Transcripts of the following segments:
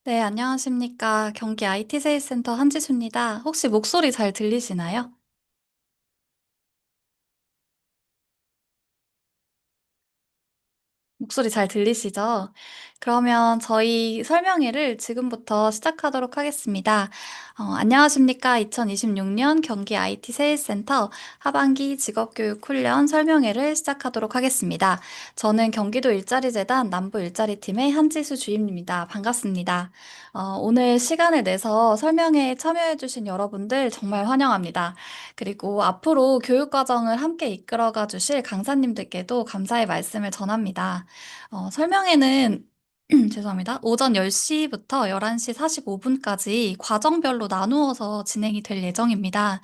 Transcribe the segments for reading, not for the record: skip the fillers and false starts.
네, 안녕하십니까. 경기 IT 세일센터 한지수입니다. 혹시 목소리 잘 들리시나요? 목소리 잘 들리시죠? 그러면 저희 설명회를 지금부터 시작하도록 하겠습니다. 안녕하십니까. 2026년 경기 IT 세일센터 하반기 직업교육훈련 설명회를 시작하도록 하겠습니다. 저는 경기도 일자리재단 남부 일자리팀의 한지수 주임입니다. 반갑습니다. 오늘 시간을 내서 설명회에 참여해주신 여러분들 정말 환영합니다. 그리고 앞으로 교육과정을 함께 이끌어가 주실 강사님들께도 감사의 말씀을 전합니다. 설명회는 죄송합니다. 오전 10시부터 11시 45분까지 과정별로 나누어서 진행이 될 예정입니다.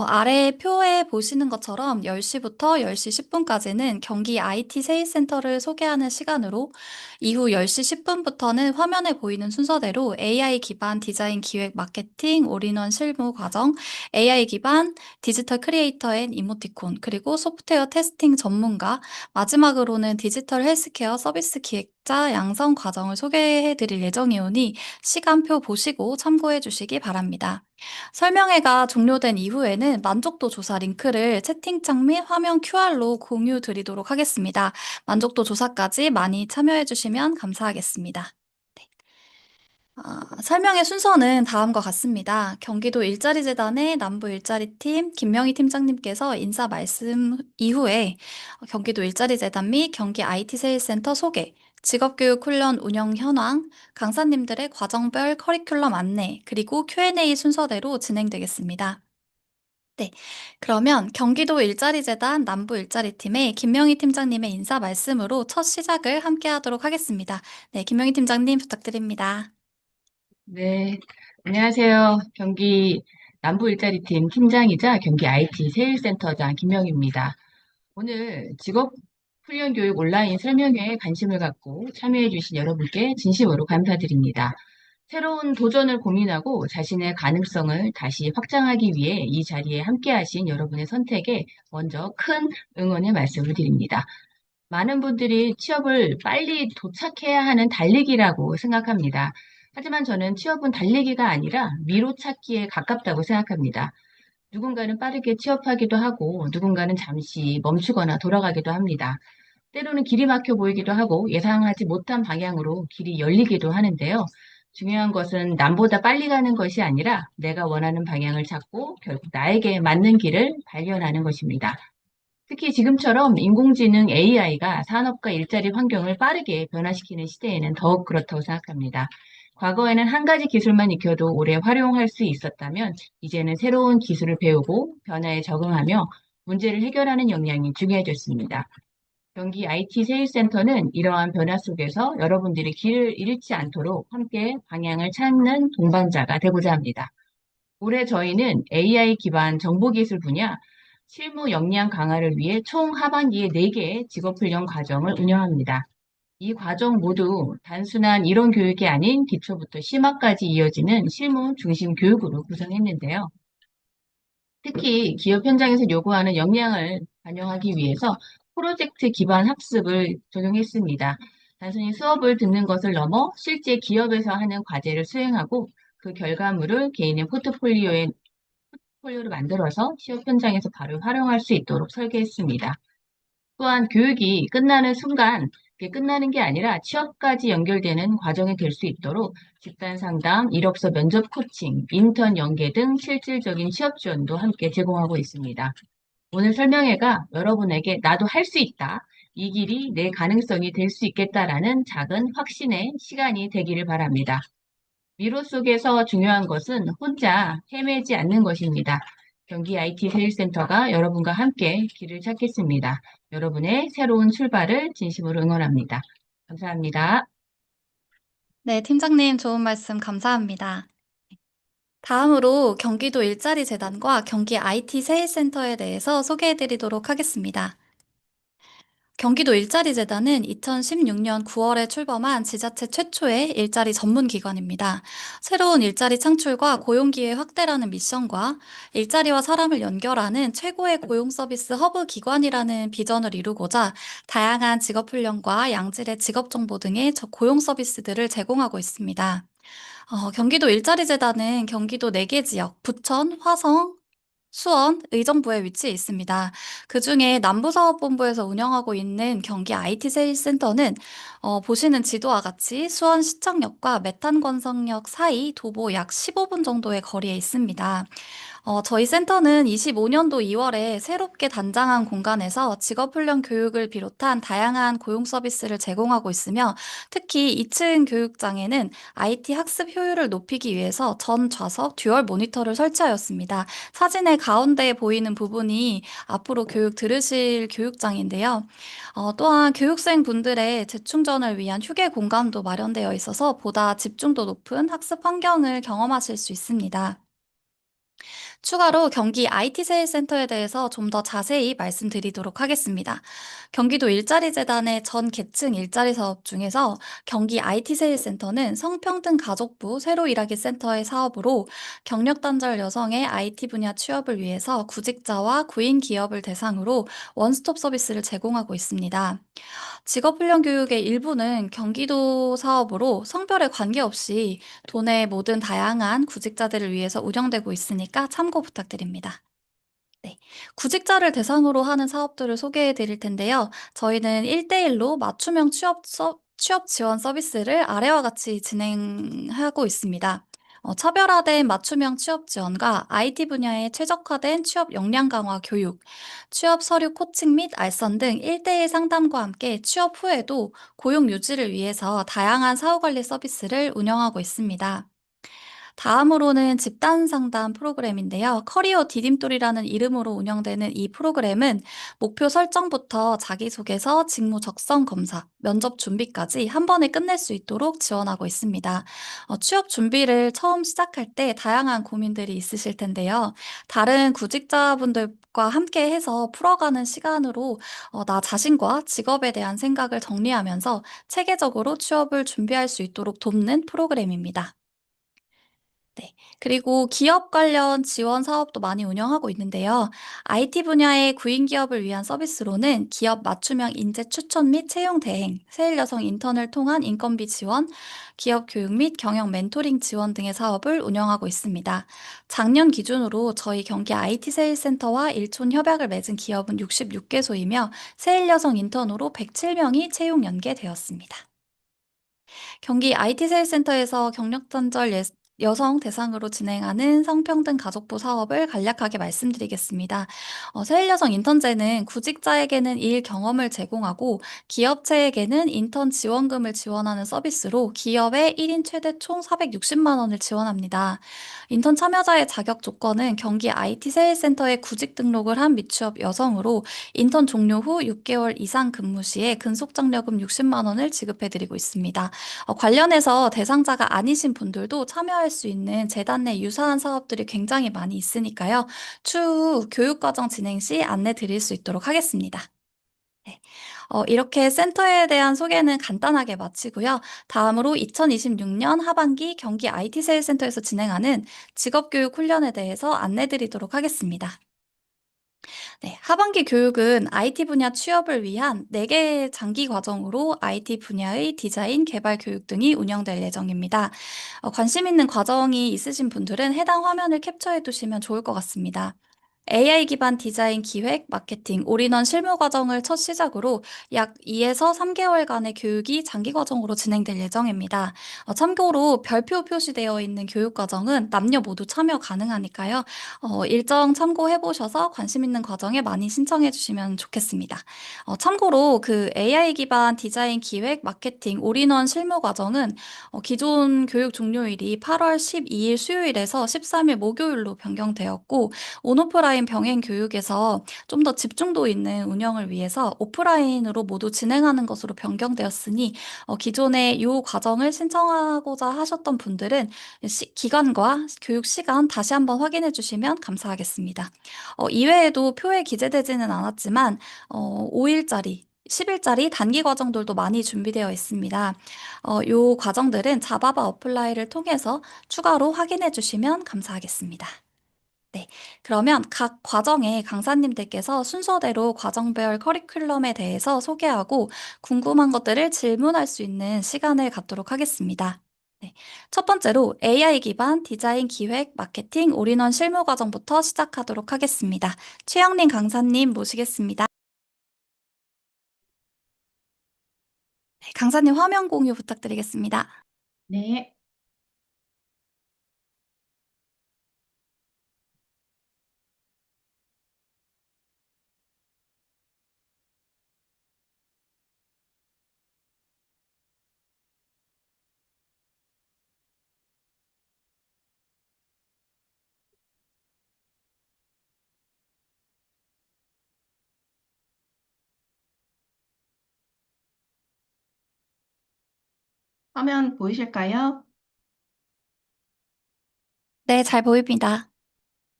아래 표에 보시는 것처럼 10시부터 10시 10분까지는 경기 IT 세일센터를 소개하는 시간으로 이후 10시 10분부터는 화면에 보이는 순서대로 AI 기반 디자인 기획 마케팅 올인원 실무 과정, AI 기반 디지털 크리에이터 앤 이모티콘, 그리고 소프트웨어 테스팅 전문가, 마지막으로는 디지털 헬스케어 서비스 기획자 양성 과정을 소개해 드릴 예정이오니 시간표 보시고 참고해 주시기 바랍니다. 설명회가 종료된 이후에는 만족도 조사 링크를 채팅창 및 화면 QR로 공유 드리도록 하겠습니다. 만족도 조사까지 많이 참여해 주시면 감사하겠습니다. 설명의 순서는 다음과 같습니다. 경기도 일자리재단의 남부 일자리팀 김명희 팀장님께서 인사 말씀 이후에 경기도 일자리재단 및 경기 IT 세일센터 소개, 직업교육 훈련 운영 현황, 강사님들의 과정별 커리큘럼 안내, 그리고 Q&A 순서대로 진행되겠습니다. 네, 그러면 경기도 일자리재단 남부 일자리팀의 김명희 팀장님의 인사 말씀으로 첫 시작을 함께 하도록 하겠습니다. 네, 김명희 팀장님 부탁드립니다. 네, 안녕하세요. 경기 남부일자리팀 팀장이자 경기 IT 세일센터장 김명입니다. 오늘 직업훈련교육 온라인 설명회에 관심을 갖고 참여해주신 여러분께 진심으로 감사드립니다. 새로운 도전을 고민하고 자신의 가능성을 다시 확장하기 위해 이 자리에 함께하신 여러분의 선택에 먼저 큰 응원의 말씀을 드립니다. 많은 분들이 취업을 빨리 도착해야 하는 달리기라고 생각합니다. 하지만 저는 취업은 달리기가 아니라 미로 찾기에 가깝다고 생각합니다. 누군가는 빠르게 취업하기도 하고 누군가는 잠시 멈추거나 돌아가기도 합니다. 때로는 길이 막혀 보이기도 하고 예상하지 못한 방향으로 길이 열리기도 하는데요. 중요한 것은 남보다 빨리 가는 것이 아니라 내가 원하는 방향을 찾고 결국 나에게 맞는 길을 발견하는 것입니다. 특히 지금처럼 인공지능 AI가 산업과 일자리 환경을 빠르게 변화시키는 시대에는 더욱 그렇다고 생각합니다. 과거에는 한 가지 기술만 익혀도 오래 활용할 수 있었다면 이제는 새로운 기술을 배우고 변화에 적응하며 문제를 해결하는 역량이 중요해졌습니다. 경기 IT 세일센터는 이러한 변화 속에서 여러분들이 길을 잃지 않도록 함께 방향을 찾는 동반자가 되고자 합니다. 올해 저희는 AI 기반 정보기술 분야 실무 역량 강화를 위해 총 하반기에 4개의 직업훈련 과정을 운영합니다. 이 과정 모두 단순한 이론 교육이 아닌 기초부터 심화까지 이어지는 실무 중심 교육으로 구성했는데요. 특히 기업 현장에서 요구하는 역량을 반영하기 위해서 프로젝트 기반 학습을 적용했습니다. 단순히 수업을 듣는 것을 넘어 실제 기업에서 하는 과제를 수행하고 그 결과물을 개인의 포트폴리오를 만들어서 취업 현장에서 바로 활용할 수 있도록 설계했습니다. 또한 교육이 끝나는 순간 그게 끝나는 게 아니라 취업까지 연결되는 과정이 될 수 있도록 집단 상담, 이력서 면접 코칭, 인턴 연계 등 실질적인 취업 지원도 함께 제공하고 있습니다. 오늘 설명회가 여러분에게 나도 할 수 있다. 이 길이 내 가능성이 될 수 있겠다라는 작은 확신의 시간이 되기를 바랍니다. 미로 속에서 중요한 것은 혼자 헤매지 않는 것입니다. 경기 IT 세일센터가 여러분과 함께 길을 찾겠습니다. 여러분의 새로운 출발을 진심으로 응원합니다. 감사합니다. 네, 팀장님 좋은 말씀 감사합니다. 다음으로 경기도 일자리재단과 경기 IT 세일센터에 대해서 소개해 드리도록 하겠습니다. 경기도 일자리재단은 2016년 9월에 출범한 지자체 최초의 일자리 전문 기관입니다. 새로운 일자리 창출과 고용기회 확대라는 미션과 일자리와 사람을 연결하는 최고의 고용 서비스 허브 기관이라는 비전을 이루고자 다양한 직업훈련과 양질의 직업정보 등의 고용 서비스들을 제공하고 있습니다. 경기도 일자리재단은 경기도 4개 지역, 부천, 화성, 수원, 의정부에 위치해 있습니다. 그중에 남부사업본부에서 운영하고 있는 경기 IT 세일센터는 보시는 지도와 같이 수원시청역과 메탄건성역 사이 도보 약 15분 정도의 거리에 있습니다. 저희 센터는 25년도 2월에 새롭게 단장한 공간에서 직업훈련 교육을 비롯한 다양한 고용 서비스를 제공하고 있으며 특히 2층 교육장에는 IT 학습 효율을 높이기 위해서 전 좌석 듀얼 모니터를 설치하였습니다. 사진의 가운데에 보이는 부분이 앞으로 교육 들으실 교육장인데요. 또한 교육생 분들의 재충전을 위한 휴게 공간도 마련되어 있어서 보다 집중도 높은 학습 환경을 경험하실 수 있습니다. 추가로 경기 IT 세일센터에 대해서 좀 더 자세히 말씀드리도록 하겠습니다. 경기도 일자리재단의 전 계층 일자리 사업 중에서 경기 IT 세일센터는 성평등 가족부 새로 일하기 센터의 사업으로 경력 단절 여성의 IT 분야 취업을 위해서 구직자와 구인 기업을 대상으로 원스톱 서비스를 제공하고 있습니다. 직업훈련 교육의 일부는 경기도 사업으로 성별에 관계없이 도내 모든 다양한 구직자들을 위해서 운영되고 있으니까 참고 부탁드립니다. 네. 구직자를 대상으로 하는 사업들을 소개해 드릴 텐데요. 저희는 1대1로 맞춤형 취업 지원 서비스를 아래와 같이 진행하고 있습니다. 차별화된 맞춤형 취업 지원과 IT 분야에 최적화된 취업 역량 강화 교육, 취업 서류 코칭 및 알선 등 1대1 상담과 함께 취업 후에도 고용 유지를 위해서 다양한 사후 관리 서비스를 운영하고 있습니다. 다음으로는 집단 상담 프로그램인데요. 커리어 디딤돌이라는 이름으로 운영되는 이 프로그램은 목표 설정부터 자기소개서, 직무 적성 검사, 면접 준비까지 한 번에 끝낼 수 있도록 지원하고 있습니다. 취업 준비를 처음 시작할 때 다양한 고민들이 있으실 텐데요. 다른 구직자분들과 함께 해서 풀어가는 시간으로 나 자신과 직업에 대한 생각을 정리하면서 체계적으로 취업을 준비할 수 있도록 돕는 프로그램입니다. 네. 그리고 기업 관련 지원 사업도 많이 운영하고 있는데요. IT 분야의 구인 기업을 위한 서비스로는 기업 맞춤형 인재 추천 및 채용 대행, 세일 여성 인턴을 통한 인건비 지원, 기업 교육 및 경영 멘토링 지원 등의 사업을 운영하고 있습니다. 작년 기준으로 저희 경기 IT 세일센터와 일촌 협약을 맺은 기업은 66개소이며 세일 여성 인턴으로 107명이 채용 연계되었습니다. 경기 IT 세일센터에서 경력 단절 여성 대상으로 진행하는 성평등 가족부 사업을 간략하게 말씀드리겠습니다. 세일 여성 인턴제는 구직자에게는 일 경험을 제공하고 기업체에게는 인턴 지원금을 지원하는 서비스로 기업에 1인 최대 총 460만 원을 지원합니다. 인턴 참여자의 자격 조건은 경기 IT 세일센터에 구직 등록을 한 미취업 여성으로 인턴 종료 후 6개월 이상 근무 시에 근속장려금 60만 원을 지급해드리고 있습니다. 관련해서 대상자가 아니신 분들도 참여할 수 있는 재단 내 유사한 사업들이 굉장히 많이 있으니까요. 추후 교육과정 진행 시 안내 드릴 수 있도록 하겠습니다. 네. 이렇게 센터에 대한 소개는 간단하게 마치고요. 다음으로 2026년 하반기 경기 IT 세일센터에서 진행하는 직업교육 훈련에 대해서 안내 드리도록 하겠습니다. 네, 하반기 교육은 IT 분야 취업을 위한 4개 장기 과정으로 IT 분야의 디자인, 개발 교육 등이 운영될 예정입니다. 관심 있는 과정이 있으신 분들은 해당 화면을 캡처해 두시면 좋을 것 같습니다. AI 기반 디자인 기획, 마케팅, 올인원 실무 과정을 첫 시작으로 약 2에서 3개월간의 교육이 장기 과정으로 진행될 예정입니다. 참고로 별표 표시되어 있는 교육 과정은 남녀 모두 참여 가능하니까요. 일정 참고해 보셔서 관심 있는 과정에 많이 신청해 주시면 좋겠습니다. 참고로 그 AI 기반 디자인 기획, 마케팅, 올인원 실무 과정은 기존 교육 종료일이 8월 12일 수요일에서 13일 목요일로 변경되었고 온오프라인 병행 교육에서 좀 더 집중도 있는 운영을 위해서 오프라인으로 모두 진행하는 것으로 변경되었으니 기존에 이 과정을 신청하고자 하셨던 분들은 기간과 교육 시간 다시 한번 확인해 주시면 감사하겠습니다. 이외에도 표에 기재되지는 않았지만 5일짜리 10일짜리 단기 과정들도 많이 준비되어 있습니다. 요 과정들은 자바바 어플라이를 통해서 추가로 확인해 주시면 감사하겠습니다. 네. 그러면 각 과정의 강사님들께서 순서대로 과정별 커리큘럼에 대해서 소개하고 궁금한 것들을 질문할 수 있는 시간을 갖도록 하겠습니다. 네. 첫 번째로 AI 기반 디자인 기획 마케팅 올인원 실무 과정부터 시작하도록 하겠습니다. 최영린 강사님 모시겠습니다. 네, 강사님 화면 공유 부탁드리겠습니다. 네. 화면 보이실까요? 네, 잘 보입니다.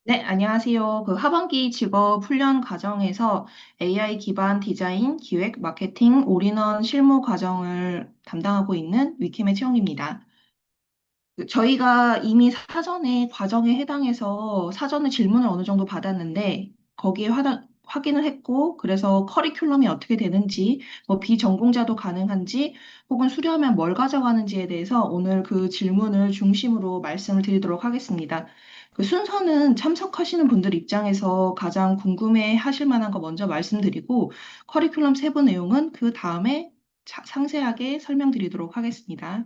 네, 안녕하세요. 그 하반기 직업 훈련 과정에서 AI 기반 디자인, 기획, 마케팅, 올인원 실무 과정을 담당하고 있는 위캠의 채용입니다. 저희가 이미 사전에 과정에 해당해서 사전에 질문을 어느 정도 받았는데 거기에 확인을 했고 그래서 커리큘럼이 어떻게 되는지 뭐 비전공자도 가능한지 혹은 수료하면 뭘 가져가는지에 대해서 오늘 그 질문을 중심으로 말씀을 드리도록 하겠습니다. 그 순서는 참석하시는 분들 입장에서 가장 궁금해 하실 만한 거 먼저 말씀드리고 커리큘럼 세부 내용은 그 다음에 상세하게 설명드리도록 하겠습니다.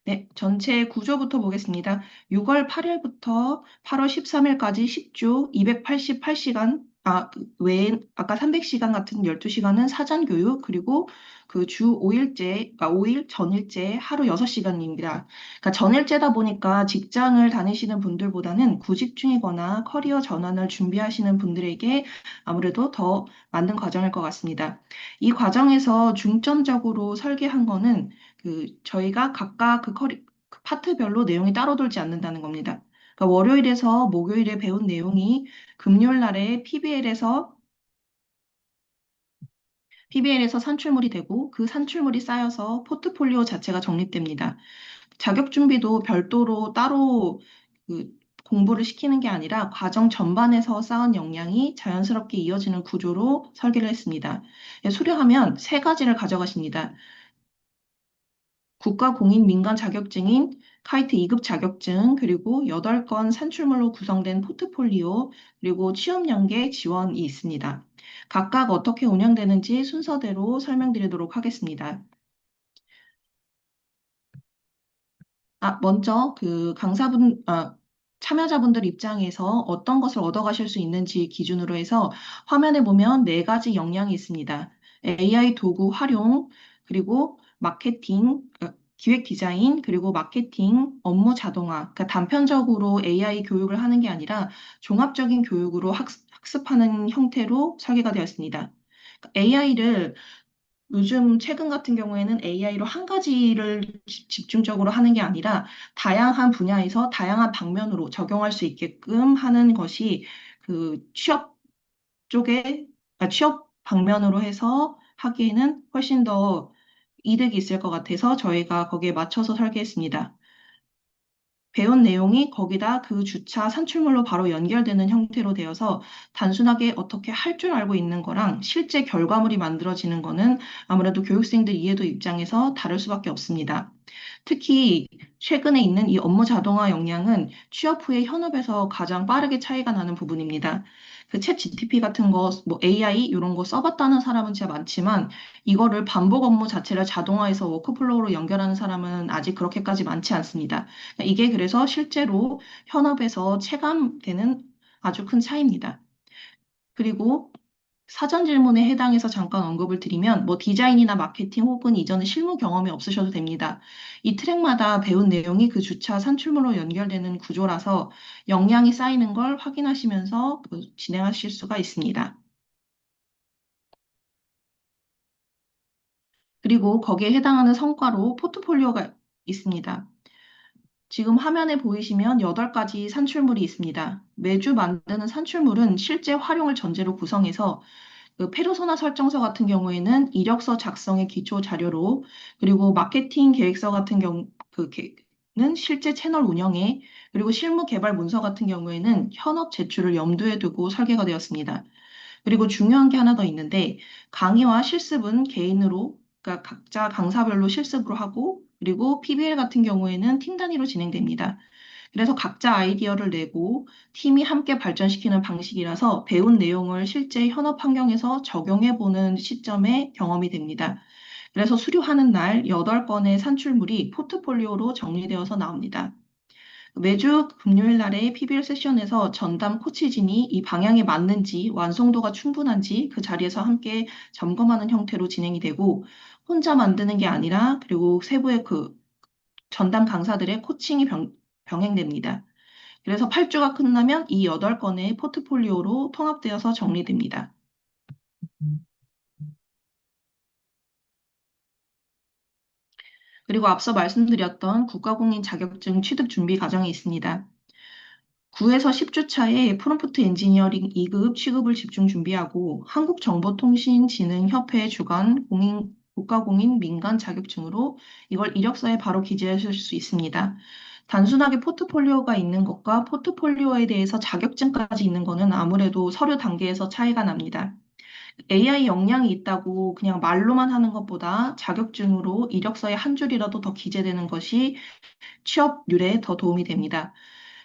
네, 전체 구조부터 보겠습니다. 6월 8일부터 8월 13일까지 10주 288시간, 외에 아까 300시간 같은 12시간은 사전 교육, 그리고 그 주 5일제, 5일 전일제 하루 6시간입니다. 그러니까 전일제다 보니까 직장을 다니시는 분들보다는 구직 중이거나 커리어 전환을 준비하시는 분들에게 아무래도 더 맞는 과정일 것 같습니다. 이 과정에서 중점적으로 설계한 거는 저희가 각각 그 파트별로 내용이 따로 돌지 않는다는 겁니다. 그러니까 월요일에서 목요일에 배운 내용이 금요일 날에 PBL에서 산출물이 되고 그 산출물이 쌓여서 포트폴리오 자체가 정립됩니다. 자격 준비도 별도로 따로 그 공부를 시키는 게 아니라 과정 전반에서 쌓은 역량이 자연스럽게 이어지는 구조로 설계를 했습니다. 예, 수료하면 세 가지를 가져가십니다. 국가 공인 민간 자격증인 카이트 2급 자격증, 그리고 8건 산출물로 구성된 포트폴리오, 그리고 취업 연계 지원이 있습니다. 각각 어떻게 운영되는지 순서대로 설명드리도록 하겠습니다. 먼저 참여자분들 입장에서 어떤 것을 얻어가실 수 있는지 기준으로 해서 화면에 보면 네 가지 역량이 있습니다. AI 도구 활용, 그리고 기획 디자인, 그리고 마케팅, 업무 자동화. 그러니까 단편적으로 AI 교육을 하는 게 아니라 종합적인 교육으로 학습하는 형태로 설계가 되었습니다. AI를 요즘 최근 같은 경우에는 AI로 한 가지를 집중적으로 하는 게 아니라 다양한 분야에서 다양한 방면으로 적용할 수 있게끔 하는 것이 그 쪽에, 취업 방면으로 해서 하기에는 훨씬 더 이득이 있을 것 같아서 저희가 거기에 맞춰서 설계했습니다. 배운 내용이 거기다 그 주차 산출물로 바로 연결되는 형태로 되어서 단순하게 어떻게 할 줄 알고 있는 거랑 실제 결과물이 만들어지는 거는 아무래도 교육생들 이해도 입장에서 다를 수밖에 없습니다. 특히 최근에 있는 이 업무 자동화 역량은 취업 후에 현업에서 가장 빠르게 차이가 나는 부분입니다. 그 챗 GTP 같은 거, 뭐 AI 이런 거 써봤다는 사람은 진짜 많지만 이거를 반복 업무 자체를 자동화해서 워크플로우로 연결하는 사람은 아직 그렇게까지 많지 않습니다. 이게 그래서 실제로 현업에서 체감되는 아주 큰 차이입니다. 그리고 사전 질문에 해당해서 잠깐 언급을 드리면 뭐 디자인이나 마케팅 혹은 이전에 실무 경험이 없으셔도 됩니다. 이 트랙마다 배운 내용이 그 주차 산출물로 연결되는 구조라서 역량이 쌓이는 걸 확인하시면서 진행하실 수가 있습니다. 그리고 거기에 해당하는 성과로 포트폴리오가 있습니다. 지금 화면에 보이시면 8가지 산출물이 있습니다. 매주 만드는 산출물은 실제 활용을 전제로 구성해서 그 페르소나 설정서 같은 경우에는 이력서 작성의 기초 자료로, 그리고 마케팅 계획서 같은 는 실제 채널 운영에, 그리고 실무 개발 문서 같은 경우에는 현업 제출을 염두에 두고 설계가 되었습니다. 그리고 중요한 게 하나 더 있는데, 강의와 실습은 개인으로, 그러니까 각자 강사별로 실습으로 하고, 그리고 PBL 같은 경우에는 팀 단위로 진행됩니다. 그래서 각자 아이디어를 내고 팀이 함께 발전시키는 방식이라서 배운 내용을 실제 현업 환경에서 적용해 보는 시점에 경험이 됩니다. 그래서 수료하는 날 8건의 산출물이 포트폴리오로 정리되어서 나옵니다. 매주 금요일 날의 PBL 세션에서 전담 코치진이 이 방향에 맞는지 완성도가 충분한지 그 자리에서 함께 점검하는 형태로 진행이 되고 혼자 만드는 게 아니라 그리고 세부의 그 전담 강사들의 코칭이 병행됩니다. 그래서 8주가 끝나면 이 8건의 포트폴리오로 통합되어서 정리됩니다. 그리고 앞서 말씀드렸던 국가공인 자격증 취득 준비 과정이 있습니다. 9에서 10주 차에 프롬프트 엔지니어링 2급 취급을 집중 준비하고 한국정보통신진흥협회 주관 국가공인 민간 자격증으로 이걸 이력서에 바로 기재하실 수 있습니다. 단순하게 포트폴리오가 있는 것과 포트폴리오에 대해서 자격증까지 있는 것은 아무래도 서류 단계에서 차이가 납니다. AI 역량이 있다고 그냥 말로만 하는 것보다 자격증으로 이력서에 한 줄이라도 더 기재되는 것이 취업률에 더 도움이 됩니다.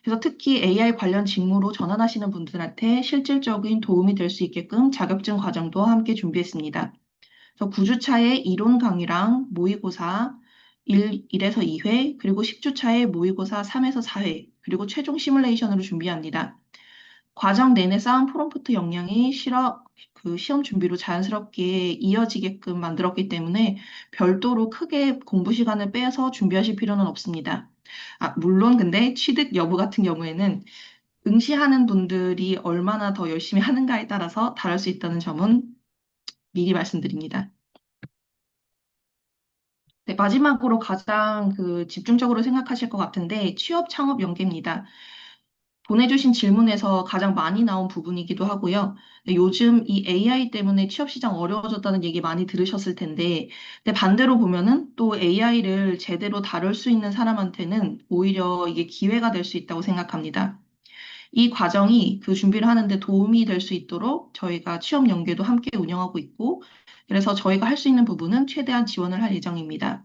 그래서 특히 AI 관련 직무로 전환하시는 분들한테 실질적인 도움이 될 수 있게끔 자격증 과정도 함께 준비했습니다. 그래서 9주 차에 이론 강의랑 모의고사 1에서 2회, 그리고 10주 차에 모의고사 3에서 4회, 그리고 최종 시뮬레이션으로 준비합니다. 과정 내내 쌓은 프롬프트 역량이 그 시험 준비로 자연스럽게 이어지게끔 만들었기 때문에 별도로 크게 공부 시간을 빼서 준비하실 필요는 없습니다. 물론 근데 취득 여부 같은 경우에는 응시하는 분들이 얼마나 더 열심히 하는가에 따라서 다를 수 있다는 점은 미리 말씀드립니다. 네, 마지막으로 가장 그 집중적으로 생각하실 것 같은데 취업 창업 연계입니다. 보내주신 질문에서 가장 많이 나온 부분이기도 하고요. 네, 요즘 이 AI 때문에 취업 시장 어려워졌다는 얘기 많이 들으셨을 텐데, 근데 반대로 보면은 또 AI를 제대로 다룰 수 있는 사람한테는 오히려 이게 기회가 될 수 있다고 생각합니다. 이 과정이 그 준비를 하는데 도움이 될 수 있도록 저희가 취업 연계도 함께 운영하고 있고, 그래서 저희가 할 수 있는 부분은 최대한 지원을 할 예정입니다.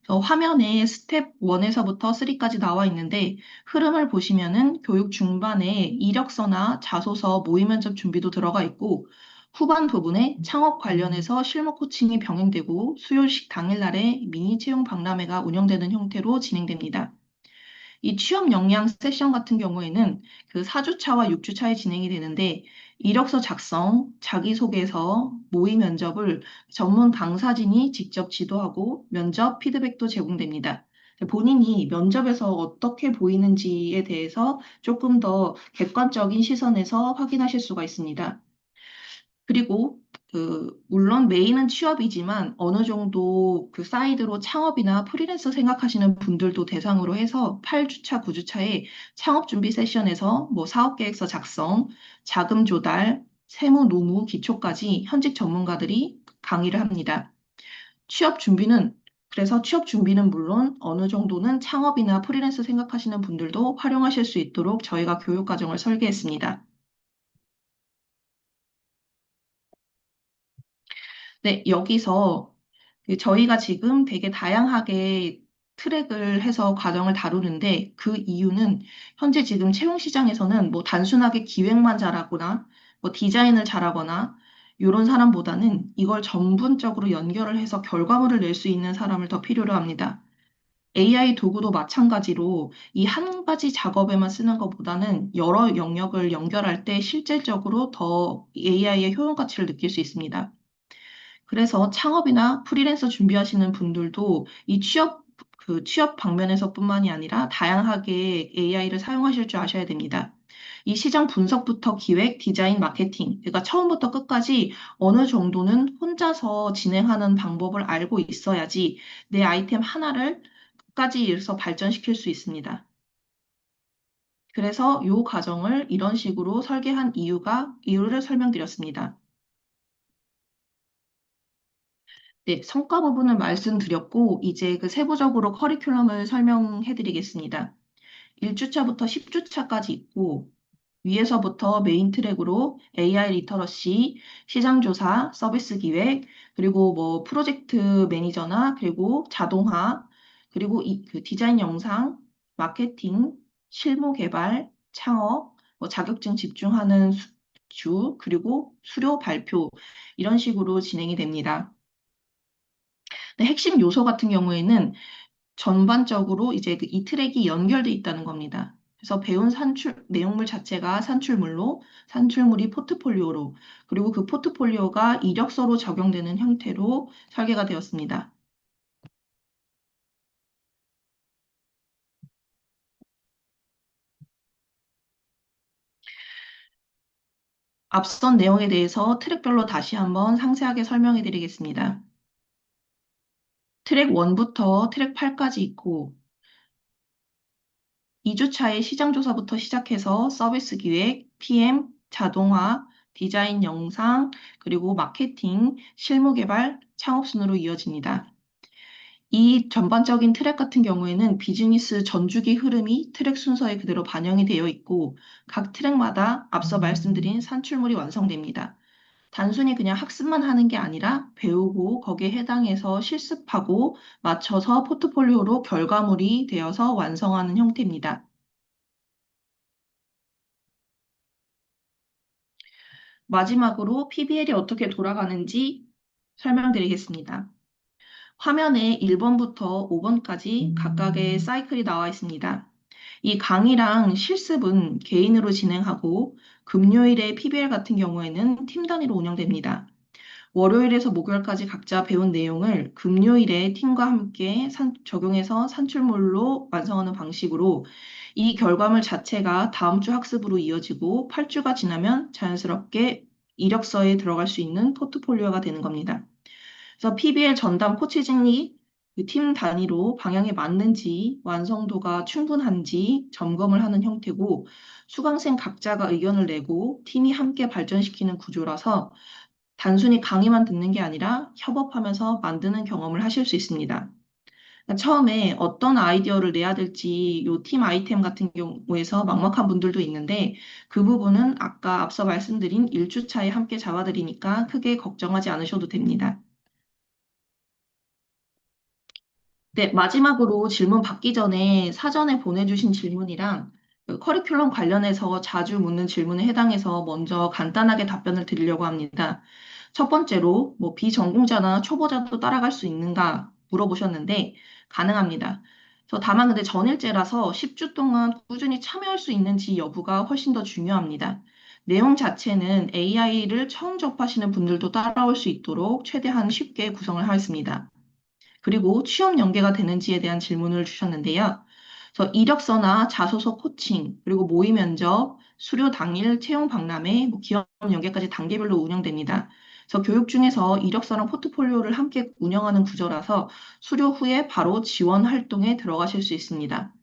화면에 스텝 1에서부터 3까지 나와 있는데 흐름을 보시면은 교육 중반에 이력서나 자소서, 모의 면접 준비도 들어가 있고 후반 부분에 창업 관련해서 실무 코칭이 병행되고 수요식 당일날에 미니 채용 박람회가 운영되는 형태로 진행됩니다. 이 취업 역량 세션 같은 경우에는 그 4주차와 6주차에 진행이 되는데 이력서 작성, 자기소개서, 모의 면접을 전문 강사진이 직접 지도하고 면접 피드백도 제공됩니다. 본인이 면접에서 어떻게 보이는지에 대해서 조금 더 객관적인 시선에서 확인하실 수가 있습니다. 그리고 물론 메인은 취업이지만 어느 정도 그 사이드로 창업이나 프리랜서 생각하시는 분들도 대상으로 해서 8주차, 9주차에 창업 준비 세션에서 뭐 사업 계획서 작성, 자금 조달, 세무, 노무, 기초까지 현직 전문가들이 강의를 합니다. 취업 준비는 그래서 취업 준비는 물론 어느 정도는 창업이나 프리랜서 생각하시는 분들도 활용하실 수 있도록 저희가 교육 과정을 설계했습니다. 네, 여기서 저희가 지금 되게 다양하게 트랙을 해서 과정을 다루는데 그 이유는 현재 지금 채용 시장에서는 뭐 단순하게 기획만 잘하거나 뭐 디자인을 잘하거나 이런 사람보다는 이걸 전문적으로 연결을 해서 결과물을 낼 수 있는 사람을 더 필요로 합니다. AI 도구도 마찬가지로 이 한 가지 작업에만 쓰는 것보다는 여러 영역을 연결할 때 실질적으로 더 AI의 효용 가치를 느낄 수 있습니다. 그래서 창업이나 프리랜서 준비하시는 분들도 이 취업 방면에서뿐만이 아니라 다양하게 AI를 사용하실 줄 아셔야 됩니다. 이 시장 분석부터 기획, 디자인, 마케팅, 그러니까 처음부터 끝까지 어느 정도는 혼자서 진행하는 방법을 알고 있어야지 내 아이템 하나를 끝까지 해서 발전시킬 수 있습니다. 그래서 이 과정을 이런 식으로 설계한 이유를 설명드렸습니다. 네, 성과 부분은 말씀드렸고, 이제 그 세부적으로 커리큘럼을 설명해 드리겠습니다. 1주차부터 10주차까지 있고, 위에서부터 메인 트랙으로 AI 리터러시, 시장조사, 서비스 기획, 그리고 뭐 프로젝트 매니저나 그리고 자동화, 그리고 그 디자인 영상, 마케팅, 실무 개발, 창업, 뭐 자격증 집중하는 그리고 수료 발표 이런 식으로 진행이 됩니다. 근데 핵심 요소 같은 경우에는 전반적으로 이제 그 이 트랙이 연결돼 있다는 겁니다. 그래서 배운 내용물 자체가 산출물로, 산출물이 포트폴리오로, 그리고 그 포트폴리오가 이력서로 적용되는 형태로 설계가 되었습니다. 앞선 내용에 대해서 트랙별로 다시 한번 상세하게 설명해 드리겠습니다. 트랙 1부터 트랙 8까지 있고, 2주차의 시장조사부터 시작해서 서비스 기획, PM, 자동화, 디자인 영상, 그리고 마케팅, 실무 개발, 창업 순으로 이어집니다. 이 전반적인 트랙 같은 경우에는 비즈니스 전주기 흐름이 트랙 순서에 그대로 반영이 되어 있고 각 트랙마다 앞서 말씀드린 산출물이 완성됩니다. 단순히 그냥 학습만 하는 게 아니라 배우고 거기에 해당해서 실습하고 맞춰서 포트폴리오로 결과물이 되어서 완성하는 형태입니다. 마지막으로 PBL이 어떻게 돌아가는지 설명드리겠습니다. 화면에 1번부터 5번까지 각각의 사이클이 나와 있습니다. 이 강의랑 실습은 개인으로 진행하고 금요일에 PBL 같은 경우에는 팀 단위로 운영됩니다. 월요일에서 목요일까지 각자 배운 내용을 금요일에 팀과 함께 적용해서 산출물로 완성하는 방식으로 이 결과물 자체가 다음 주 학습으로 이어지고 8주가 지나면 자연스럽게 이력서에 들어갈 수 있는 포트폴리오가 되는 겁니다. 그래서 PBL 전담 코치진이 그팀 단위로 방향에 맞는지 완성도가 충분한지 점검을 하는 형태고 수강생 각자가 의견을 내고 팀이 함께 발전시키는 구조라서 단순히 강의만 듣는 게 아니라 협업하면서 만드는 경험을 하실 수 있습니다. 그러니까 처음에 어떤 아이디어를 내야 될지 요 팀 아이템 같은 경우에서 막막한 분들도 있는데 그 부분은 아까 앞서 말씀드린 1주차에 함께 잡아드리니까 크게 걱정하지 않으셔도 됩니다. 네, 마지막으로 질문 받기 전에 사전에 보내주신 질문이랑 그 커리큘럼 관련해서 자주 묻는 질문에 해당해서 먼저 간단하게 답변을 드리려고 합니다. 첫 번째로 뭐 비전공자나 초보자도 따라갈 수 있는가 물어보셨는데 가능합니다. 다만 근데 전일제라서 10주 동안 꾸준히 참여할 수 있는지 여부가 훨씬 더 중요합니다. 내용 자체는 AI를 처음 접하시는 분들도 따라올 수 있도록 최대한 쉽게 구성을 하였습니다. 그리고 취업 연계가 되는지에 대한 질문을 주셨는데요. 그래서 이력서나 자소서 코칭, 그리고 모의 면접, 수료 당일 채용 박람회, 뭐 기업 연계까지 단계별로 운영됩니다. 그래서 교육 중에서 이력서랑 포트폴리오를 함께 운영하는 구조라서 수료 후에 바로 지원 활동에 들어가실 수 있습니다.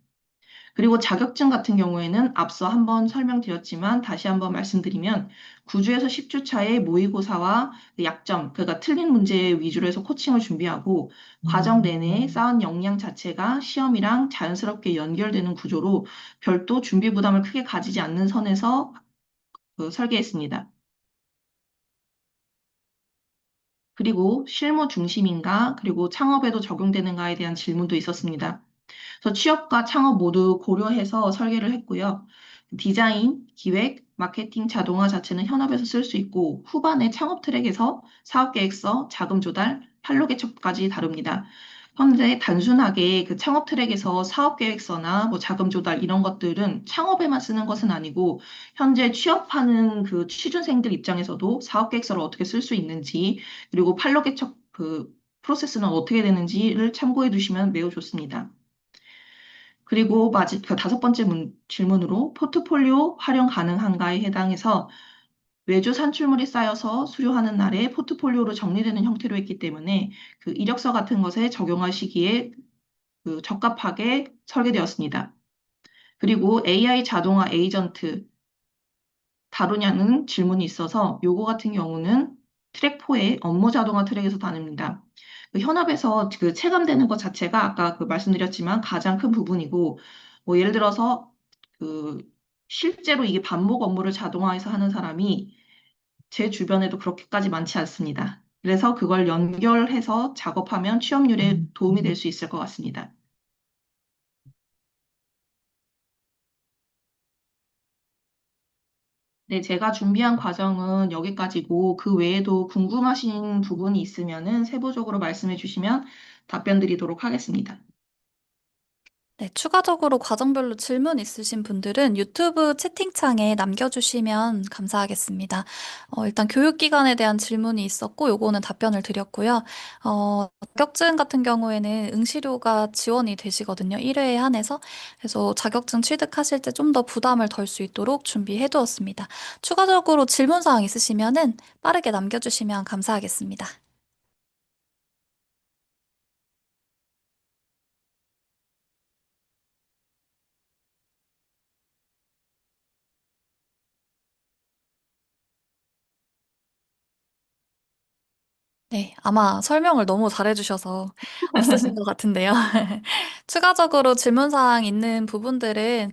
그리고 자격증 같은 경우에는 앞서 한번 설명드렸지만 다시 한번 말씀드리면 9주에서 10주 차의 모의고사와 그 약점, 그러니까 틀린 문제 위주로 해서 코칭을 준비하고 과정 내내 쌓은 역량 자체가 시험이랑 자연스럽게 연결되는 구조로 별도 준비 부담을 크게 가지지 않는 선에서 설계했습니다. 그리고 실무 중심인가, 그리고 창업에도 적용되는가에 대한 질문도 있었습니다. 그래서 취업과 창업 모두 고려해서 설계를 했고요. 디자인, 기획, 마케팅, 자동화 자체는 현업에서 쓸 수 있고 후반에 창업 트랙에서 사업계획서, 자금 조달, 판로 개척까지 다룹니다. 현재 단순하게 그 창업 트랙에서 사업계획서나 뭐 자금 조달 이런 것들은 창업에만 쓰는 것은 아니고 현재 취업하는 그 취준생들 입장에서도 사업계획서를 어떻게 쓸 수 있는지 그리고 판로 개척 그 프로세스는 어떻게 되는지를 참고해 두시면 매우 좋습니다. 그리고 그 다섯 번째 질문으로 포트폴리오 활용 가능한가에 해당해서 외주 산출물이 쌓여서 수료하는 날에 포트폴리오로 정리되는 형태로 했기 때문에 그 이력서 같은 것에 적용하시기에 그 적합하게 설계되었습니다. 그리고 AI 자동화 에이전트 다루냐는 질문이 있어서 요거 같은 경우는 트랙 4의 업무 자동화 트랙에서 다룹니다. 그 현업에서 그 체감되는 것 자체가 아까 그 말씀드렸지만 가장 큰 부분이고, 뭐 예를 들어서 그 실제로 이게 반복 업무를 자동화해서 하는 사람이 제 주변에도 그렇게까지 많지 않습니다. 그래서 그걸 연결해서 작업하면 취업률에 도움이 될 수 있을 것 같습니다. 네, 제가 준비한 과정은 여기까지고 그 외에도 궁금하신 부분이 있으면은 세부적으로 말씀해 주시면 답변 드리도록 하겠습니다. 네, 추가적으로 과정별로 질문 있으신 분들은 유튜브 채팅창에 남겨주시면 감사하겠습니다. 일단 교육기관에 대한 질문이 있었고, 요거는 답변을 드렸고요. 자격증 같은 경우에는 응시료가 지원이 되시거든요. 1회에 한해서. 그래서 자격증 취득하실 때 좀 더 부담을 덜 수 있도록 준비해 두었습니다. 추가적으로 질문사항 있으시면은 빠르게 남겨주시면 감사하겠습니다. 네, 아마 설명을 너무 잘해주셔서 없으신 것 같은데요. 추가적으로 질문사항 있는 부분들은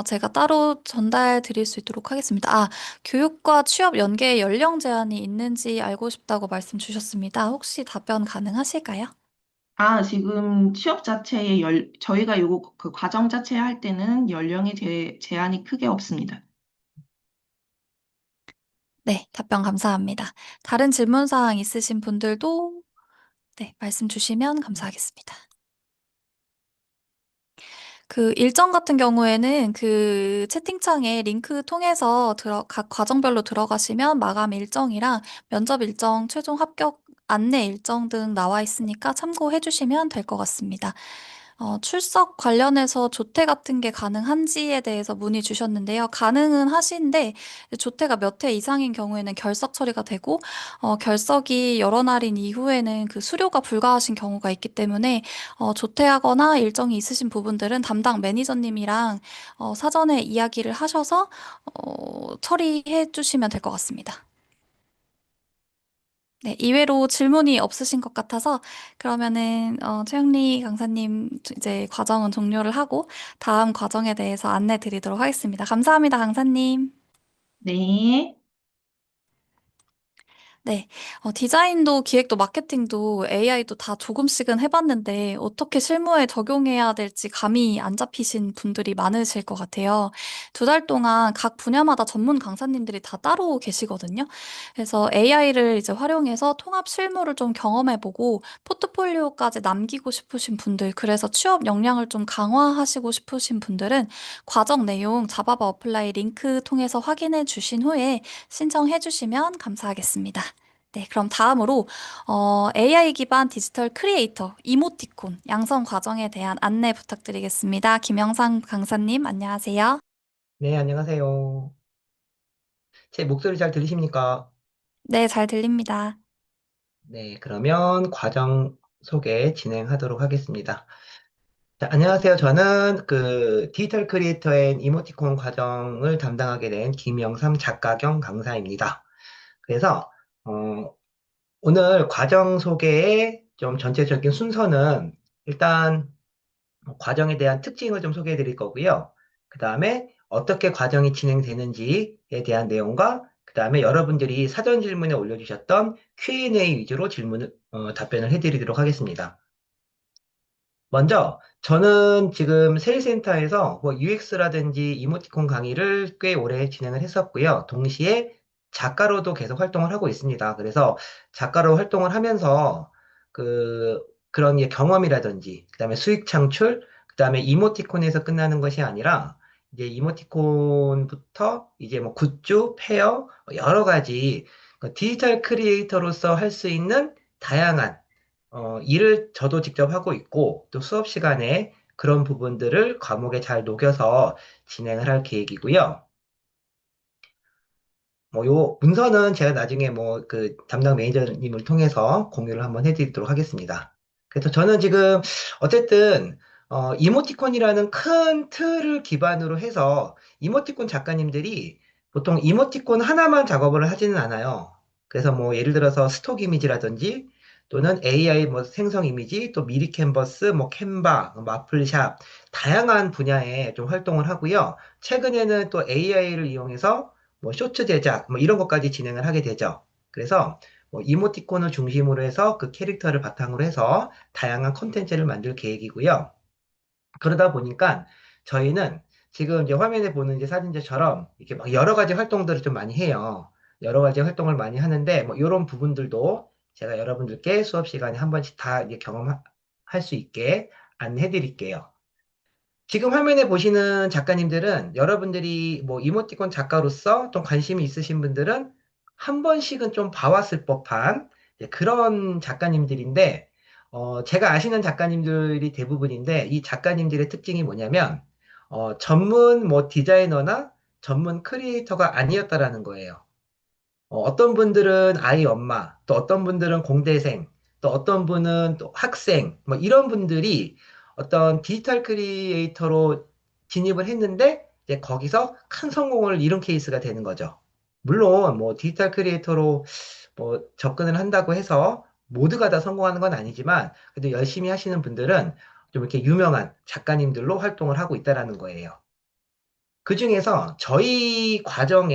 제가 따로 전달 드릴 수 있도록 하겠습니다. 아, 교육과 취업 연계 연령 제한이 있는지 알고 싶다고 말씀 주셨습니다. 혹시 답변 가능하실까요? 아, 지금 취업 자체에 저희가 요거 그 과정 자체 할 때는 연령의 제한이 크게 없습니다. 네, 답변 감사합니다. 다른 질문사항 있으신 분들도 네, 말씀 주시면 감사하겠습니다. 그 일정 같은 경우에는 그 채팅창에 링크 통해서 각 과정별로 들어가시면 마감 일정이랑 면접 일정, 최종 합격 안내 일정 등 나와 있으니까 참고해 주시면 될 것 같습니다. 출석 관련해서 조퇴 같은 게 가능한지에 대해서 문의 주셨는데요. 가능은 하신데 조퇴가 몇 회 이상인 경우에는 결석 처리가 되고 결석이 여러 날인 이후에는 그 수료가 불가하신 경우가 있기 때문에 조퇴하거나 일정이 있으신 부분들은 담당 매니저님이랑 사전에 이야기를 하셔서 처리해 주시면 될 것 같습니다. 네, 이외로 질문이 없으신 것 같아서 그러면은 최영리 강사님 이제 과정은 종료를 하고 다음 과정에 대해서 안내 드리도록 하겠습니다. 감사합니다, 강사님. 네. 네, 디자인도 기획도 마케팅도 AI도 다 조금씩은 해봤는데 어떻게 실무에 적용해야 될지 감이 안 잡히신 분들이 많으실 것 같아요. 2달 동안 각 분야마다 전문 강사님들이 다 따로 계시거든요. 그래서 AI를 이제 활용해서 통합 실무를 좀 경험해보고 포트폴리오까지 남기고 싶으신 분들, 그래서 취업 역량을 좀 강화하시고 싶으신 분들은 과정 내용 자바바 어플라이 링크 통해서 확인해 주신 후에 신청해 주시면 감사하겠습니다. 네, 그럼 다음으로 AI 기반 디지털 크리에이터, 이모티콘 양성 과정에 대한 안내 부탁드리겠습니다. 김영상 강사님, 안녕하세요. 네, 안녕하세요. 제 목소리 잘 들리십니까? 네, 잘 들립니다. 네, 그러면 과정 소개 진행하도록 하겠습니다. 자, 안녕하세요. 저는 그 디지털 크리에이터 앤 이모티콘 과정을 담당하게 된 김영삼 작가 겸 강사입니다. 그래서, 오늘 과정 소개의 좀 전체적인 순서는 일단 과정에 대한 특징을 좀 소개해 드릴 거고요. 그 다음에 어떻게 과정이 진행되는지에 대한 내용과 그 다음에 여러분들이 사전 질문에 올려주셨던 Q&A 위주로 답변을 해드리도록 하겠습니다. 먼저, 저는 지금 세일센터에서 뭐 UX라든지 이모티콘 강의를 꽤 오래 진행을 했었고요. 동시에 작가로도 계속 활동을 하고 있습니다. 그래서 작가로 활동을 하면서 그런 경험이라든지, 그 다음에 수익 창출, 그 다음에 이모티콘에서 끝나는 것이 아니라, 이제 이모티콘부터 이제 뭐 굿즈, 페어, 여러 가지 그 디지털 크리에이터로서 할 수 있는 다양한 일을 저도 직접 하고 있고, 또 수업 시간에 그런 부분들을 과목에 잘 녹여서 진행을 할 계획이고요. 뭐, 요 문서는 제가 나중에 뭐, 그 담당 매니저님을 통해서 공유를 한번 해드리도록 하겠습니다. 그래서 저는 지금, 어쨌든, 이모티콘이라는 큰 틀을 기반으로 해서, 이모티콘 작가님들이 보통 이모티콘 하나만 작업을 하지는 않아요. 그래서 뭐, 예를 들어서 스톡 이미지라든지, 또는 AI 뭐 생성 이미지, 또 미리 캔버스, 뭐 캔바, 마플샵, 다양한 분야에 좀 활동을 하고요. 최근에는 또 AI를 이용해서 뭐 쇼츠 제작, 뭐 이런 것까지 진행을 하게 되죠. 그래서 뭐 이모티콘을 중심으로 해서 그 캐릭터를 바탕으로 해서 다양한 콘텐츠를 만들 계획이고요. 그러다 보니까 저희는 지금 이제 화면에 보는 이제 사진제처럼 이렇게 막 여러 가지 활동들을 좀 많이 해요. 여러 가지 활동을 많이 하는데 뭐 이런 부분들도 제가 여러분들께 수업 시간에 한 번씩 다 이제 경험할 수 있게 안내해 드릴게요. 지금 화면에 보시는 작가님들은 여러분들이 뭐 이모티콘 작가로서 좀 관심이 있으신 분들은 한 번씩은 좀 봐왔을 법한 그런 작가님들인데, 제가 아시는 작가님들이 대부분인데, 이 작가님들의 특징이 뭐냐면, 전문 뭐 디자이너나 전문 크리에이터가 아니었다라는 거예요. 어떤 분들은 아이 엄마, 또 어떤 분들은 공대생, 또 어떤 분은 또 학생, 뭐 이런 분들이 어떤 디지털 크리에이터로 진입을 했는데, 이제 거기서 큰 성공을 이룬 케이스가 되는 거죠. 물론, 뭐 디지털 크리에이터로 뭐 접근을 한다고 해서 모두가 다 성공하는 건 아니지만, 그래도 열심히 하시는 분들은 좀 이렇게 유명한 작가님들로 활동을 하고 있다라는 거예요. 그 중에서 저희 과정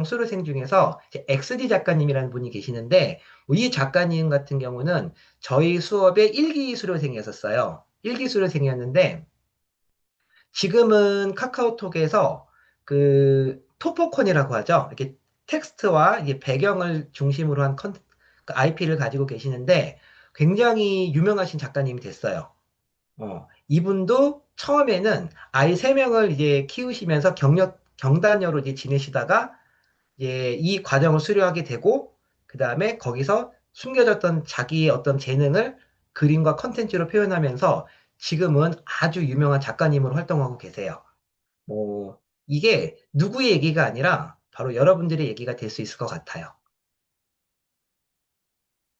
수료생 중에서 이제 XD 작가님이라는 분이 계시는데, 이 작가님 같은 경우는 저희 수업의 1기 수료생이었어요. 1기 수료생이었는데, 지금은 카카오톡에서 그 토포콘이라고 하죠. 이렇게 텍스트와 이게 배경을 중심으로 한 그 IP를 가지고 계시는데, 굉장히 유명하신 작가님이 됐어요. 이분도 처음에는 아이 3명을 이제 키우시면서 경단녀로 이제 지내시다가, 이제 이 과정을 수료하게 되고, 그 다음에 거기서 숨겨졌던 자기의 어떤 재능을 그림과 컨텐츠로 표현하면서 지금은 아주 유명한 작가님으로 활동하고 계세요. 뭐, 이게 누구의 얘기가 아니라 바로 여러분들의 얘기가 될 수 있을 것 같아요.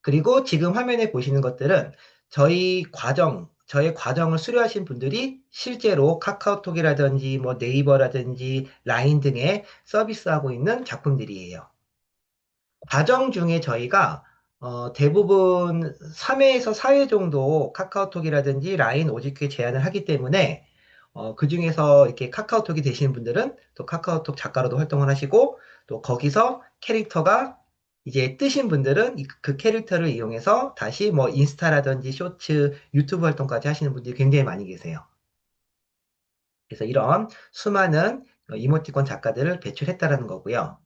그리고 지금 화면에 보시는 것들은 저의 과정을 수료하신 분들이 실제로 카카오톡이라든지 뭐 네이버라든지 라인 등에 서비스하고 있는 작품들이에요. 과정 중에 저희가 대부분 3회에서 4회 정도 카카오톡이라든지 라인 오직후에 제안을 하기 때문에 그 중에서 이렇게 카카오톡이 되시는 분들은 또 카카오톡 작가로도 활동을 하시고, 또 거기서 캐릭터가 이제 뜨신 분들은 그 캐릭터를 이용해서 다시 뭐 인스타라든지 쇼츠, 유튜브 활동까지 하시는 분들이 굉장히 많이 계세요. 그래서 이런 수많은 이모티콘 작가들을 배출했다라는 거고요.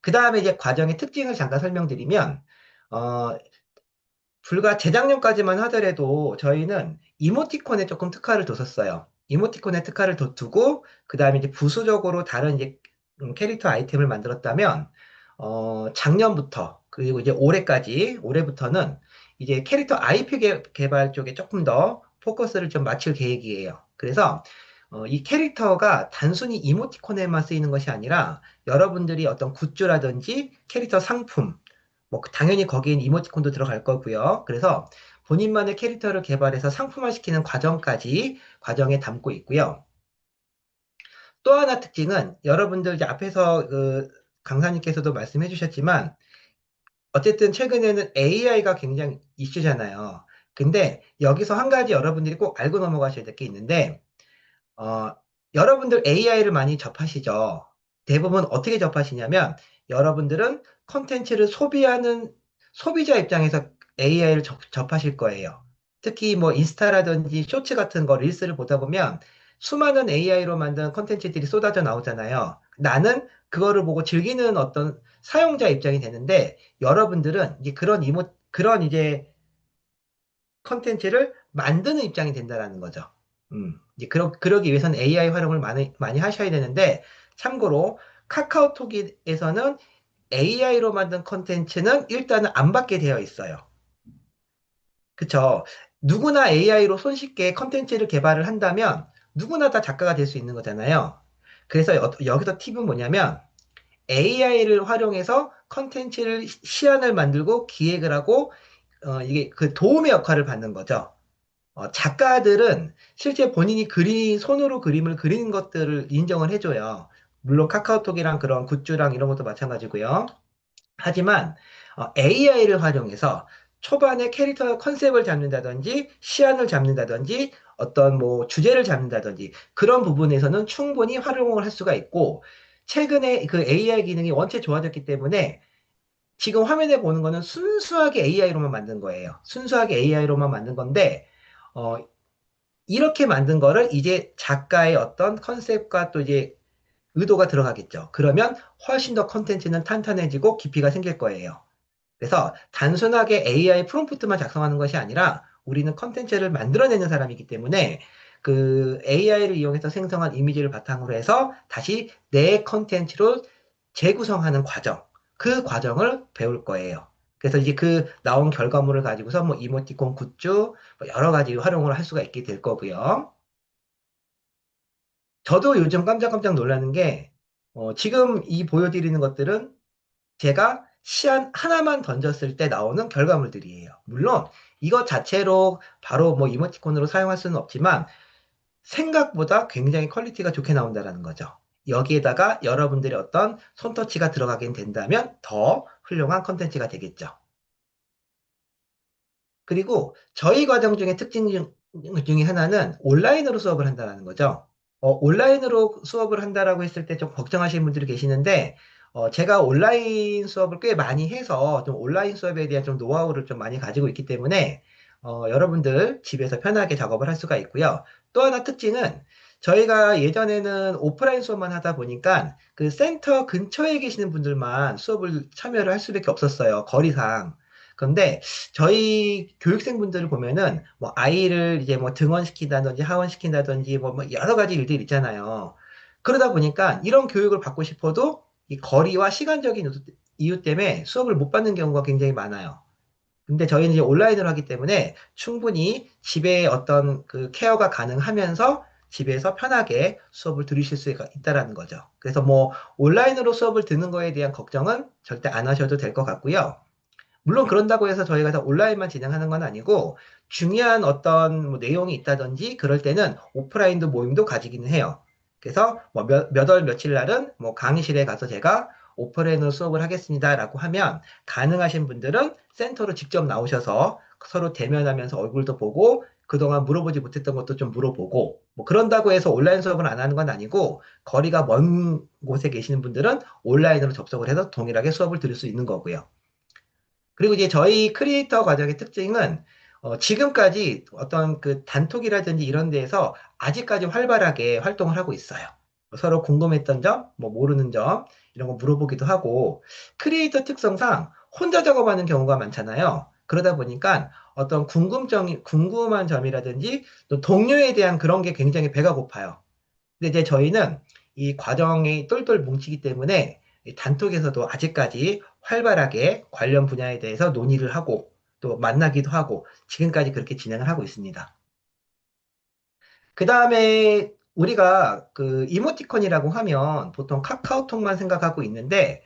그 다음에 이제 과정의 특징을 잠깐 설명드리면, 어, 불과 재작년까지만 하더라도 저희는 이모티콘에 조금 특화를 뒀었어요. 이모티콘에 특화를 두고, 그 다음에 이제 부수적으로 다른 이제 캐릭터 아이템을 만들었다면, 작년부터, 그리고 이제 올해부터는 이제 캐릭터 IP 개발 쪽에 조금 더 포커스를 좀 맞출 계획이에요. 그래서, 이 캐릭터가 단순히 이모티콘에만 쓰이는 것이 아니라 여러분들이 어떤 굿즈라든지 캐릭터 상품, 뭐 당연히 거기엔 이모티콘도 들어갈 거고요. 그래서 본인만의 캐릭터를 개발해서 상품화시키는 과정에 담고 있고요. 또 하나 특징은 여러분들 이제 앞에서 그 강사님께서도 말씀해 주셨지만, 어쨌든 최근에는 AI가 굉장히 이슈잖아요. 근데 여기서 한 가지 여러분들이 꼭 알고 넘어가셔야 될 게 있는데, 어, 여러분들 AI를 많이 접하시죠? 대부분 어떻게 접하시냐면, 여러분들은 컨텐츠를 소비하는 소비자 입장에서 AI를 접하실 거예요. 특히 뭐 인스타라든지 쇼츠 같은 거, 릴스를 보다 보면 수많은 AI로 만든 컨텐츠들이 쏟아져 나오잖아요. 나는 그거를 보고 즐기는 어떤 사용자 입장이 되는데, 여러분들은 이제 그런 이제 컨텐츠를 만드는 입장이 된다라는 거죠. 이제 그러기 위해서는 AI 활용을 많이 하셔야 되는데, 참고로 카카오톡에서는 AI로 만든 컨텐츠는 일단은 안 받게 되어 있어요. 그쵸? 누구나 AI로 손쉽게 컨텐츠를 개발을 한다면 누구나 다 작가가 될 수 있는 거잖아요. 그래서 여기서 팁은 뭐냐면, AI를 활용해서 컨텐츠를 시안을 만들고 기획을 하고, 이게 그 도움의 역할을 받는 거죠. 작가들은 실제 본인이 손으로 그림을 그리는 것들을 인정을 해줘요. 물론 카카오톡이랑 그런 굿즈랑 이런 것도 마찬가지고요. 하지만 AI를 활용해서 초반에 캐릭터 컨셉을 잡는다든지, 시안을 잡는다든지, 어떤 뭐 주제를 잡는다든지, 그런 부분에서는 충분히 활용을 할 수가 있고, 최근에 그 AI 기능이 원체 좋아졌기 때문에 지금 화면에 보는 거는 순수하게 AI로만 만든 거예요. 순수하게 AI로만 만든 건데, 어, 이렇게 만든 거를 이제 작가의 어떤 컨셉과 또 이제 의도가 들어가겠죠. 그러면 훨씬 더 컨텐츠는 탄탄해지고 깊이가 생길 거예요. 그래서 단순하게 AI 프롬프트만 작성하는 것이 아니라 우리는 컨텐츠를 만들어내는 사람이기 때문에 그 AI를 이용해서 생성한 이미지를 바탕으로 해서 다시 내 컨텐츠로 재구성하는 과정, 그 과정을 배울 거예요. 그래서 이제 그 나온 결과물을 가지고서 뭐 이모티콘 굿즈, 뭐 여러 가지 활용을 할 수가 있게 될 거고요. 저도 요즘 깜짝깜짝 놀라는 게, 지금 이 보여드리는 것들은 제가 시안 하나만 던졌을 때 나오는 결과물들이에요. 물론 이것 자체로 바로 뭐 이모티콘으로 사용할 수는 없지만 생각보다 굉장히 퀄리티가 좋게 나온다는 거죠. 여기에다가 여러분들의 어떤 손터치가 들어가게 된다면 더 훌륭한 컨텐츠가 되겠죠. 그리고 저희 과정 중에 특징 중에 하나는 온라인으로 수업을 한다는 거죠. 온라인으로 수업을 한다라고 했을 때 좀 걱정하시는 분들이 계시는데, 제가 온라인 수업을 꽤 많이 해서 좀 온라인 수업에 대한 좀 노하우를 좀 많이 가지고 있기 때문에, 여러분들 집에서 편하게 작업을 할 수가 있고요. 또 하나 특징은 저희가 예전에는 오프라인 수업만 하다 보니까 그 센터 근처에 계시는 분들만 수업을 참여를 할 수밖에 없었어요. 거리상. 그런데 저희 교육생분들을 보면은 뭐 아이를 이제 뭐 등원시킨다든지 하원시킨다든지 뭐 여러 가지 일들이 있잖아요. 그러다 보니까 이런 교육을 받고 싶어도 이 거리와 시간적인 이유 때문에 수업을 못 받는 경우가 굉장히 많아요. 근데 저희는 이제 온라인으로 하기 때문에 충분히 집에 어떤 그 케어가 가능하면서 집에서 편하게 수업을 들으실 수가 있다라는 거죠. 그래서 뭐 온라인으로 수업을 듣는 거에 대한 걱정은 절대 안 하셔도 될 것 같고요. 물론 그런다고 해서 저희가 다 온라인만 진행하는 건 아니고 중요한 어떤 뭐 내용이 있다든지 그럴 때는 오프라인도 모임도 가지기는 해요. 그래서 뭐 몇 월 며칠 날은 뭐 강의실에 가서 제가 오프라인으로 수업을 하겠습니다라고 하면 가능하신 분들은 센터로 직접 나오셔서 서로 대면하면서 얼굴도 보고 그동안 물어보지 못했던 것도 좀 물어보고 뭐 그런다고 해서 온라인 수업을 안 하는 건 아니고 거리가 먼 곳에 계시는 분들은 온라인으로 접속을 해서 동일하게 수업을 들을 수 있는 거고요. 그리고 이제 저희 크리에이터 과정의 특징은 지금까지 어떤 그 단톡이라든지 이런 데에서 아직까지 활발하게 활동을 하고 있어요. 서로 궁금했던 점, 뭐 모르는 점, 이런 거 물어보기도 하고, 크리에이터 특성상 혼자 작업하는 경우가 많잖아요. 그러다 보니까 어떤 궁금한 점이라든지 또 동료에 대한 그런 게 굉장히 배가 고파요. 근데 이제 저희는 이 과정이 똘똘 뭉치기 때문에 이 단톡에서도 아직까지 활발하게 관련 분야에 대해서 논의를 하고 또 만나기도 하고 지금까지 그렇게 진행을 하고 있습니다. 그 다음에 우리가 그 이모티콘이라고 하면 보통 카카오톡만 생각하고 있는데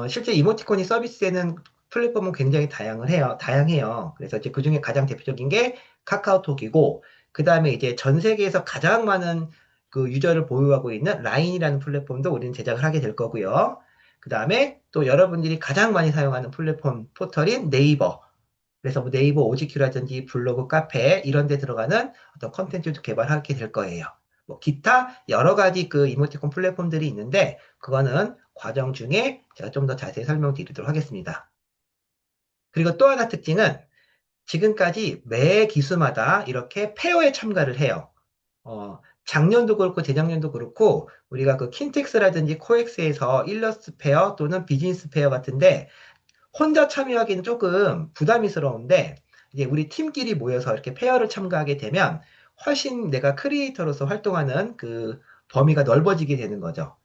실제 이모티콘이 서비스되는 플랫폼은 굉장히 다양해요. 그래서 이제 그 중에 가장 대표적인 게 카카오톡이고 그 다음에 이제 전 세계에서 가장 많은 그 유저를 보유하고 있는 라인이라는 플랫폼도 우리는 제작을 하게 될 거고요. 그 다음에 또 여러분들이 가장 많이 사용하는 플랫폼 포털인 네이버. 그래서 뭐 네이버 오지큐라든지 블로그, 카페 이런 데 들어가는 어떤 컨텐츠도 개발하게 될 거예요. 뭐 기타 여러 가지 그 이모티콘 플랫폼들이 있는데 그거는 과정 중에 제가 좀 더 자세히 설명드리도록 하겠습니다. 그리고 또 하나 특징은 지금까지 매 기수마다 이렇게 페어에 참가를 해요. 작년도 그렇고 재작년도 그렇고 우리가 그 킨텍스라든지 코엑스에서 일러스트 페어 또는 비즈니스 페어 같은데 혼자 참여하기는 조금 부담스러운데 이제 우리 팀끼리 모여서 이렇게 페어를 참가하게 되면 훨씬 내가 크리에이터로서 활동하는 그 범위가 넓어지게 되는 거죠.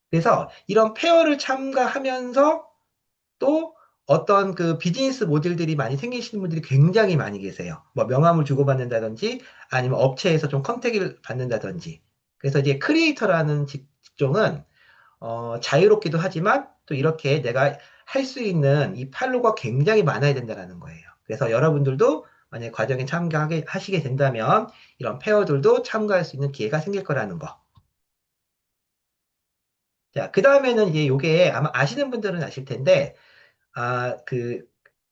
그래서 이런 페어를 참가하면서 또 어떤 그 비즈니스 모델들이 많이 생기시는 분들이 굉장히 많이 계세요. 뭐 명함을 주고받는다든지 아니면 업체에서 좀 컨택을 받는다든지. 그래서 이제 크리에이터라는 직종은 자유롭기도 하지만 또 이렇게 내가 할 수 있는 이 판로가 굉장히 많아야 된다는 거예요. 그래서 여러분들도 만약에 과정에 하시게 된다면 이런 페어들도 참가할 수 있는 기회가 생길 거라는 거. 자, 그 다음에는 이제 요게 아마 아시는 분들은 아실 텐데, 그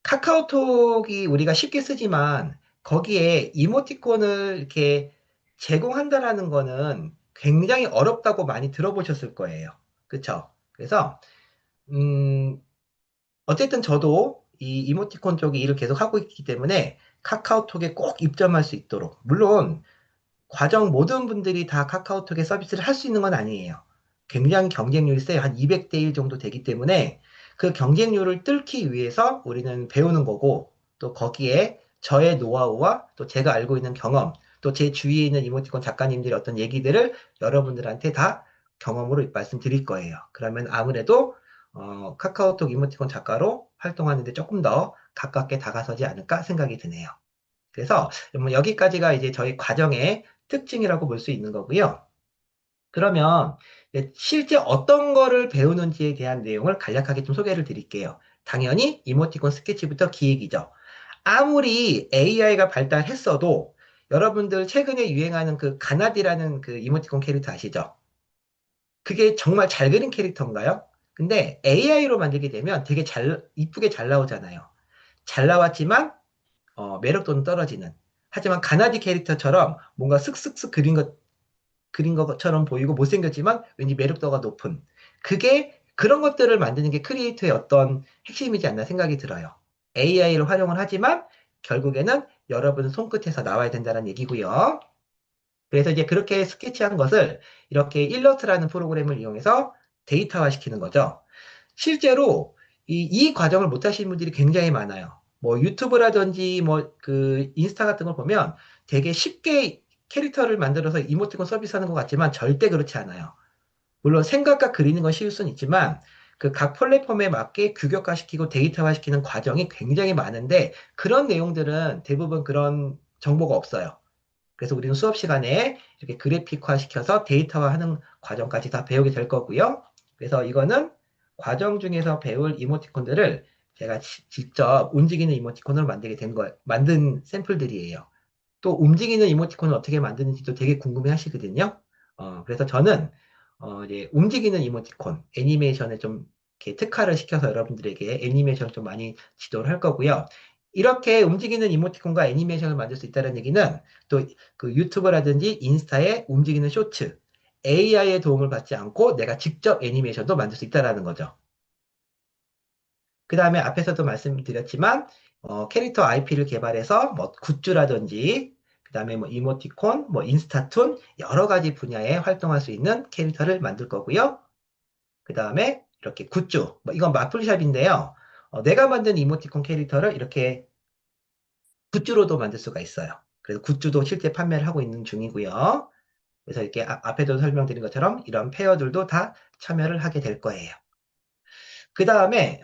카카오톡이 우리가 쉽게 쓰지만 거기에 이모티콘을 이렇게 제공한다라는 거는 굉장히 어렵다고 많이 들어보셨을 거예요. 그쵸? 그래서, 음, 어쨌든 저도 이 이모티콘 쪽에 일을 계속 하고 있기 때문에 카카오톡에 꼭 입점할 수 있도록. 물론, 과정 모든 분들이 다 카카오톡에 서비스를 할 수 있는 건 아니에요. 굉장히 경쟁률이 세요. 한 200대 1 정도 되기 때문에 그 경쟁률을 뚫기 위해서 우리는 배우는 거고 또 거기에 저의 노하우와 또 제가 알고 있는 경험 또 제 주위에 있는 이모티콘 작가님들의 어떤 얘기들을 여러분들한테 다 경험으로 말씀드릴 거예요. 그러면 아무래도 카카오톡 이모티콘 작가로 활동하는데 조금 더 가깝게 다가서지 않을까 생각이 드네요. 그래서 뭐 여기까지가 이제 저희 과정의 특징이라고 볼 수 있는 거고요. 그러면 이제 실제 어떤 거를 배우는지에 대한 내용을 간략하게 좀 소개를 드릴게요. 당연히 이모티콘 스케치부터 기획이죠. 아무리 AI가 발달했어도 여러분들 최근에 유행하는 그 가나디라는 그 이모티콘 캐릭터 아시죠? 그게 정말 잘 그린 캐릭터인가요? 근데 AI로 만들게 되면 되게 이쁘게 잘 나오잖아요. 잘 나왔지만 매력도는 떨어지는. 하지만 가나디 캐릭터처럼 뭔가 슥슥슥 그린 것처럼 보이고 못생겼지만 왠지 매력도가 높은. 그런 것들을 만드는 게 크리에이터의 어떤 핵심이지 않나 생각이 들어요. AI를 활용을 하지만 결국에는 여러분 손끝에서 나와야 된다는 얘기고요. 그래서 이제 그렇게 스케치한 것을 이렇게 일러스트라는 프로그램을 이용해서 데이터화 시키는 거죠. 실제로 이 과정을 못 하시는 분들이 굉장히 많아요. 뭐 유튜브라든지 뭐 그 인스타 같은 걸 보면 되게 쉽게 캐릭터를 만들어서 이모티콘 서비스하는 것 같지만 절대 그렇지 않아요. 물론 생각과 그리는 건 쉬울 수는 있지만 그 각 플랫폼에 맞게 규격화시키고 데이터화시키는 과정이 굉장히 많은데 그런 내용들은 대부분 그런 정보가 없어요. 그래서 우리는 수업 시간에 이렇게 그래픽화 시켜서 데이터화하는 과정까지 다 배우게 될 거고요. 그래서 이거는 과정 중에서 배울 이모티콘들을 제가 직접 움직이는 이모티콘으로 만든 샘플들이에요. 또 움직이는 이모티콘을 어떻게 만드는지도 되게 궁금해 하시거든요. 그래서 저는 이제 움직이는 이모티콘, 애니메이션에 좀 이렇게 특화를 시켜서 여러분들에게 애니메이션 좀 많이 지도를 할 거고요. 이렇게 움직이는 이모티콘과 애니메이션을 만들 수 있다는 얘기는 또 그 유튜브라든지 인스타에 움직이는 쇼츠, AI의 도움을 받지 않고 내가 직접 애니메이션도 만들 수 있다는 거죠. 그 다음에 앞에서도 말씀드렸지만 캐릭터 IP를 개발해서 뭐 굿즈라든지 그 다음에 뭐 이모티콘, 뭐 인스타툰 여러 가지 분야에 활동할 수 있는 캐릭터를 만들 거고요. 그 다음에 이렇게 굿즈, 뭐 이건 마플샵인데요. 내가 만든 이모티콘 캐릭터를 이렇게 굿즈로도 만들 수가 있어요. 그래서 굿즈도 실제 판매를 하고 있는 중이고요. 그래서 이렇게 앞에도 설명드린 것처럼 이런 페어들도 다 참여를 하게 될 거예요. 그 다음에,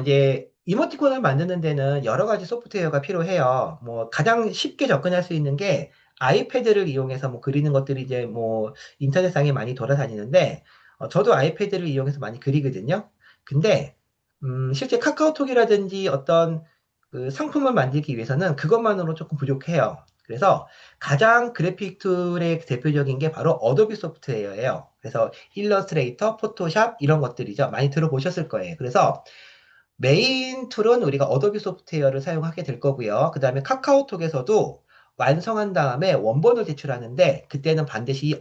이제, 이모티콘을 만드는 데는 여러 가지 소프트웨어가 필요해요. 뭐, 가장 쉽게 접근할 수 있는 게 아이패드를 이용해서 뭐 그리는 것들이 이제 뭐 인터넷상에 많이 돌아다니는데, 저도 아이패드를 이용해서 많이 그리거든요. 근데, 실제 카카오톡이라든지 어떤 그 상품을 만들기 위해서는 그것만으로 조금 부족해요. 그래서 가장 그래픽 툴의 대표적인 게 바로 어도비 소프트웨어예요. 그래서 일러스트레이터, 포토샵 이런 것들이죠. 많이 들어보셨을 거예요. 그래서 메인 툴은 우리가 어도비 소프트웨어를 사용하게 될 거고요. 그 다음에 카카오톡에서도 완성한 다음에 원본을 제출하는데 그때는 반드시 이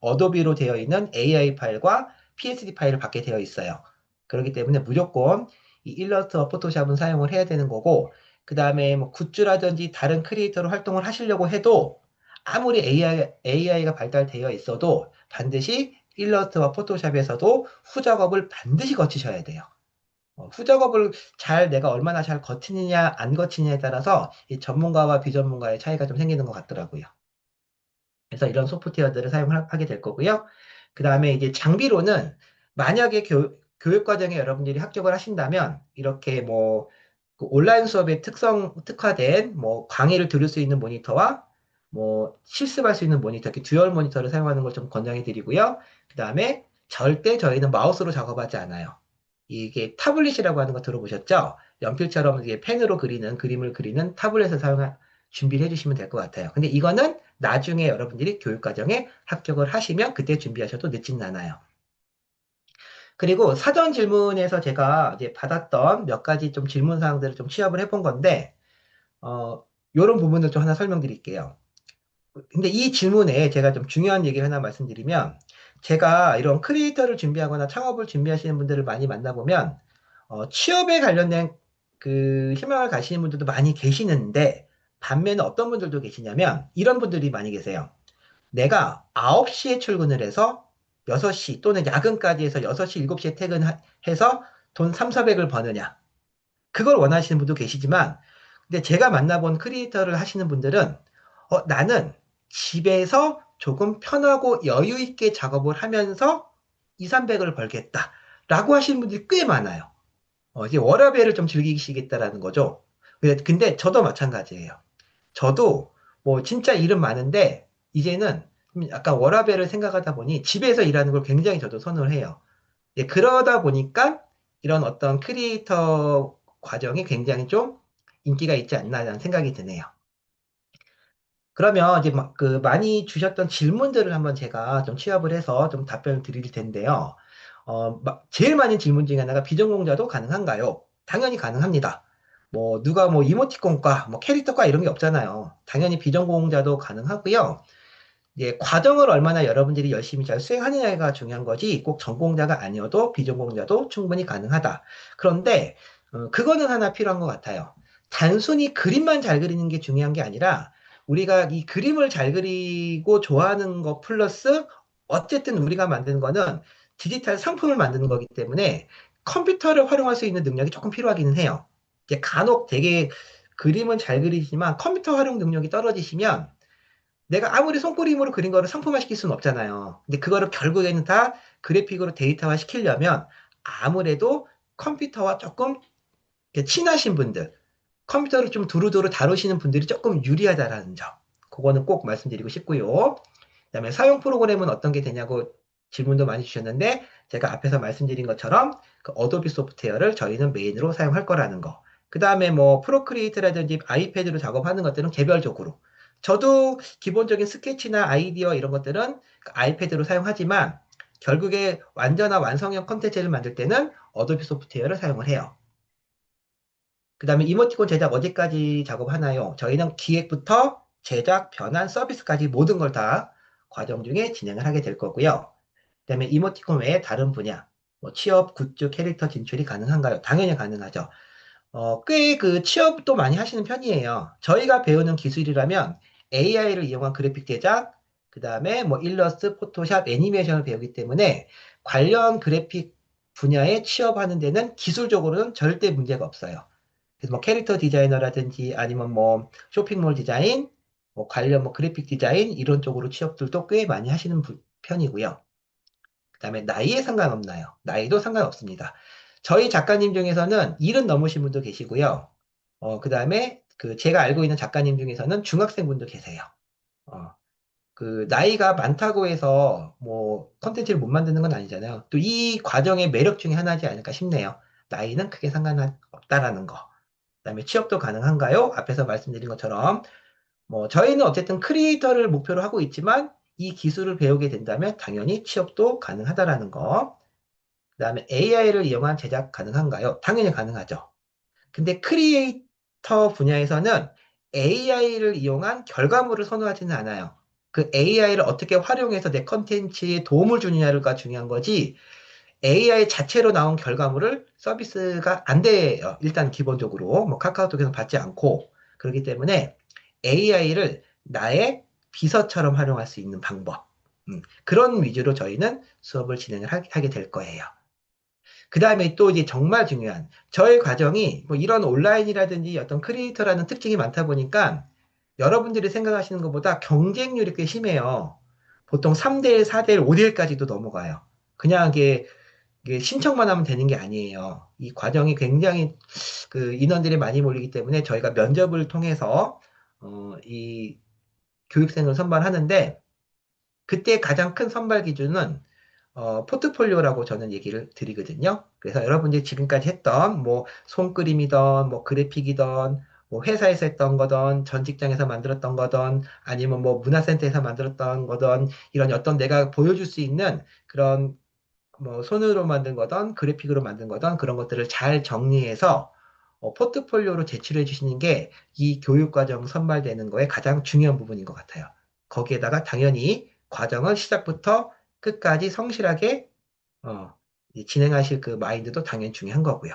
어도비로 되어 있는 AI 파일과 PSD 파일을 받게 되어 있어요. 그렇기 때문에 무조건 이 일러스트와 포토샵은 사용을 해야 되는 거고 그 다음에 뭐 굿즈라든지 다른 크리에이터로 활동을 하시려고 해도 아무리 AI가 발달되어 있어도 반드시 일러스트와 포토샵에서도 후작업을 반드시 거치셔야 돼요. 후작업을 내가 얼마나 잘 거치느냐, 안 거치느냐에 따라서 이 전문가와 비전문가의 차이가 좀 생기는 것 같더라고요. 그래서 이런 소프트웨어들을 사용하게 될 거고요. 그 다음에 이제 장비로는 만약에 교육 과정에 여러분들이 합격을 하신다면 이렇게 뭐 그 온라인 수업에 특화된 뭐 강의를 들을 수 있는 모니터와 뭐 실습할 수 있는 모니터, 이렇게 듀얼 모니터를 사용하는 걸 좀 권장해 드리고요. 그 다음에 절대 저희는 마우스로 작업하지 않아요. 이게 타블릿이라고 하는 거 들어보셨죠? 연필처럼 이게 펜으로 그림을 그리는 타블렛을 준비를 해주시면 될 것 같아요. 근데 이거는 나중에 여러분들이 교육과정에 합격을 하시면 그때 준비하셔도 늦지는 않아요. 그리고 사전 질문에서 제가 이제 받았던 몇 가지 좀 질문 사항들을 좀 취합을 해본 건데, 요런 부분을 좀 하나 설명드릴게요. 근데 이 질문에 제가 좀 중요한 얘기를 하나 말씀드리면, 제가 이런 크리에이터를 준비하거나 창업을 준비하시는 분들을 많이 만나보면, 취업에 관련된 그 희망을 가시는 분들도 많이 계시는데, 반면에 어떤 분들도 계시냐면, 이런 분들이 많이 계세요. 내가 9시에 출근을 해서 6시 또는 야근까지 해서 6시, 7시에 퇴근해서 돈 3, 400을 버느냐. 그걸 원하시는 분도 계시지만, 근데 제가 만나본 크리에이터를 하시는 분들은, 나는 집에서 조금 편하고 여유 있게 작업을 하면서 2, 300을 벌겠다. 라고 하시는 분들이 꽤 많아요. 이제 워라밸을 좀 즐기시겠다라는 거죠. 근데 저도 마찬가지예요. 저도 뭐 진짜 일은 많은데, 이제는 좀 약간 워라밸을 생각하다 보니 집에서 일하는 걸 굉장히 저도 선호를 해요. 예, 그러다 보니까 이런 어떤 크리에이터 과정이 굉장히 좀 인기가 있지 않나라는 생각이 드네요. 그러면 이제 막 그 많이 주셨던 질문들을 한번 제가 좀 취합을 해서 좀 답변을 드릴 텐데요. 제일 많은 질문 중에 하나가 비전공자도 가능한가요? 당연히 가능합니다. 뭐 누가 뭐 이모티콘과 뭐 캐릭터과 이런 게 없잖아요. 당연히 비전공자도 가능하고요. 예, 과정을 얼마나 여러분들이 열심히 잘 수행하느냐가 중요한 거지, 꼭 전공자가 아니어도 비전공자도 충분히 가능하다. 그런데, 그거는 하나 필요한 것 같아요. 단순히 그림만 잘 그리는 게 중요한 게 아니라, 우리가 이 그림을 잘 그리고 좋아하는 거 플러스, 어쨌든 우리가 만드는 거는 디지털 상품을 만드는 거기 때문에 컴퓨터를 활용할 수 있는 능력이 조금 필요하기는 해요. 이제 간혹 되게 그림은 잘 그리지만 컴퓨터 활용 능력이 떨어지시면 내가 아무리 손그림으로 그린 거를 상품화 시킬 수는 없잖아요. 근데 그거를 결국에는 다 그래픽으로 데이터화 시키려면 아무래도 컴퓨터와 조금 이렇게 친하신 분들, 컴퓨터를 좀 두루두루 다루시는 분들이 조금 유리하다라는 점. 그거는 꼭 말씀드리고 싶고요. 그다음에 사용 프로그램은 어떤 게 되냐고 질문도 많이 주셨는데, 제가 앞에서 말씀드린 것처럼 그 어도비 소프트웨어를 저희는 메인으로 사용할 거라는 거. 그 다음에 뭐 프로크리에이트라든지 아이패드로 작업하는 것들은 개별적으로. 저도 기본적인 스케치나 아이디어 이런 것들은 그 아이패드로 사용하지만, 결국에 완전한 완성형 컨텐츠를 만들 때는 어도비 소프트웨어를 사용을 해요. 그 다음에 이모티콘 제작 어디까지 작업하나요? 저희는 기획부터 제작, 변환, 서비스까지 모든 걸 다 과정 중에 진행을 하게 될 거고요. 그 다음에 이모티콘 외에 다른 분야, 뭐 취업, 굿즈, 캐릭터 진출이 가능한가요? 당연히 가능하죠. 꽤 그 취업도 많이 하시는 편이에요. 저희가 배우는 기술이라면 AI를 이용한 그래픽 제작, 그 다음에 뭐 일러스트, 포토샵, 애니메이션을 배우기 때문에 관련 그래픽 분야에 취업하는 데는 기술적으로는 절대 문제가 없어요. 그래서 뭐 캐릭터 디자이너라든지 아니면 뭐 쇼핑몰 디자인, 뭐 관련 뭐 그래픽 디자인 이런 쪽으로 취업들도 꽤 많이 하시는 편이고요. 그다음에 나이에 상관없나요? 나이도 상관없습니다. 저희 작가님 중에서는 70 넘으신 분도 계시고요. 그다음에 그 제가 알고 있는 작가님 중에서는 중학생분도 계세요. 어, 그 나이가 많다고 해서 뭐 컨텐츠를 못 만드는 건 아니잖아요. 또 이 과정의 매력 중에 하나지 않을까 싶네요. 나이는 크게 상관없다라는 거. 그다음에 취업도 가능한가요? 앞에서 말씀드린 것처럼 뭐 저희는 어쨌든 크리에이터를 목표로 하고 있지만 이 기술을 배우게 된다면 당연히 취업도 가능하다라는 거. 그다음에 AI를 이용한 제작 가능한가요? 당연히 가능하죠. 근데 크리에이터 분야에서는 AI를 이용한 결과물을 선호하지는 않아요. 그 AI를 어떻게 활용해서 내 컨텐츠에 도움을 주느냐가 중요한 거지, AI 자체로 나온 결과물을 서비스가 안 돼요. 일단 기본적으로 뭐 카카오톡에서 받지 않고, 그렇기 때문에 AI를 나의 비서처럼 활용할 수 있는 방법, 그런 위주로 저희는 수업을 진행을 하게 될 거예요. 그 다음에 또 이제 정말 중요한 저희 과정이 뭐 이런 온라인이라든지 어떤 크리에이터라는 특징이 많다 보니까 여러분들이 생각하시는 것보다 경쟁률이 꽤 심해요. 보통 3대1, 4대1, 5대1까지도 넘어가요. 그냥 이게 신청만 하면 되는 게 아니에요. 이 과정이 굉장히 그 인원들이 많이 몰리기 때문에 저희가 면접을 통해서 이 교육생을 선발하는데, 그때 가장 큰 선발 기준은 포트폴리오라고 저는 얘기를 드리거든요. 그래서 여러분들이 지금까지 했던 뭐 손그림이든 뭐 그래픽이든 뭐 회사에서 했던 거든 전 직장에서 만들었던 거든 아니면 뭐 문화센터에서 만들었던 거든, 이런 어떤 내가 보여줄 수 있는 그런 뭐 손으로 만든 거든 그래픽으로 만든 거든 그런 것들을 잘 정리해서 포트폴리오로 제출해 주시는 게 이 교육과정 선발되는 거에 가장 중요한 부분인 것 같아요. 거기에다가 당연히 과정을 시작부터 끝까지 성실하게 이 진행하실 그 마인드도 당연히 중요한 거고요.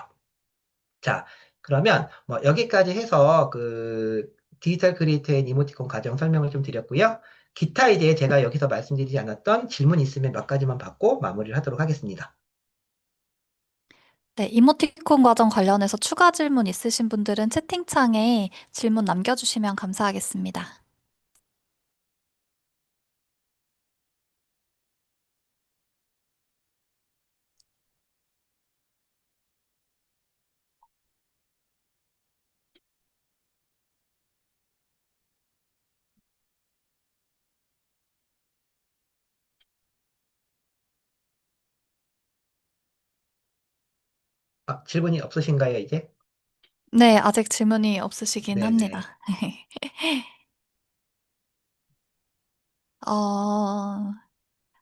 자, 그러면 뭐 여기까지 해서 그 디지털 크리에이터 앤 이모티콘 과정 설명을 좀 드렸고요. 기타 이제 제가 여기서 말씀드리지 않았던 질문 있으면 몇 가지만 받고 마무리를 하도록 하겠습니다. 네, 이모티콘 과정 관련해서 추가 질문 있으신 분들은 채팅창에 질문 남겨주시면 감사하겠습니다. 질문이 없으신가요, 이제? 네, 아직 질문이 없으시긴 네네. 합니다. 어,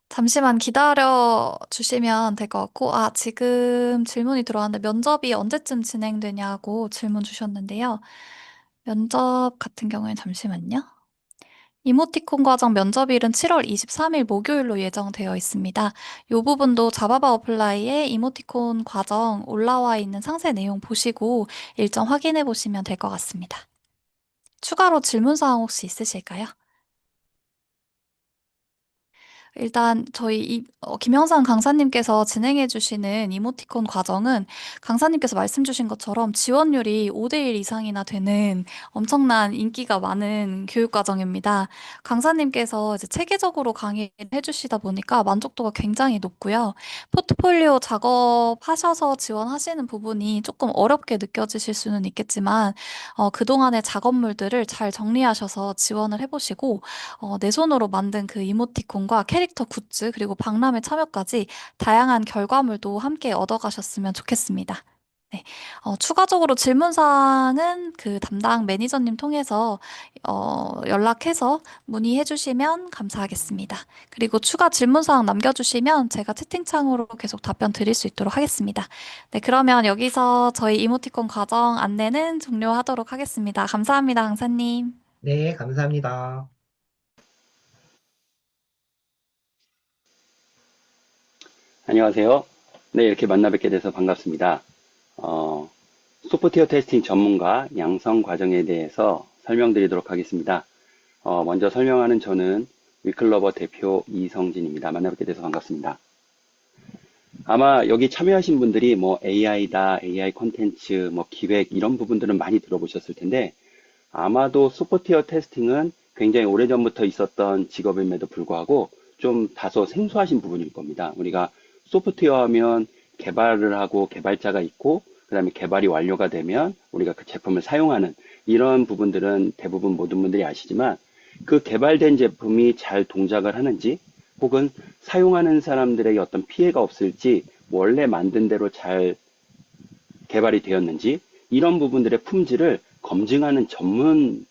잠시만 기다려 주시면 될 것 같고, 아, 지금 질문이 들어왔는데 면접이 언제쯤 진행되냐고 질문 주셨는데요. 면접 같은 경우에 잠시만요. 이모티콘 과정 면접일은 7월 23일 목요일로 예정되어 있습니다. 이 부분도 자바바 어플라이에 이모티콘 과정 올라와 있는 상세 내용 보시고 일정 확인해 보시면 될 것 같습니다. 추가로 질문 사항 혹시 있으실까요? 일단 저희 김영상 강사님께서 진행해 주시는 이모티콘 과정은 강사님께서 말씀 주신 것처럼 지원율이 5대1 이상이나 되는 엄청난 인기가 많은 교육 과정입니다. 강사님께서 이제 체계적으로 강의를 해주시다 보니까 만족도가 굉장히 높고요. 포트폴리오 작업하셔서 지원하시는 부분이 조금 어렵게 느껴지실 수는 있겠지만 그동안의 작업물들을 잘 정리하셔서 지원을 해보시고 내 손으로 만든 그 이모티콘과 캐릭터 굿즈, 그리고 박람회 참여까지 다양한 결과물도 함께 얻어가셨으면 좋겠습니다. 네. 추가적으로 질문사항은 그 담당 매니저님 통해서 연락해서 문의해 주시면 감사하겠습니다. 그리고 추가 질문사항 남겨주시면 제가 채팅창으로 계속 답변 드릴 수 있도록 하겠습니다. 네, 그러면 여기서 저희 이모티콘 과정 안내는 종료하도록 하겠습니다. 감사합니다, 강사님. 네, 감사합니다. 안녕하세요. 네, 이렇게 만나 뵙게 돼서 반갑습니다. 어, 소프트웨어 테스팅 전문가 양성 과정에 대해서 설명드리도록 하겠습니다. 먼저 설명하는 저는 위클러버 대표 이성진입니다. 만나 뵙게 돼서 반갑습니다. 아마 여기 참여하신 분들이 뭐 AI다, AI 콘텐츠, 뭐 기획 이런 부분들은 많이 들어보셨을 텐데 아마도 소프트웨어 테스팅은 굉장히 오래전부터 있었던 직업임에도 불구하고 좀 다소 생소하신 부분일 겁니다. 우리가 소프트웨어 하면 개발을 하고 개발자가 있고 그다음에 개발이 완료가 되면 우리가 그 제품을 사용하는 이런 부분들은 대부분 모든 분들이 아시지만 그 개발된 제품이 잘 동작을 하는지 혹은 사용하는 사람들에게 어떤 피해가 없을지 원래 만든 대로 잘 개발이 되었는지 이런 부분들의 품질을 검증하는 전문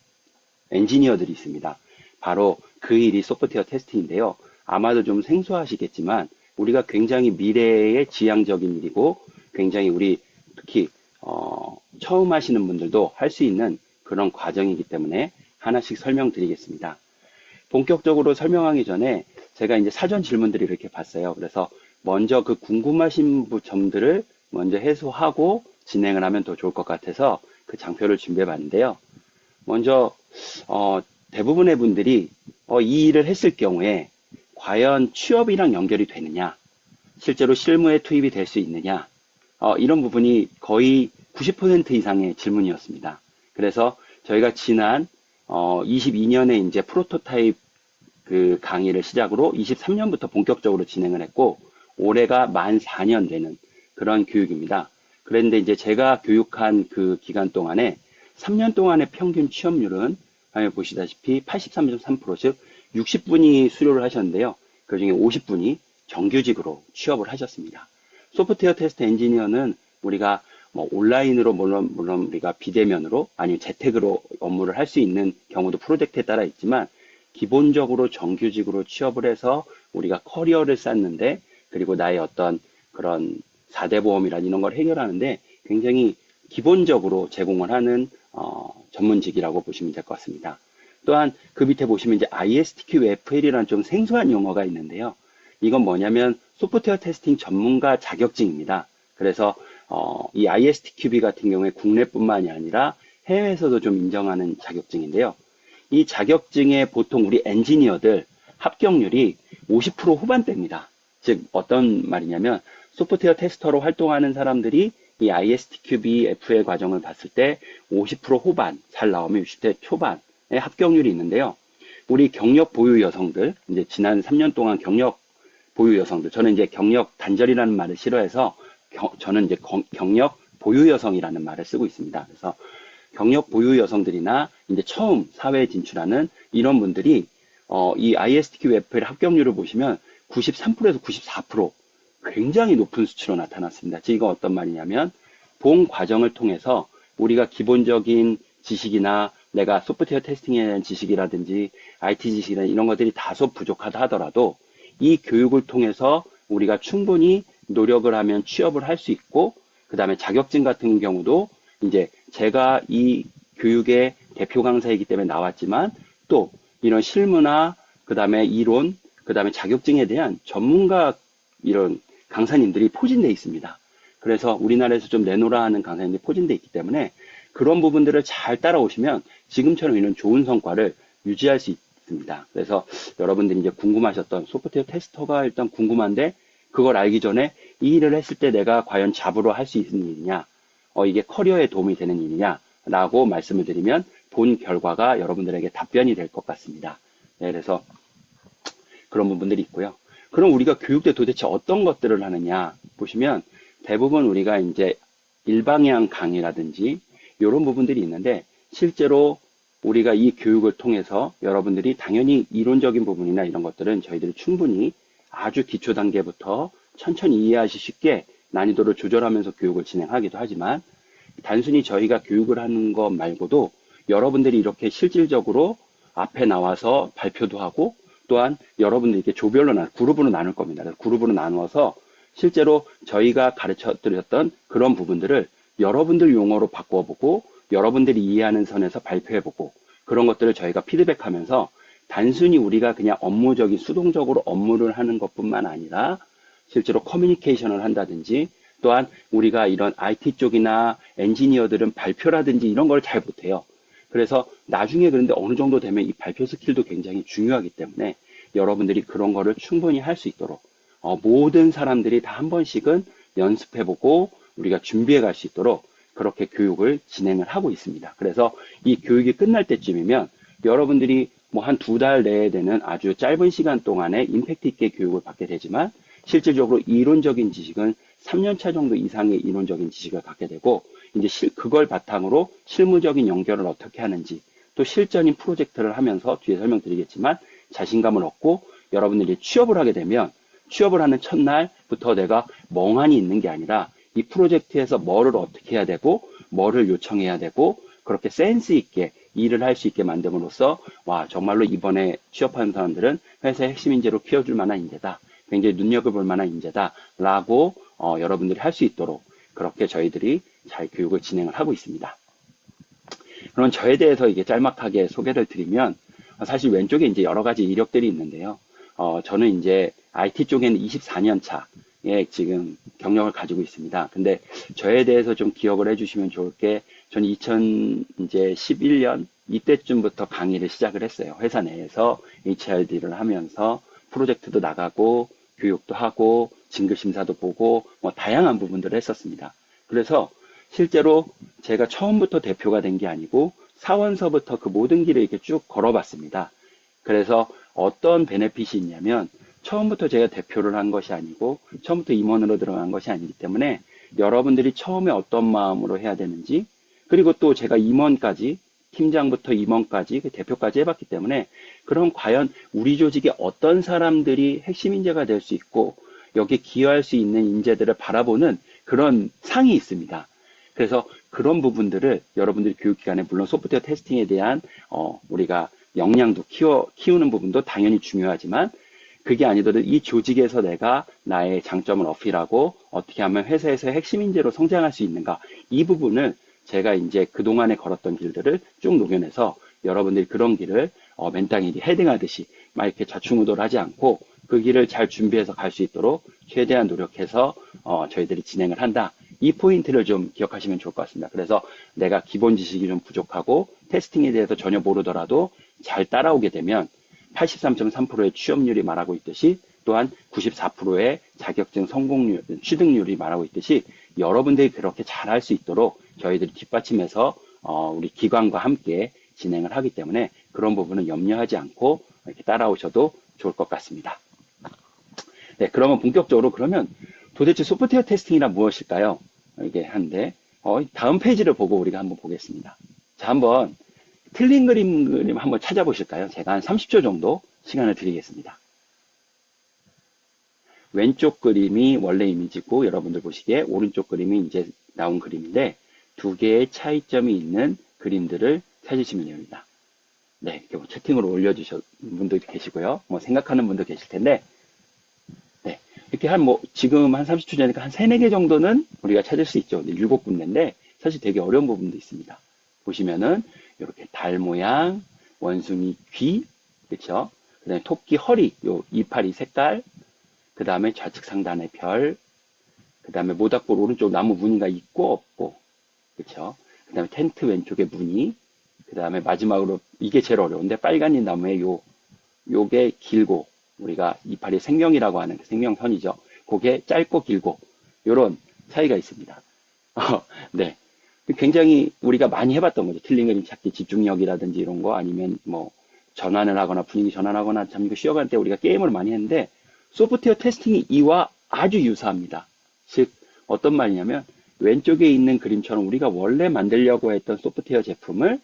엔지니어들이 있습니다. 바로 그 일이 소프트웨어 테스팅인데요. 아마도 좀 생소하시겠지만 우리가 굉장히 미래의 지향적인 일이고 굉장히 우리 특히 처음 하시는 분들도 할 수 있는 그런 과정이기 때문에 하나씩 설명드리겠습니다. 본격적으로 설명하기 전에 제가 이제 사전 질문들을 이렇게 봤어요. 그래서 먼저 그 궁금하신 점들을 먼저 해소하고 진행을 하면 더 좋을 것 같아서 그 장표를 준비해 봤는데요. 먼저 대부분의 분들이 이 일을 했을 경우에 과연 취업이랑 연결이 되느냐, 실제로 실무에 투입이 될 수 있느냐, 이런 부분이 거의 90% 이상의 질문이었습니다. 그래서 저희가 지난 22년에 이제 프로토타입 그 강의를 시작으로 23년부터 본격적으로 진행을 했고 올해가 만 4년 되는 그런 교육입니다. 그런데 이제 제가 교육한 그 기간 동안에 3년 동안의 평균 취업률은 화면 보시다시피 83.3%, 즉 60분이 수료를 하셨는데요. 그중에 50분이 정규직으로 취업을 하셨습니다. 소프트웨어 테스트 엔지니어는 우리가 뭐 온라인으로 물론 우리가 비대면으로 아니면 재택으로 업무를 할 수 있는 경우도 프로젝트에 따라 있지만 기본적으로 정규직으로 취업을 해서 우리가 커리어를 쌓는데 그리고 나의 어떤 그런 4대 보험이란 이런 걸 해결하는데 굉장히 기본적으로 제공을 하는 전문직이라고 보시면 될 것 같습니다. 또한 그 밑에 보시면 이제 ISTQFL이라는 좀 생소한 용어가 있는데요. 이건 뭐냐면 소프트웨어 테스팅 전문가 자격증입니다. 그래서 이 ISTQB 같은 경우에 국내뿐만이 아니라 해외에서도 좀 인정하는 자격증인데요. 이 자격증에 보통 우리 엔지니어들 합격률이 50% 후반대입니다. 즉 어떤 말이냐면 소프트웨어 테스터로 활동하는 사람들이 이 ISTQB FL 과정을 봤을 때 50% 후반, 잘 나오면 60대 초반의 합격률이 있는데요. 우리 경력 보유 여성들, 이제 지난 3년 동안 경력 보유 여성들, 저는 이제 경력 단절이라는 말을 싫어해서 저는 이제 경력 보유 여성이라는 말을 쓰고 있습니다. 그래서 경력 보유 여성들이나 이제 처음 사회에 진출하는 이런 분들이 이 ISTQFL 합격률을 보시면 93%에서 94% 굉장히 높은 수치로 나타났습니다. 즉 이거 어떤 말이냐면 본 과정을 통해서 우리가 기본적인 지식이나 내가 소프트웨어 테스팅에 대한 지식이라든지 IT 지식이나 이런 것들이 다소 부족하다 하더라도 이 교육을 통해서 우리가 충분히 노력을 하면 취업을 할 수 있고, 그 다음에 자격증 같은 경우도 이제 제가 이 교육의 대표 강사이기 때문에 나왔지만 또 이런 실무나 그 다음에 이론, 그 다음에 자격증에 대한 전문가 이런 강사님들이 포진되어 있습니다. 그래서 우리나라에서 좀 내놓으라 하는 강사님들이 포진되어 있기 때문에 그런 부분들을 잘 따라오시면 지금처럼 이런 좋은 성과를 유지할 수 있습니다. 그래서 여러분들이 이제 궁금하셨던 소프트웨어 테스터가 일단 궁금한데 그걸 알기 전에 이 일을 했을 때 내가 과연 잡으러 할 수 있는 일이냐, 이게 커리어에 도움이 되는 일이냐라고 말씀을 드리면 본 결과가 여러분들에게 답변이 될 것 같습니다. 네, 그래서 그런 부분들이 있고요. 그럼 우리가 교육 때 도대체 어떤 것들을 하느냐 보시면 대부분 우리가 이제 일방향 강의라든지 이런 부분들이 있는데 실제로 우리가 이 교육을 통해서 여러분들이 당연히 이론적인 부분이나 이런 것들은 저희들이 충분히 아주 기초 단계부터 천천히 이해하시 쉽게 난이도를 조절하면서 교육을 진행하기도 하지만 단순히 저희가 교육을 하는 것 말고도 여러분들이 이렇게 실질적으로 앞에 나와서 발표도 하고 또한 여러분들이 이렇게 조별로 그룹으로 나눌 겁니다. 그룹으로 나누어서 실제로 저희가 가르쳐 드렸던 그런 부분들을 여러분들 용어로 바꿔보고 여러분들이 이해하는 선에서 발표해보고 그런 것들을 저희가 피드백하면서 단순히 우리가 그냥 업무적인 수동적으로 업무를 하는 것뿐만 아니라 실제로 커뮤니케이션을 한다든지 또한 우리가 이런 IT 쪽이나 엔지니어들은 발표라든지 이런 걸 잘 못해요. 그래서 나중에 그런데 어느 정도 되면 이 발표 스킬도 굉장히 중요하기 때문에 여러분들이 그런 거를 충분히 할 수 있도록 모든 사람들이 다 한 번씩은 연습해보고 우리가 준비해 갈 수 있도록 그렇게 교육을 진행을 하고 있습니다. 그래서 이 교육이 끝날 때쯤이면 여러분들이 뭐 한 2달 내에 되는 아주 짧은 시간 동안에 임팩트 있게 교육을 받게 되지만 실질적으로 이론적인 지식은 3년차 정도 이상의 이론적인 지식을 갖게 되고 이제 그걸 바탕으로 실무적인 연결을 어떻게 하는지 또 실전인 프로젝트를 하면서 뒤에 설명드리겠지만 자신감을 얻고 여러분들이 취업을 하게 되면 취업을 하는 첫날부터 내가 멍하니 있는 게 아니라 이 프로젝트에서 뭐를 어떻게 해야 되고 뭐를 요청해야 되고 그렇게 센스 있게 일을 할 수 있게 만듦으로써 와 정말로 이번에 취업하는 사람들은 회사의 핵심 인재로 키워줄 만한 인재다. 굉장히 눈여겨볼 만한 인재다. 라고 여러분들이 할 수 있도록 그렇게 저희들이 잘 교육을 진행을 하고 있습니다. 그럼 저에 대해서 이게 짤막하게 소개를 드리면 사실 왼쪽에 이제 여러 가지 이력들이 있는데요. 저는 이제 IT 쪽에는 24년 차에 지금 경력을 가지고 있습니다. 근데 저에 대해서 좀 기억을 해주시면 좋을 게 저는 2011년 이때쯤부터 강의를 시작을 했어요. 회사 내에서 HRD를 하면서 프로젝트도 나가고 교육도 하고 진급심사도 보고 뭐 다양한 부분들을 했었습니다. 그래서 실제로 제가 처음부터 대표가 된 게 아니고 사원서부터 그 모든 길을 이렇게 쭉 걸어봤습니다. 그래서 어떤 베네핏이 있냐면 처음부터 제가 대표를 한 것이 아니고 처음부터 임원으로 들어간 것이 아니기 때문에 여러분들이 처음에 어떤 마음으로 해야 되는지 그리고 또 제가 임원까지 팀장부터 임원까지 대표까지 해봤기 때문에 그럼 과연 우리 조직에 어떤 사람들이 핵심 인재가 될 수 있고 여기에 기여할 수 있는 인재들을 바라보는 그런 상이 있습니다. 그래서 그런 부분들을 여러분들이 교육기관에 물론 소프트웨어 테스팅에 대한 우리가 역량도 키우는 부분도 당연히 중요하지만 그게 아니더라도 이 조직에서 내가 나의 장점을 어필하고 어떻게 하면 회사에서의 핵심 인재로 성장할 수 있는가. 이 부분을 제가 이제 그동안에 걸었던 길들을 쭉 녹여내서 여러분들이 그런 길을 맨땅 이 헤딩하듯이 막 이렇게 좌충우돌 하지 않고 그 길을 잘 준비해서 갈 수 있도록 최대한 노력해서 저희들이 진행을 한다. 이 포인트를 좀 기억하시면 좋을 것 같습니다. 그래서 내가 기본 지식이 좀 부족하고 테스팅에 대해서 전혀 모르더라도 잘 따라오게 되면 83.3%의 취업률이 말하고 있듯이 또한 94%의 자격증 성공률, 취득률이 말하고 있듯이 여러분들이 그렇게 잘할 수 있도록 저희들이 뒷받침해서 우리 기관과 함께 진행을 하기 때문에 그런 부분은 염려하지 않고 이렇게 따라오셔도 좋을 것 같습니다. 네, 그러면 본격적으로 그러면 도대체 소프트웨어 테스팅이란 무엇일까요? 이게 한데 다음 페이지를 보고 우리가 한번 보겠습니다. 자, 한번 틀린 그림 한번 찾아보실까요? 제가 한 30초 정도 시간을 드리겠습니다. 왼쪽 그림이 원래 이미지고 여러분들 보시기에 오른쪽 그림이 이제 나온 그림인데 두 개의 차이점이 있는 그림들을 찾으시면 됩니다. 네, 이렇게 뭐 채팅으로 올려주신 분도 계시고요. 뭐 생각하는 분도 계실 텐데 네, 이렇게 지금 한 30초 전이니까 한 3, 4개 정도는 우리가 찾을 수 있죠. 7군데인데 사실 되게 어려운 부분도 있습니다. 보시면은 이렇게 달 모양, 원숭이 귀, 그렇죠? 그다음에 토끼 허리, 요 이파리 색깔, 그다음에 좌측 상단의 별, 그다음에 모닥불 오른쪽 나무 무늬가 있고 없고, 그렇죠? 그다음에 텐트 왼쪽에 무늬, 그다음에 마지막으로 이게 제일 어려운데 빨간잎 나무에 요게 길고 우리가 이파리 생명이라고 하는 생명선이죠. 그게 짧고 길고 요런 차이가 있습니다. 네. 굉장히 우리가 많이 해봤던 거죠. 틀린 그림 찾기 집중력이라든지 이런 거 아니면 뭐 전환을 하거나 분위기 전환하거나 참 이거 쉬어갈 때 우리가 게임을 많이 했는데 소프트웨어 테스팅이 이와 아주 유사합니다. 즉 어떤 말이냐면 왼쪽에 있는 그림처럼 우리가 원래 만들려고 했던 소프트웨어 제품을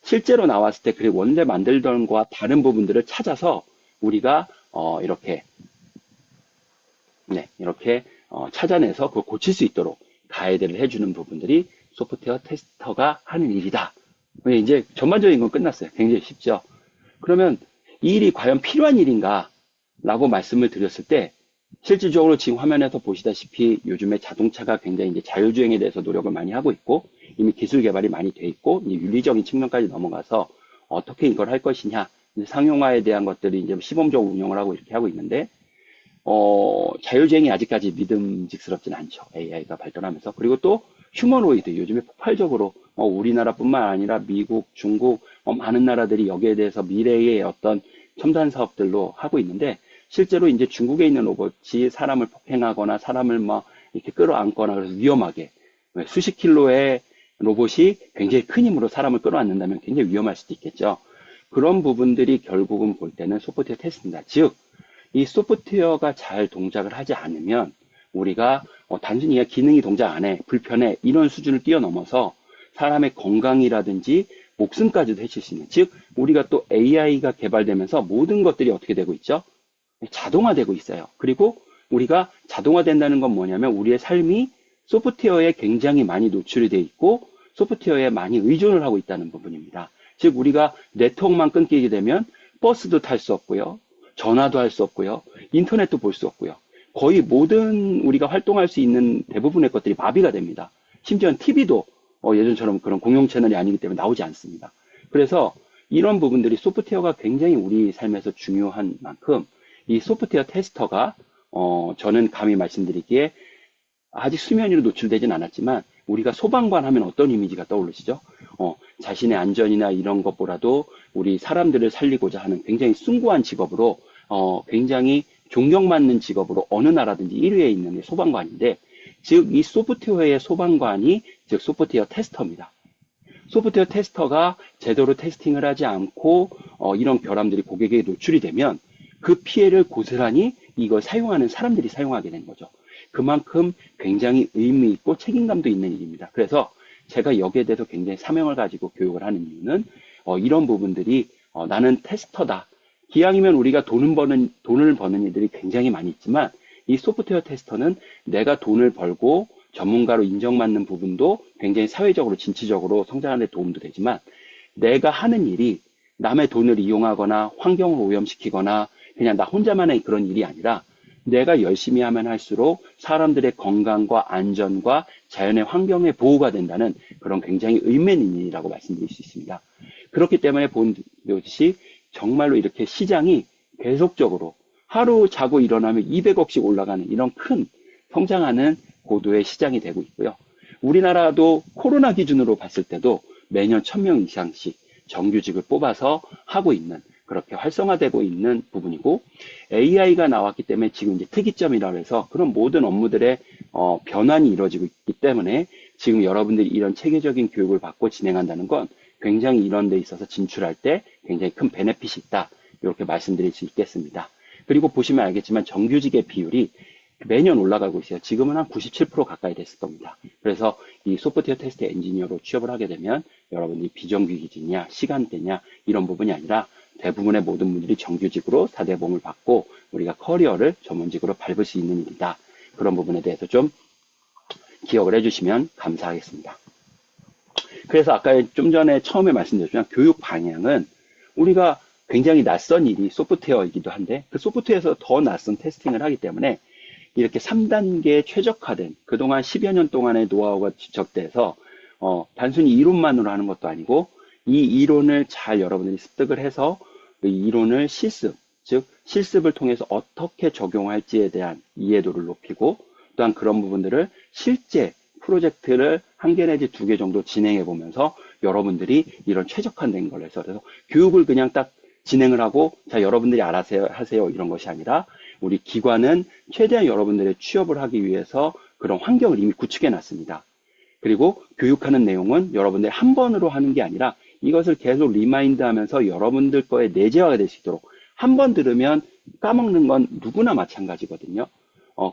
실제로 나왔을 때 그 원래 만들던 거와 다른 부분들을 찾아서 우리가 이렇게 찾아내서 그걸 고칠 수 있도록 가이드를 해주는 부분들이 소프트웨어 테스터가 하는 일이다. 이제 전반적인 건 끝났어요. 굉장히 쉽죠. 그러면 이 일이 과연 필요한 일인가? 라고 말씀을 드렸을 때 실질적으로 지금 화면에서 보시다시피 요즘에 자동차가 굉장히 이제 자율주행에 대해서 노력을 많이 하고 있고 이미 기술 개발이 많이 돼 있고 이제 윤리적인 측면까지 넘어가서 어떻게 이걸 할 것이냐 상용화에 대한 것들이 이제 시범적으로 운영을 하고 이렇게 하고 있는데 자율주행이 아직까지 믿음직스럽진 않죠. AI가 발전하면서. 그리고 또 휴머노이드 요즘에 폭발적으로 우리나라뿐만 아니라 미국, 중국 많은 나라들이 여기에 대해서 미래의 어떤 첨단 사업들로 하고 있는데 실제로 이제 중국에 있는 로봇이 사람을 폭행하거나 사람을 막 이렇게 끌어안거나 그래서 위험하게 수십 킬로의 로봇이 굉장히 큰 힘으로 사람을 끌어안는다면 굉장히 위험할 수도 있겠죠. 그런 부분들이 결국은 볼 때는 소프트웨어 테스트입니다. 즉, 이 소프트웨어가 잘 동작을 하지 않으면 우리가 단순히 기능이 동작 안 해, 불편해 이런 수준을 뛰어넘어서 사람의 건강이라든지 목숨까지도 해칠 수 있는 즉 우리가 또 AI가 개발되면서 모든 것들이 어떻게 되고 있죠? 자동화되고 있어요. 그리고 우리가 자동화된다는 건 뭐냐면 우리의 삶이 소프트웨어에 굉장히 많이 노출이 돼 있고 소프트웨어에 많이 의존을 하고 있다는 부분입니다. 즉 우리가 네트워크만 끊기게 되면 버스도 탈 수 없고요. 전화도 할 수 없고요. 인터넷도 볼 수 없고요. 거의 모든 우리가 활동할 수 있는 대부분의 것들이 마비가 됩니다. 심지어 TV도 예전처럼 그런 공용 채널이 아니기 때문에 나오지 않습니다. 그래서 이런 부분들이 소프트웨어가 굉장히 우리 삶에서 중요한 만큼 이 소프트웨어 테스터가 저는 감히 말씀드리기에 아직 수면 위로 노출되진 않았지만 우리가 소방관 하면 어떤 이미지가 떠오르시죠? 자신의 안전이나 이런 것보다도 우리 사람들을 살리고자 하는 굉장히 숭고한 직업으로 굉장히 존경받는 직업으로 어느 나라든지 1위에 있는 게 소방관인데 즉 이 소프트웨어의 소방관이 즉 소프트웨어 테스터입니다. 소프트웨어 테스터가 제대로 테스팅을 하지 않고 이런 결함들이 고객에게 노출이 되면 그 피해를 고스란히 이걸 사용하는 사람들이 사용하게 되는 거죠. 그만큼 굉장히 의미 있고 책임감도 있는 일입니다. 그래서 제가 여기에 대해서 굉장히 사명을 가지고 교육을 하는 이유는 이런 부분들이 나는 테스터다. 기왕이면 우리가 돈을 버는 일들이 굉장히 많이 있지만 이 소프트웨어 테스터는 내가 돈을 벌고 전문가로 인정받는 부분도 굉장히 사회적으로 진취적으로 성장하는 데 도움도 되지만 내가 하는 일이 남의 돈을 이용하거나 환경을 오염시키거나 그냥 나 혼자만의 그런 일이 아니라 내가 열심히 하면 할수록 사람들의 건강과 안전과 자연의 환경의 보호가 된다는 그런 굉장히 의미 있는 일이라고 말씀드릴 수 있습니다. 그렇기 때문에 보듯이 정말로 이렇게 시장이 계속적으로 하루 자고 일어나면 200억씩 올라가는 이런 큰 성장하는 고도의 시장이 되고 있고요. 우리나라도 코로나 기준으로 봤을 때도 매년 1000명 이상씩 정규직을 뽑아서 하고 있는 그렇게 활성화되고 있는 부분이고 AI가 나왔기 때문에 지금 이제 특이점이라고 해서 그런 모든 업무들의 변환이 이루어지고 있기 때문에 지금 여러분들이 이런 체계적인 교육을 받고 진행한다는 건 굉장히 이런 데 있어서 진출할 때 굉장히 큰 베네핏이 있다. 이렇게 말씀드릴 수 있겠습니다. 그리고 보시면 알겠지만 정규직의 비율이 매년 올라가고 있어요. 지금은 한 97% 가까이 됐을 겁니다. 그래서 이 소프트웨어 테스트 엔지니어로 취업을 하게 되면 여러분들이 비정규직이냐 시간대냐 이런 부분이 아니라 대부분의 모든 분들이 정규직으로 사대보험을 받고 우리가 커리어를 전문직으로 밟을 수 있는 일이다. 그런 부분에 대해서 좀 기억을 해주시면 감사하겠습니다. 그래서 아까 좀 전에 처음에 말씀드렸지만 교육 방향은 우리가 굉장히 낯선 일이 소프트웨어이기도 한데 그 소프트웨어에서 더 낯선 테스팅을 하기 때문에 이렇게 3단계 최적화된 그동안 10여 년 동안의 노하우가 축적돼서 단순히 이론만으로 하는 것도 아니고 이 이론을 잘 여러분들이 습득을 해서 그 이론을 즉 실습을 통해서 어떻게 적용할지에 대한 이해도를 높이고 또한 그런 부분들을 실제 프로젝트를 1개 내지 2개 정도 진행해 보면서 여러분들이 이런 최적화된 걸 해서 그래서 교육을 그냥 딱 진행을 하고 자 여러분들이 알아서 하세요 이런 것이 아니라 우리 기관은 최대한 여러분들의 취업을 하기 위해서 그런 환경을 이미 구축해 놨습니다. 그리고 교육하는 내용은 여러분들이 한 번으로 하는 게 아니라 이것을 계속 리마인드 하면서 여러분들 거에 내재화가 될 수 있도록 한 번 들으면 까먹는 건 누구나 마찬가지거든요.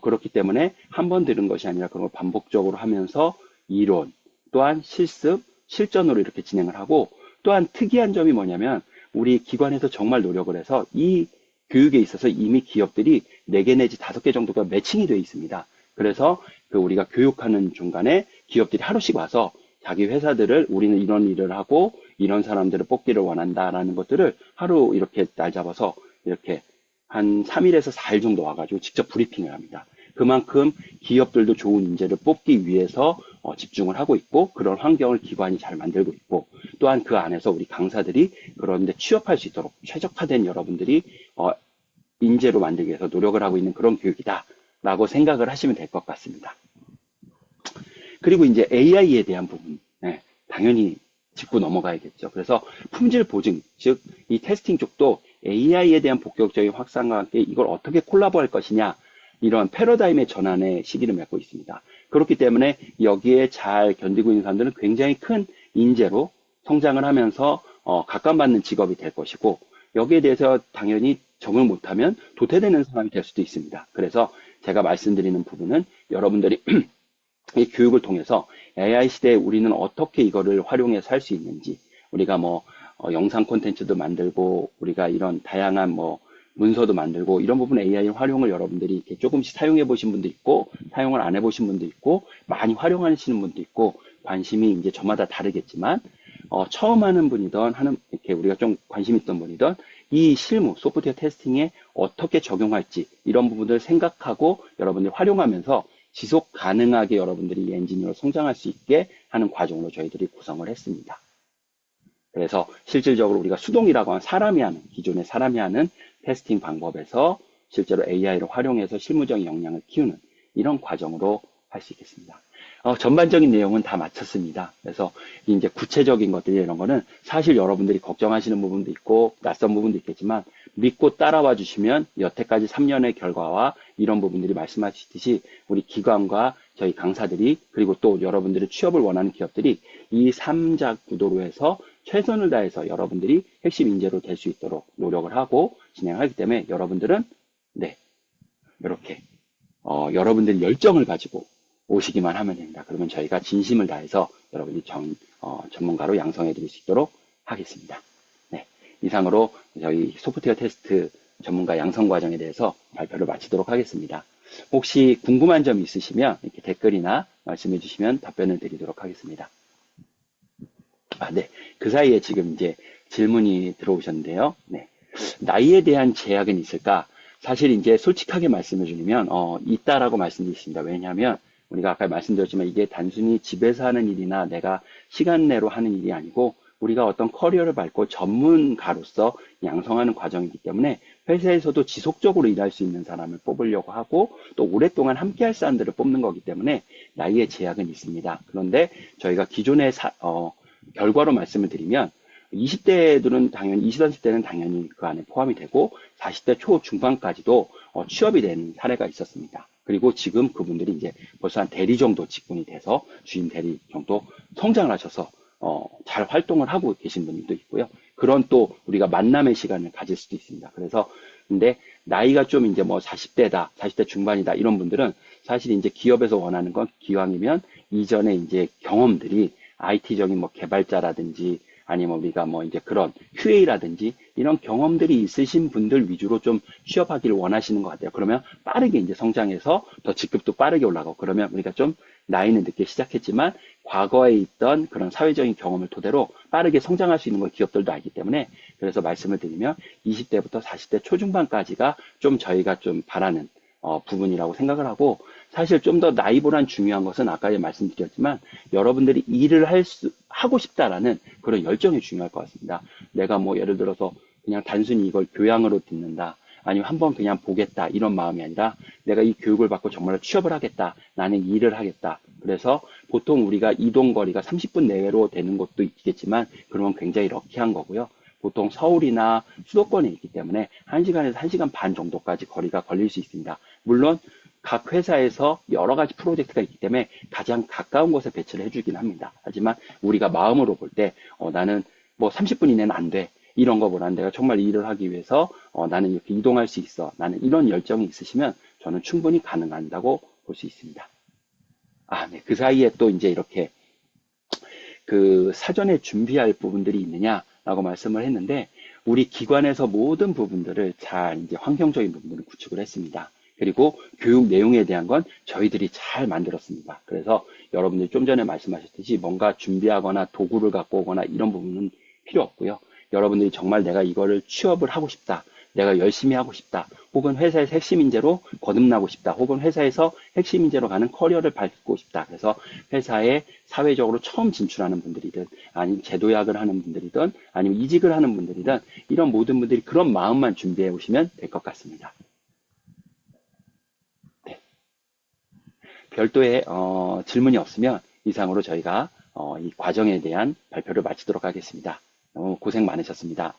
그렇기 때문에 한 번 들은 것이 아니라 그런 걸 반복적으로 하면서 이론, 또한 실습, 실전으로 이렇게 진행을 하고 또한 특이한 점이 뭐냐면 우리 기관에서 정말 노력을 해서 이 교육에 있어서 이미 기업들이 4개 내지 5개 정도가 매칭이 되어 있습니다. 그래서 그 우리가 교육하는 중간에 기업들이 하루씩 와서 자기 회사들을 우리는 이런 일을 하고 이런 사람들을 뽑기를 원한다라는 것들을 하루 이렇게 날 잡아서 이렇게 한 3일에서 4일 정도 와가지고 직접 브리핑을 합니다. 그만큼 기업들도 좋은 인재를 뽑기 위해서 집중을 하고 있고 그런 환경을 기관이 잘 만들고 있고 또한 그 안에서 우리 강사들이 그런데 취업할 수 있도록 최적화된 여러분들이 인재로 만들기 위해서 노력을 하고 있는 그런 교육이다 라고 생각을 하시면 될 것 같습니다. 그리고 이제 AI에 대한 부분 당연히 짚고 넘어가야겠죠. 그래서 품질 보증, 즉 이 테스팅 쪽도 AI에 대한 본격적인 확산과 함께 이걸 어떻게 콜라보할 것이냐 이런 패러다임의 전환의 시기를 맺고 있습니다. 그렇기 때문에 여기에 잘 견디고 있는 사람들은 굉장히 큰 인재로 성장을 하면서 각광받는 직업이 될 것이고 여기에 대해서 당연히 적응 못하면 도태되는 사람이 될 수도 있습니다. 그래서 제가 말씀드리는 부분은 여러분들이 이 교육을 통해서 AI 시대에 우리는 어떻게 이거를 활용해서 할 수 있는지 우리가 영상 콘텐츠도 만들고 우리가 이런 다양한 문서도 만들고 이런 부분 AI 활용을 여러분들이 이렇게 조금씩 사용해 보신 분도 있고 사용을 안 해보신 분도 있고 많이 활용하시는 분도 있고 관심이 이제 저마다 다르겠지만 처음 하는 분이든 이렇게 우리가 좀 관심 있던 분이든 이 실무 소프트웨어 테스팅에 어떻게 적용할지 이런 부분들 생각하고 여러분들이 활용하면서 지속 가능하게 여러분들이 이 엔지니어로 성장할 수 있게 하는 과정으로 저희들이 구성을 했습니다. 그래서 실질적으로 우리가 수동이라고 하는 기존의 사람이 하는 테스팅 방법에서 실제로 AI를 활용해서 실무적인 역량을 키우는 이런 과정으로 할 수 있겠습니다. 전반적인 내용은 다 마쳤습니다. 그래서 이제 구체적인 것들 이런 거는 사실 여러분들이 걱정하시는 부분도 있고 낯선 부분도 있겠지만 믿고 따라와 주시면 여태까지 3년의 결과와 이런 부분들이 말씀하시듯이 우리 기관과 저희 강사들이 그리고 또 여러분들의 취업을 원하는 기업들이 이 3자 구도로 해서 최선을 다해서 여러분들이 핵심 인재로 될 수 있도록 노력을 하고 진행하기 때문에 여러분들은 이렇게 여러분들이 열정을 가지고 오시기만 하면 됩니다. 그러면 저희가 진심을 다해서 여러분이 전문가로 양성해 드릴 수 있도록 하겠습니다. 네, 이상으로 저희 소프트웨어 테스트 전문가 양성 과정에 대해서 발표를 마치도록 하겠습니다. 혹시 궁금한 점 있으시면 이렇게 댓글이나 말씀해 주시면 답변을 드리도록 하겠습니다. 네. 그 사이에 지금 이제 질문이 들어오셨는데요. 네. 나이에 대한 제약은 있을까? 사실 이제 솔직하게 말씀을 드리면, 있다라고 말씀드리겠습니다. 왜냐하면 우리가 아까 말씀드렸지만 이게 단순히 집에서 하는 일이나 내가 시간 내로 하는 일이 아니고 우리가 어떤 커리어를 밟고 전문가로서 양성하는 과정이기 때문에 회사에서도 지속적으로 일할 수 있는 사람을 뽑으려고 하고 또 오랫동안 함께 할 사람들을 뽑는 거기 때문에 나이의 제약은 있습니다. 그런데 저희가 기존의 결과로 말씀을 드리면 20대들은 당연히, 20, 30대는 당연히 그 안에 포함이 되고 40대 초중반까지도 취업이 된 사례가 있었습니다. 그리고 지금 그분들이 이제 벌써 한 대리 정도 직분이 돼서 주임 대리 정도 성장을 하셔서 잘 활동을 하고 계신 분들도 있고요. 그런 또 우리가 만남의 시간을 가질 수도 있습니다. 그래서 근데 나이가 좀 이제 뭐 40대다, 40대 중반이다 이런 분들은 사실 이제 기업에서 원하는 건 기왕이면 이전에 이제 경험들이 IT적인 뭐 개발자라든지 아니면 우리가 뭐 이제 그런 QA라든지 이런 경험들이 있으신 분들 위주로 좀 취업하기를 원하시는 것 같아요. 그러면 빠르게 이제 성장해서 더 직급도 빠르게 올라가고 그러면 우리가 좀 나이는 늦게 시작했지만 과거에 있던 그런 사회적인 경험을 토대로 빠르게 성장할 수 있는 걸 기업들도 알기 때문에 그래서 말씀을 드리면 20대부터 40대 초중반까지가 좀 저희가 좀 바라는 부분이라고 생각을 하고 사실 좀 더 나이보단 중요한 것은 아까 말씀드렸지만 여러분들이 일을 하고 싶다라는 그런 열정이 중요할 것 같습니다. 내가 뭐 예를 들어서 그냥 단순히 이걸 교양으로 듣는다. 아니면 한번 그냥 보겠다. 이런 마음이 아니라 내가 이 교육을 받고 정말 취업을 하겠다. 나는 일을 하겠다. 그래서 보통 우리가 이동거리가 30분 내외로 되는 곳도 있겠지만 그러면 굉장히 럭키한 거고요. 보통 서울이나 수도권에 있기 때문에 1시간에서 1시간 반 정도까지 거리가 걸릴 수 있습니다. 물론 각 회사에서 여러 가지 프로젝트가 있기 때문에 가장 가까운 곳에 배치를 해주긴 합니다. 하지만 우리가 마음으로 볼 때 나는 뭐 30분 이내는 안 돼. 이런 거보다는 내가 정말 일을 하기 위해서 나는 이렇게 이동할 수 있어. 나는 이런 열정이 있으시면 저는 충분히 가능한다고 볼 수 있습니다. 아, 네. 그 사이에 또 이제 이렇게 그 사전에 준비할 부분들이 있느냐라고 말씀을 했는데 우리 기관에서 모든 부분들을 잘 이제 환경적인 부분들을 구축을 했습니다. 그리고 교육 내용에 대한 건 저희들이 잘 만들었습니다. 그래서 여러분들이 좀 전에 말씀하셨듯이 뭔가 준비하거나 도구를 갖고 오거나 이런 부분은 필요 없고요. 여러분들이 정말 내가 이거를 취업을 하고 싶다. 내가 열심히 하고 싶다. 혹은 회사에서 핵심 인재로 거듭나고 싶다. 혹은 회사에서 핵심 인재로 가는 커리어를 밟고 싶다. 그래서 회사에 사회적으로 처음 진출하는 분들이든 아니면 제도약을 하는 분들이든 아니면 이직을 하는 분들이든 이런 모든 분들이 그런 마음만 준비해 오시면 될 것 같습니다. 네. 별도의 질문이 없으면 이상으로 저희가 이 과정에 대한 발표를 마치도록 하겠습니다. 너무 고생 많으셨습니다.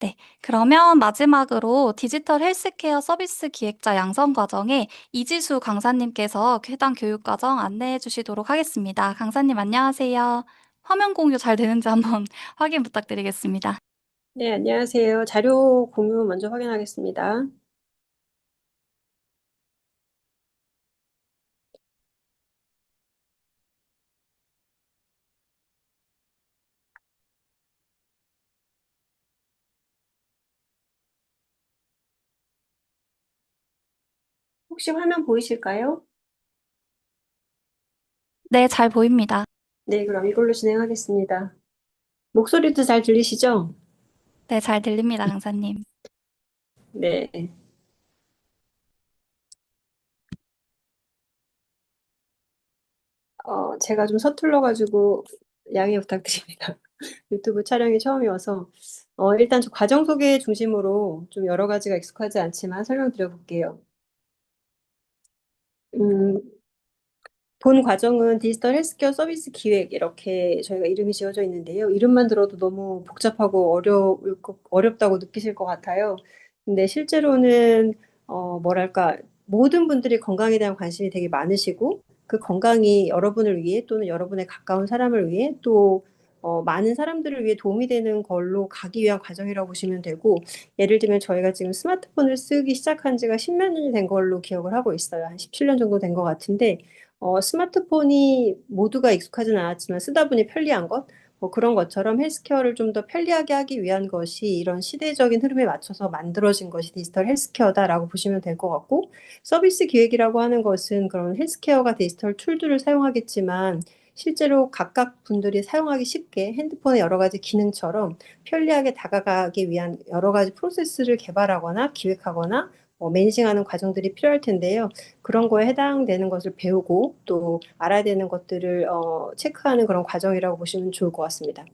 네, 그러면 마지막으로 디지털 헬스케어 서비스 기획자 양성 과정에 이지수 강사님께서 해당 교육 과정 안내해 주시도록 하겠습니다. 강사님 안녕하세요. 화면 공유 잘 되는지 한번 확인 부탁드리겠습니다. 네, 안녕하세요. 자료 공유 먼저 확인하겠습니다. 혹시 화면 보이실까요? 네, 잘 보입니다. 네, 그럼 이걸로 진행하겠습니다. 목소리도 잘 들리시죠? 네, 잘 들립니다, 강사님. 네. 제가 좀 서툴러가지고 양해 부탁드립니다. 유튜브 촬영이 처음이어서 일단 저 과정 소개 중심으로 좀 여러 가지가 익숙하지 않지만 설명드려 볼게요. 음, 본 과정은 디지털 헬스케어 서비스 기획 이렇게 저희가 이름이 지어져 있는데요. 이름만 들어도 너무 복잡하고 어렵다고 느끼실 것 같아요. 근데 실제로는 뭐랄까 모든 분들이 건강에 대한 관심이 되게 많으시고 그 건강이 여러분을 위해 또는 여러분의 가까운 사람을 위해 또 많은 사람들을 위해 도움이 되는 걸로 가기 위한 과정이라고 보시면 되고 예를 들면 저희가 지금 스마트폰을 쓰기 시작한 지가 10몇 년이 된 걸로 기억을 하고 있어요. 한 17년 정도 된 것 같은데 스마트폰이 모두가 익숙하진 않았지만 쓰다 보니 편리한 것, 뭐 그런 것처럼 헬스케어를 좀 더 편리하게 하기 위한 것이 이런 시대적인 흐름에 맞춰서 만들어진 것이 디지털 헬스케어다라고 보시면 될 것 같고, 서비스 기획이라고 하는 것은 그런 헬스케어가 디지털 툴들을 사용하겠지만, 실제로 각각 분들이 사용하기 쉽게 핸드폰의 여러 가지 기능처럼 편리하게 다가가기 위한 여러 가지 프로세스를 개발하거나 기획하거나 매니징하는 과정들이 필요할 텐데요. 그런 거에 해당되는 것을 배우고 또 알아야 되는 것들을 체크하는 그런 과정이라고 보시면 좋을 것 같습니다.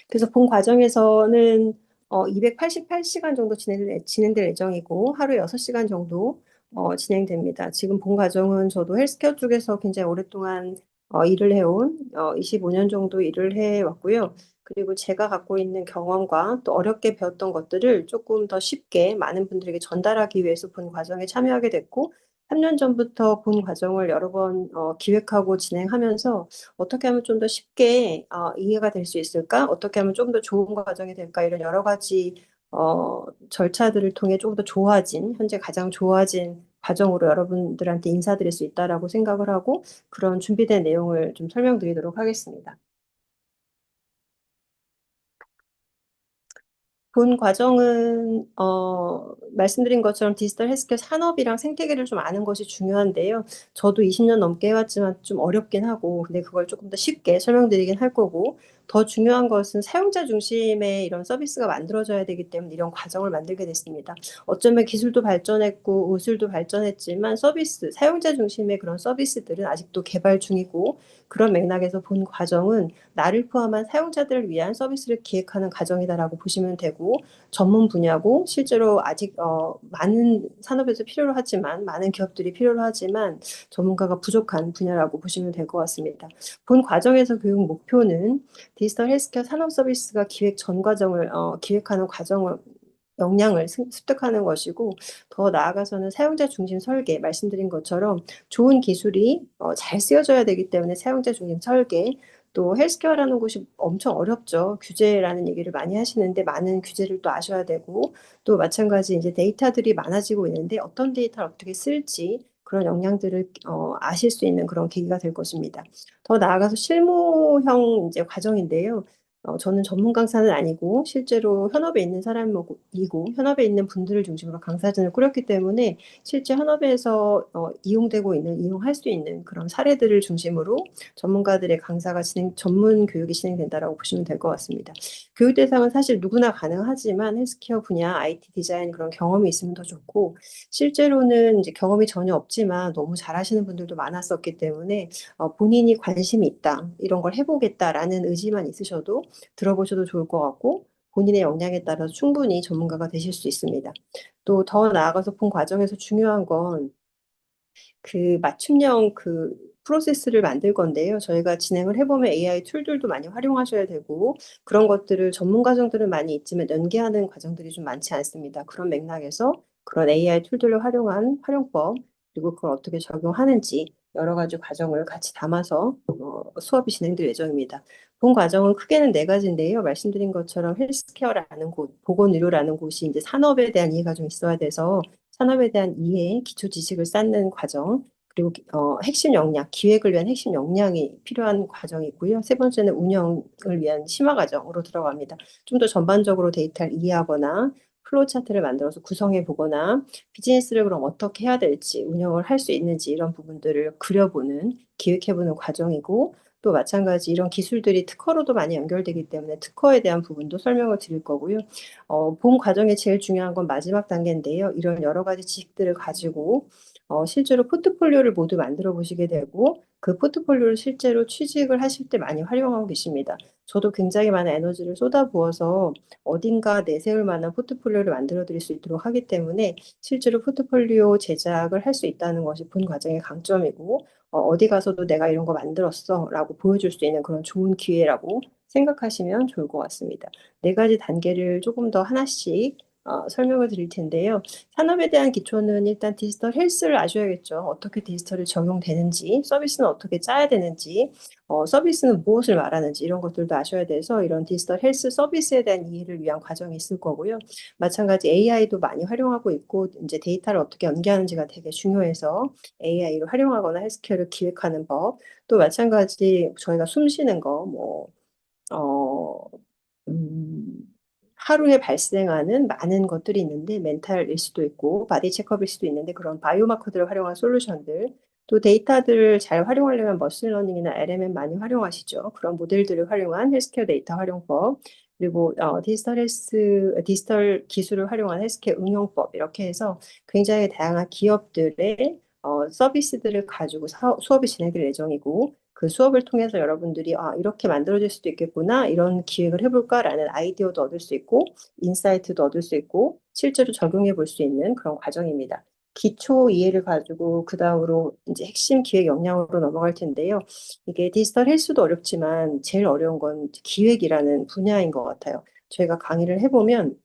그래서 본 과정에서는 288시간 정도 진행될 예정이고 하루 6시간 정도 진행됩니다. 지금 본 과정은 저도 헬스케어 쪽에서 굉장히 오랫동안 일을 해온 25년 정도 일을 해왔고요. 그리고 제가 갖고 있는 경험과 또 어렵게 배웠던 것들을 조금 더 쉽게 많은 분들에게 전달하기 위해서 본 과정에 참여하게 됐고 3년 전부터 본 과정을 여러 번 기획하고 진행하면서 어떻게 하면 좀 더 쉽게 이해가 될 수 있을까? 어떻게 하면 좀 더 좋은 과정이 될까? 이런 여러 가지 절차들을 통해 조금 더 좋아진, 현재 가장 좋아진 과정으로 여러분들한테 인사드릴 수 있다라고 생각을 하고 그런 준비된 내용을 좀 설명드리도록 하겠습니다. 본 과정은 말씀드린 것처럼 디지털 헬스케어 산업이랑 생태계를 좀 아는 것이 중요한데요. 저도 20년 넘게 해왔지만 좀 어렵긴 하고, 근데 그걸 조금 더 쉽게 설명드리긴 할 거고, 더 중요한 것은 사용자 중심의 이런 서비스가 만들어져야 되기 때문에 이런 과정을 만들게 됐습니다. 어쩌면 기술도 발전했고, 의술도 발전했지만 사용자 중심의 그런 서비스들은 아직도 개발 중이고, 그런 맥락에서 본 과정은 나를 포함한 사용자들을 위한 서비스를 기획하는 과정이다라고 보시면 되고 전문 분야고 실제로 아직 많은 산업에서 필요로 하지만 많은 기업들이 필요로 하지만 전문가가 부족한 분야라고 보시면 될 것 같습니다. 본 과정에서 교육 목표는 디지털 헬스케어 산업 서비스가 기획 전 과정을 기획하는 과정을 역량을 습득하는 것이고 더 나아가서는 사용자 중심 설계 말씀드린 것처럼 좋은 기술이 잘 쓰여져야 되기 때문에 사용자 중심 설계 또 헬스케어라는 곳이 엄청 어렵죠. 규제라는 얘기를 많이 하시는데 많은 규제를 또 아셔야 되고 또 마찬가지 이제 데이터들이 많아지고 있는데 어떤 데이터를 어떻게 쓸지 그런 역량들을 아실 수 있는 그런 계기가 될 것입니다. 더 나아가서 실무형 이제 과정인데요. 저는 전문 강사는 아니고 실제로 현업에 있는 사람이고 현업에 있는 분들을 중심으로 강사진을 꾸렸기 때문에 실제 현업에서 이용할 수 있는 그런 사례들을 중심으로 전문가들의 전문 교육이 진행된다라고 보시면 될 것 같습니다. 교육 대상은 사실 누구나 가능하지만 헬스케어 분야, IT 디자인 그런 경험이 있으면 더 좋고 실제로는 이제 경험이 전혀 없지만 너무 잘하시는 분들도 많았었기 때문에 본인이 관심이 있다, 이런 걸 해보겠다라는 의지만 있으셔도 들어보셔도 좋을 것 같고 본인의 역량에 따라서 충분히 전문가가 되실 수 있습니다. 또 더 나아가서 본 과정에서 중요한 건 그 맞춤형 프로세스를 만들 건데요. 저희가 진행을 해보면 AI 툴들도 많이 활용하셔야 되고 그런 것들을 전문 과정들은 많이 있지만 연계하는 과정들이 좀 많지 않습니다. 그런 맥락에서 그런 AI 툴들을 활용한 활용법 그리고 그걸 어떻게 적용하는지 여러 가지 과정을 같이 담아서 수업이 진행될 예정입니다. 본 과정은 크게는 네 가지인데요. 말씀드린 것처럼 헬스케어라는 곳, 보건의료라는 곳이 이제 산업에 대한 이해가 좀 있어야 돼서 산업에 대한 이해, 기초 지식을 쌓는 과정, 그리고 핵심 역량, 기획을 위한 핵심 역량이 필요한 과정이 있고요. 세 번째는 운영을 위한 심화 과정으로 들어갑니다. 좀 더 전반적으로 데이터를 이해하거나 플로우 차트를 만들어서 구성해 보거나 비즈니스를 그럼 어떻게 해야 될지, 운영을 할 수 있는지 이런 부분들을 그려보는, 기획해보는 과정이고 또 마찬가지 이런 기술들이 특허로도 많이 연결되기 때문에 특허에 대한 부분도 설명을 드릴 거고요. 본 과정에 제일 중요한 건 마지막 단계인데요. 이런 여러 가지 지식들을 가지고 실제로 포트폴리오를 모두 만들어 보시게 되고 그 포트폴리오를 실제로 취직을 하실 때 많이 활용하고 계십니다. 저도 굉장히 많은 에너지를 쏟아부어서 어딘가 내세울 만한 포트폴리오를 만들어 드릴 수 있도록 하기 때문에 실제로 포트폴리오 제작을 할 수 있다는 것이 본 과정의 강점이고 어디 가서도 내가 이런 거 만들었어 라고 보여줄 수 있는 그런 좋은 기회라고 생각하시면 좋을 것 같습니다. 네 가지 단계를 조금 더 하나씩 설명을 드릴 텐데요. 산업에 대한 기초는 일단 디지털 헬스를 아셔야겠죠. 어떻게 디지털이 적용되는지, 서비스는 어떻게 짜야 되는지, 서비스는 무엇을 말하는지 이런 것들도 아셔야 돼서 이런 디지털 헬스 서비스에 대한 이해를 위한 과정이 있을 거고요. 마찬가지 AI도 많이 활용하고 있고 이제 데이터를 어떻게 연계하는지가 되게 중요해서 AI를 활용하거나 헬스케어를 기획하는 법, 또 마찬가지 저희가 숨 쉬는 거, 어, 음, 하루에 발생하는 많은 것들이 있는데 멘탈일 수도 있고 바디 체크업일 수도 있는데 그런 바이오마커들을 활용한 솔루션들 또 데이터들을 잘 활용하려면 머신러닝이나 LMM 많이 활용하시죠. 그런 모델들을 활용한 헬스케어 데이터 활용법, 그리고 디지털 기술을 활용한 헬스케어 응용법 이렇게 해서 굉장히 다양한 기업들의 서비스들을 가지고 수업이 진행될 예정이고 그 수업을 통해서 여러분들이 이렇게 만들어질 수도 있겠구나 이런 기획을 해볼까라는 아이디어도 얻을 수 있고 인사이트도 얻을 수 있고 실제로 적용해 볼 수 있는 그런 과정입니다. 기초 이해를 가지고 그 다음으로 이제 핵심 기획 역량으로 넘어갈 텐데요. 이게 디지털 헬스도 어렵지만 제일 어려운 건 기획이라는 분야인 것 같아요. 저희가 강의를 해보면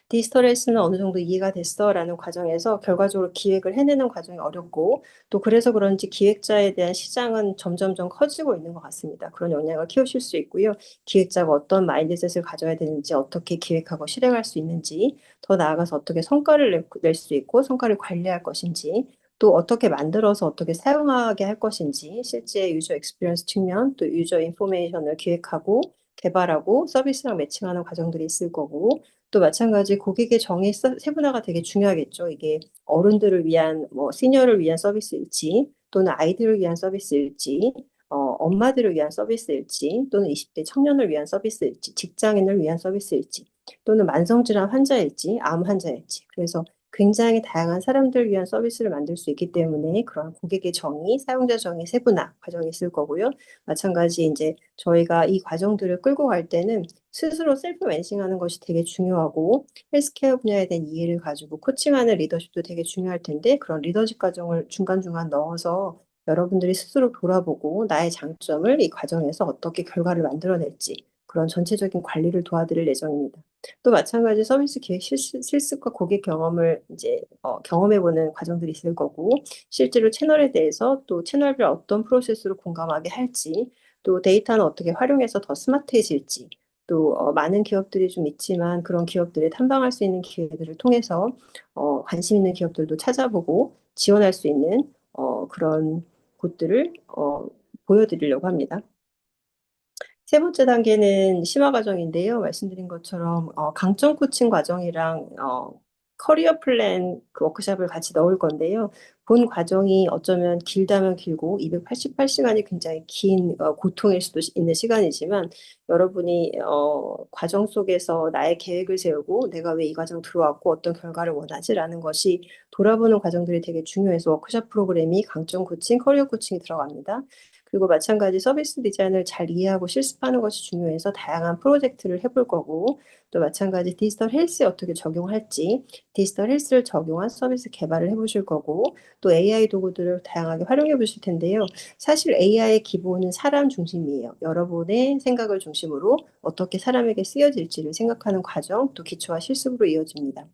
디지털 헬스는 어느 정도 이해가 됐어라는 과정에서 결과적으로 기획을 해내는 과정이 어렵고 또 그래서 그런지 기획자에 대한 시장은 점점점 커지고 있는 것 같습니다. 그런 역량을 키우실 수 있고요. 기획자가 어떤 마인드셋을 가져야 되는지 어떻게 기획하고 실행할 수 있는지 더 나아가서 어떻게 성과를 낼 수 있고 성과를 관리할 것인지 또 어떻게 만들어서 어떻게 사용하게 할 것인지 실제 유저 익스피리언스 측면 또 유저 인포메이션을 기획하고 개발하고 서비스랑 매칭하는 과정들이 있을 거고 또 마찬가지 고객의 정의 세분화가 되게 중요하겠죠. 이게 어른들을 위한 뭐 시니어를 위한 서비스일지 또는 아이들을 위한 서비스일지 엄마들을 위한 서비스일지 또는 20대 청년을 위한 서비스일지 직장인을 위한 서비스일지 또는 만성질환 환자일지 암 환자일지 그래서 굉장히 다양한 사람들을 위한 서비스를 만들 수 있기 때문에 그런 고객의 정의, 사용자 정의 세분화 과정이 있을 거고요. 마찬가지 이제 저희가 이 과정들을 끌고 갈 때는 스스로 셀프 멘싱하는 것이 되게 중요하고 헬스케어 분야에 대한 이해를 가지고 코칭하는 리더십도 되게 중요할 텐데 그런 리더십 과정을 중간중간 넣어서 여러분들이 스스로 돌아보고 나의 장점을 이 과정에서 어떻게 결과를 만들어낼지 그런 전체적인 관리를 도와드릴 예정입니다. 또 마찬가지 서비스 기획 실습과 고객 경험을 이제 경험해보는 과정들이 있을 거고 실제로 채널에 대해서 또 채널별 어떤 프로세스로 공감하게 할지 또 데이터는 어떻게 활용해서 더 스마트해질지 또 많은 기업들이 좀 있지만 그런 기업들을 탐방할 수 있는 기회들을 통해서 관심 있는 기업들도 찾아보고 지원할 수 있는 그런 곳들을 보여드리려고 합니다. 세 번째 단계는 심화 과정인데요. 말씀드린 것처럼 강점 코칭 과정이랑 커리어 플랜 그 워크숍을 같이 넣을 건데요. 본 과정이 어쩌면 길다면 길고 288시간이 굉장히 긴 고통일 수도 있는 시간이지만 여러분이 과정 속에서 나의 계획을 세우고 내가 왜 이 과정 들어왔고 어떤 결과를 원하지라는 것이 돌아보는 과정들이 되게 중요해서 워크숍 프로그램이 강점 코칭, 커리어 코칭이 들어갑니다. 그리고 마찬가지 서비스 디자인을 잘 이해하고 실습하는 것이 중요해서 다양한 프로젝트를 해볼 거고 또 마찬가지 디지털 헬스에 어떻게 적용할지 디지털 헬스를 적용한 서비스 개발을 해보실 거고 또 AI 도구들을 다양하게 활용해 보실 텐데요. 사실 AI의 기본은 사람 중심이에요. 여러분의 생각을 중심으로 어떻게 사람에게 쓰여질지를 생각하는 과정 또 기초와 실습으로 이어집니다.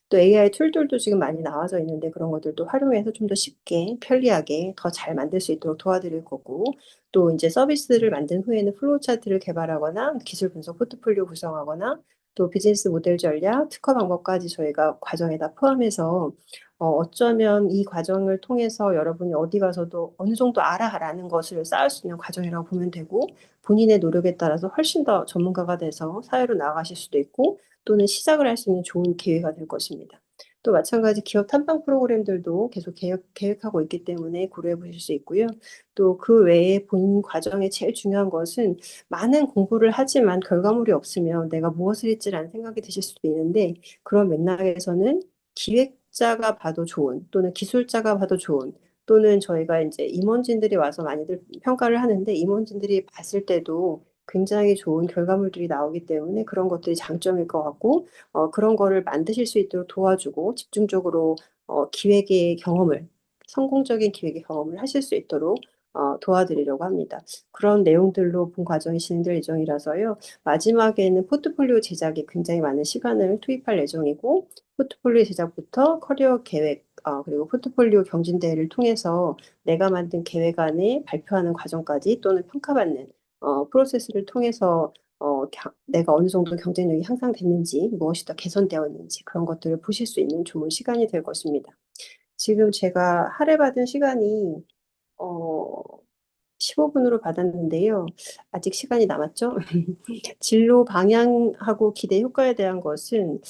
또 AI 툴들도 지금 많이 나와져 있는데 그런 것들도 활용해서 좀 더 쉽게 편리하게 더 잘 만들 수 있도록 도와드릴 거고 또 이제 서비스를 만든 후에는 플로우 차트를 개발하거나 기술 분석 포트폴리오 구성하거나 또 비즈니스 모델 전략, 특허 방법까지 저희가 과정에다 포함해서 어쩌면 이 과정을 통해서 여러분이 어디 가서도 어느 정도 알아라는 것을 쌓을 수 있는 과정이라고 보면 되고 본인의 노력에 따라서 훨씬 더 전문가가 돼서 사회로 나아가실 수도 있고 또는 시작을 할 수 있는 좋은 기회가 될 것입니다. 또 마찬가지 기업 탐방 프로그램들도 계속 계획하고 있기 때문에 고려해 보실 수 있고요. 또 그 외에 본 과정에 제일 중요한 것은 많은 공부를 하지만 결과물이 없으면 내가 무엇을 했지라는 생각이 드실 수도 있는데 그런 맥락에서는 기획자가 봐도 좋은 또는 기술자가 봐도 좋은 또는 저희가 이제 임원진들이 와서 많이들 평가를 하는데 임원진들이 봤을 때도 굉장히 좋은 결과물들이 나오기 때문에 그런 것들이 장점일 것 같고 그런 거를 만드실 수 있도록 도와주고 집중적으로 기획의 경험을 성공적인 기획의 경험을 하실 수 있도록 도와드리려고 합니다. 그런 내용들로 본 과정이 진행될 예정이라서요. 마지막에는 포트폴리오 제작에 굉장히 많은 시간을 투입할 예정이고 포트폴리오 제작부터 커리어 계획 그리고 포트폴리오 경진대회를 통해서 내가 만든 계획 안에 발표하는 과정까지 또는 평가받는 프로세스를 통해서 내가 어느 정도 경쟁력이 향상됐는지 무엇이 더 개선되었는지 그런 것들을 보실 수 있는 좋은 시간이 될 것입니다. 지금 제가 할애받은 시간이 어, 15분으로 받았는데요. 아직 시간이 남았죠? 진로 방향하고 기대 효과에 대한 것은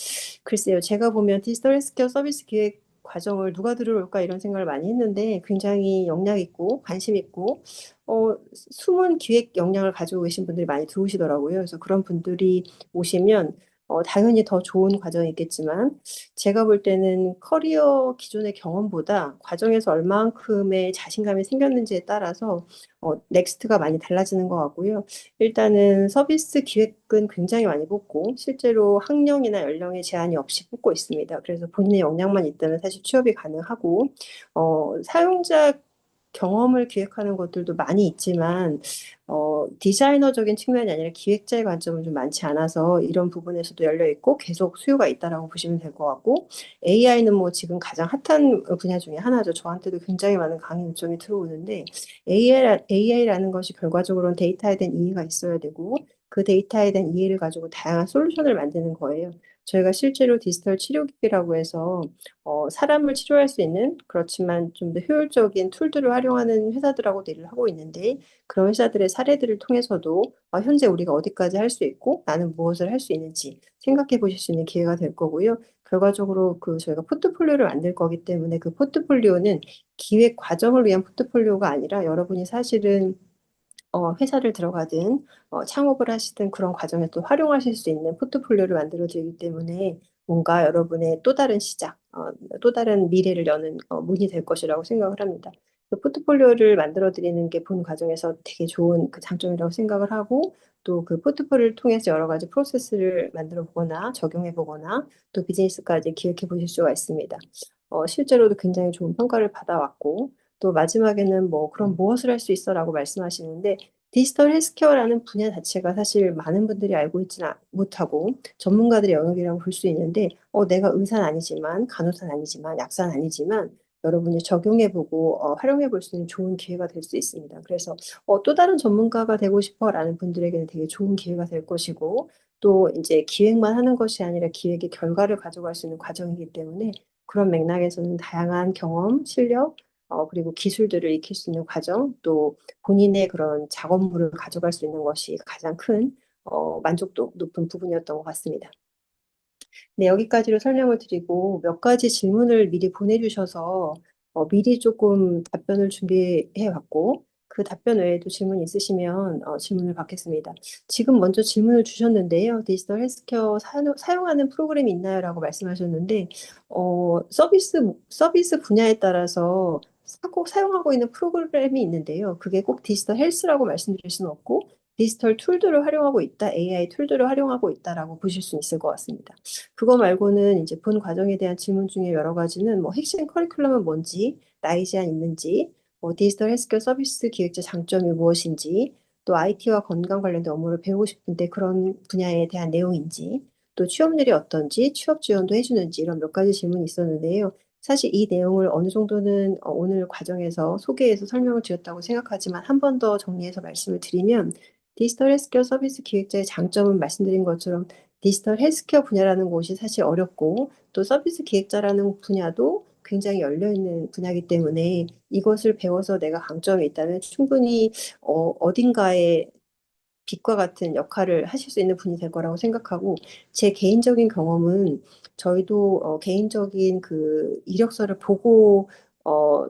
글쎄요. 제가 보면 디지털 헬스케어 서비스 기획 과정을 누가 들어올까 이런 생각을 많이 했는데 굉장히 역량 있고 관심 있고 숨은 기획 역량을 가지고 계신 분들이 많이 들어오시더라고요. 그래서 그런 분들이 오시면 당연히 더 좋은 과정이 있겠지만 제가 볼 때는 커리어 기존의 경험보다 과정에서 얼만큼의 자신감이 생겼는지에 따라서 넥스트가 많이 달라지는 것 같고요. 일단은 서비스 기획은 굉장히 많이 뽑고 실제로 학령이나 연령의 제한이 없이 뽑고 있습니다. 그래서 본인의 역량만 있다면 사실 취업이 가능하고 사용자 경험을 기획하는 것들도 많이 있지만 디자이너적인 측면이 아니라 기획자의 관점은 좀 많지 않아서 이런 부분에서도 열려 있고 계속 수요가 있다라고 보시면 될 것 같고 AI는 뭐 지금 가장 핫한 분야 중에 하나죠. 저한테도 굉장히 많은 강의 요청이 들어오는데 AI라는 것이 결과적으로는 데이터에 대한 이해가 있어야 되고 그 데이터에 대한 이해를 가지고 다양한 솔루션을 만드는 거예요. 저희가 실제로 디지털 치료기기라고 해서 사람을 치료할 수 있는 그렇지만 좀 더 효율적인 툴들을 활용하는 회사들하고도 일을 하고 있는데 그런 회사들의 사례들을 통해서도 현재 우리가 어디까지 할 수 있고 나는 무엇을 할 수 있는지 생각해 보실 수 있는 기회가 될 거고요. 결과적으로 저희가 포트폴리오를 만들 거기 때문에 그 포트폴리오는 기획 과정을 위한 포트폴리오가 아니라 여러분이 사실은 회사를 들어가든 창업을 하시든 그런 과정에 또 활용하실 수 있는 포트폴리오를 만들어 드리기 때문에 뭔가 여러분의 또 다른 시작, 또 다른 미래를 여는 문이 될 것이라고 생각을 합니다. 그 포트폴리오를 만들어 드리는 게 본 과정에서 되게 좋은 그 장점이라고 생각을 하고 또 그 포트폴리오를 통해서 여러 가지 프로세스를 만들어 보거나 적용해 보거나 또 비즈니스까지 기획해 보실 수가 있습니다. 실제로도 굉장히 좋은 평가를 받아왔고 또 마지막에는 뭐 그럼 무엇을 할 수 있어라고 말씀하시는데 디지털 헬스케어라는 분야 자체가 사실 많은 분들이 알고 있지는 못하고 전문가들의 영역이라고 볼 수 있는데 내가 의사는 아니지만 간호사는 아니지만 약사는 아니지만 여러분이 적용해보고 활용해볼 수 있는 좋은 기회가 될 수 있습니다. 그래서 또 다른 전문가가 되고 싶어라는 분들에게는 되게 좋은 기회가 될 것이고 또 이제 기획만 하는 것이 아니라 기획의 결과를 가져갈 수 있는 과정이기 때문에 그런 맥락에서는 다양한 경험, 실력 그리고 기술들을 익힐 수 있는 과정, 또 본인의 그런 작업물을 가져갈 수 있는 것이 가장 큰 만족도 높은 부분이었던 것 같습니다. 네, 여기까지로 설명을 드리고 몇 가지 질문을 미리 보내주셔서 미리 조금 답변을 준비해 왔고 그 답변 외에도 질문 있으시면 질문을 받겠습니다. 지금 먼저 질문을 주셨는데요. 디지털 헬스케어 사용하는 프로그램이 있나요? 라고 말씀하셨는데 서비스 분야에 따라서 꼭 사용하고 있는 프로그램이 있는데요. 그게 꼭 디지털 헬스라고 말씀드릴 수는 없고 디지털 툴들을 활용하고 있다, AI 툴들을 활용하고 있다라고 보실 수 있을 것 같습니다. 그거 말고는 이제 본 과정에 대한 질문 중에 여러 가지는 뭐 핵심 커리큘럼은 뭔지, 나이 제한 있는지, 디지털 헬스케어 서비스 기획자 장점이 무엇인지, 또 IT와 건강 관련된 업무를 배우고 싶은데 그런 분야에 대한 내용인지, 또 취업률이 어떤지, 취업 지원도 해주는지 이런 몇 가지 질문이 있었는데요. 사실 이 내용을 어느 정도는 오늘 과정에서 소개해서 설명을 드렸다고 생각하지만 한 번 더 정리해서 말씀을 드리면 디지털 헬스케어 서비스 기획자의 장점은 말씀드린 것처럼 디지털 헬스케어 분야라는 곳이 사실 어렵고 또 서비스 기획자라는 분야도 굉장히 열려있는 분야이기 때문에 이것을 배워서 내가 강점이 있다면 충분히 어딘가에 빛과 같은 역할을 하실 수 있는 분이 될 거라고 생각하고 제 개인적인 경험은 저희도 개인적인 그 이력서를 보고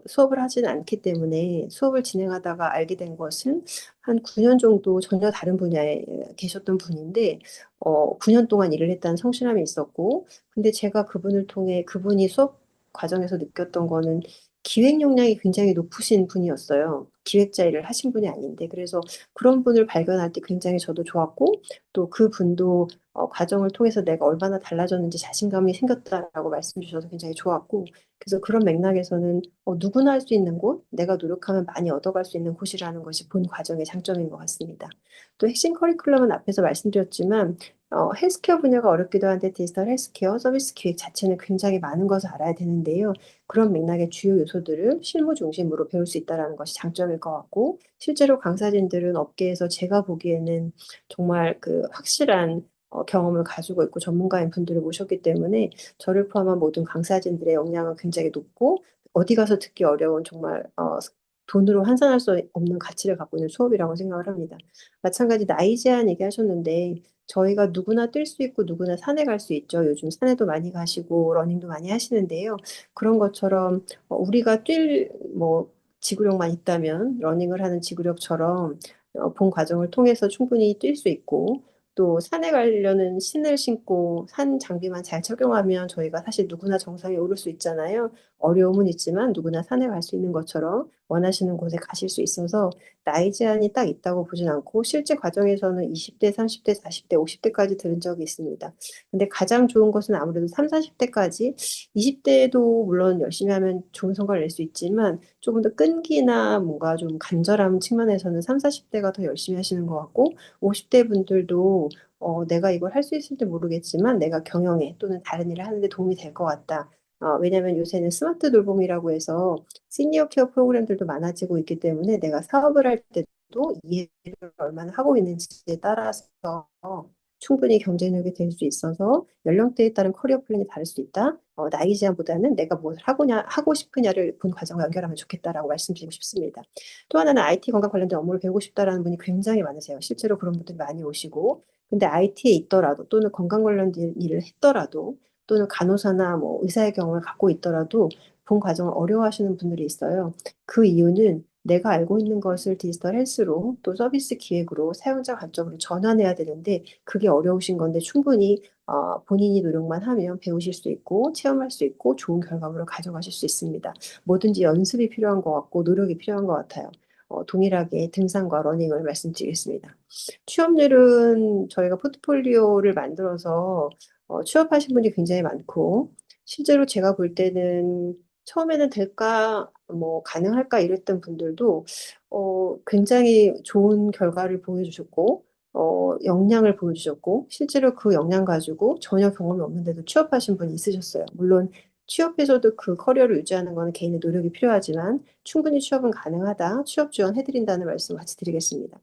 수업을 하지는 않기 때문에 수업을 진행하다가 알게 된 것은 한 9년 정도 전혀 다른 분야에 계셨던 분인데 9년 동안 일을 했다는 성실함이 있었고 근데 제가 그분을 통해 그분이 수업 과정에서 느꼈던 거는 기획 역량이 굉장히 높으신 분이었어요. 기획자 일을 하신 분이 아닌데 그래서 그런 분을 발견할 때 굉장히 저도 좋았고 또 그분도 과정을 통해서 내가 얼마나 달라졌는지 자신감이 생겼다라고 말씀 주셔서 굉장히 좋았고 그래서 그런 맥락에서는 누구나 할 수 있는 곳, 내가 노력하면 많이 얻어갈 수 있는 곳이라는 것이 본 과정의 장점인 것 같습니다. 또 핵심 커리큘럼은 앞에서 말씀드렸지만 헬스케어 분야가 어렵기도 한데 디지털 헬스케어 서비스 기획 자체는 굉장히 많은 것을 알아야 되는데요. 그런 맥락의 주요 요소들을 실무 중심으로 배울 수 있다는 것이 장점일 것 같고 실제로 강사진들은 업계에서 제가 보기에는 정말 그 확실한 경험을 가지고 있고 전문가인 분들을 모셨기 때문에 저를 포함한 모든 강사진들의 역량은 굉장히 높고 어디 가서 듣기 어려운 정말 돈으로 환산할 수 없는 가치를 갖고 있는 수업이라고 생각을 합니다. 마찬가지 나이 제한 얘기하셨는데 저희가 누구나 뛸 수 있고 누구나 산에 갈 수 있죠. 요즘 산에도 많이 가시고 러닝도 많이 하시는데요. 그런 것처럼 우리가 뛸 지구력만 있다면 러닝을 하는 지구력처럼 본 과정을 통해서 충분히 뛸 수 있고 또 산에 가려는 신을 신고 산 장비만 잘 착용하면 저희가 사실 누구나 정상에 오를 수 있잖아요. 어려움은 있지만 누구나 산에 갈 수 있는 것처럼 원하시는 곳에 가실 수 있어서 나이 제한이 딱 있다고 보진 않고 실제 과정에서는 20대, 30대, 40대, 50대까지 들은 적이 있습니다. 근데 가장 좋은 것은 아무래도 3, 40대까지 20대도 물론 열심히 하면 좋은 성과를 낼 수 있지만 조금 더 끈기나 뭔가 좀 간절함 측면에서는 3, 40대가 더 열심히 하시는 것 같고 50대 분들도 내가 이걸 할 수 있을지 모르겠지만 내가 경영에 또는 다른 일을 하는데 도움이 될 것 같다. 왜냐하면 요새는 스마트 돌봄이라고 해서 시니어 케어 프로그램들도 많아지고 있기 때문에 내가 사업을 할 때도 이해를 얼마나 하고 있는지에 따라서 충분히 경쟁력이 될 수 있어서 연령대에 따른 커리어 플랜이 다를 수 있다. 나이 제한보다는 내가 뭘 하고 싶으냐를 본 과정과 연결하면 좋겠다라고 말씀드리고 싶습니다. 또 하나는 IT 건강 관련된 업무를 배우고 싶다라는 분이 굉장히 많으세요. 실제로 그런 분들이 많이 오시고 근데 IT에 있더라도 또는 건강 관련 일을 했더라도 또는 간호사나 의사의 경험을 갖고 있더라도 본 과정을 어려워하시는 분들이 있어요. 그 이유는 내가 알고 있는 것을 디지털 헬스로 또 서비스 기획으로 사용자 관점으로 전환해야 되는데 그게 어려우신 건데 충분히 본인이 노력만 하면 배우실 수 있고 체험할 수 있고 좋은 결과물을 가져가실 수 있습니다. 뭐든지 연습이 필요한 것 같고 노력이 필요한 것 같아요. 동일하게 등산과 러닝을 말씀드리겠습니다. 취업률은 저희가 포트폴리오를 만들어서 취업하신 분이 굉장히 많고 실제로 제가 볼 때는 처음에는 될까, 가능할까 이랬던 분들도 굉장히 좋은 결과를 보여주셨고 역량을 보여주셨고 실제로 그 역량 가지고 전혀 경험이 없는데도 취업하신 분이 있으셨어요. 물론 취업에서도 그 커리어를 유지하는 것은 개인의 노력이 필요하지만 충분히 취업은 가능하다. 취업 지원해드린다는 말씀 같이 드리겠습니다.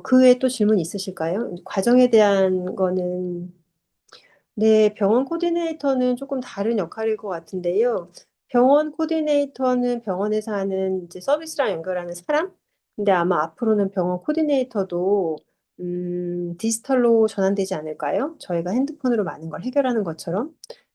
그 외에 또 질문 있으실까요? 과정에 대한 거는 네, 병원 코디네이터는 조금 다른 역할일 것 같은데요. 병원 코디네이터는 병원에서 하는 이제 서비스랑 연결하는 사람? 근데 아마 앞으로는 병원 코디네이터도 디지털로 전환되지 않을까요? 저희가 핸드폰으로 많은 걸 해결하는 것처럼.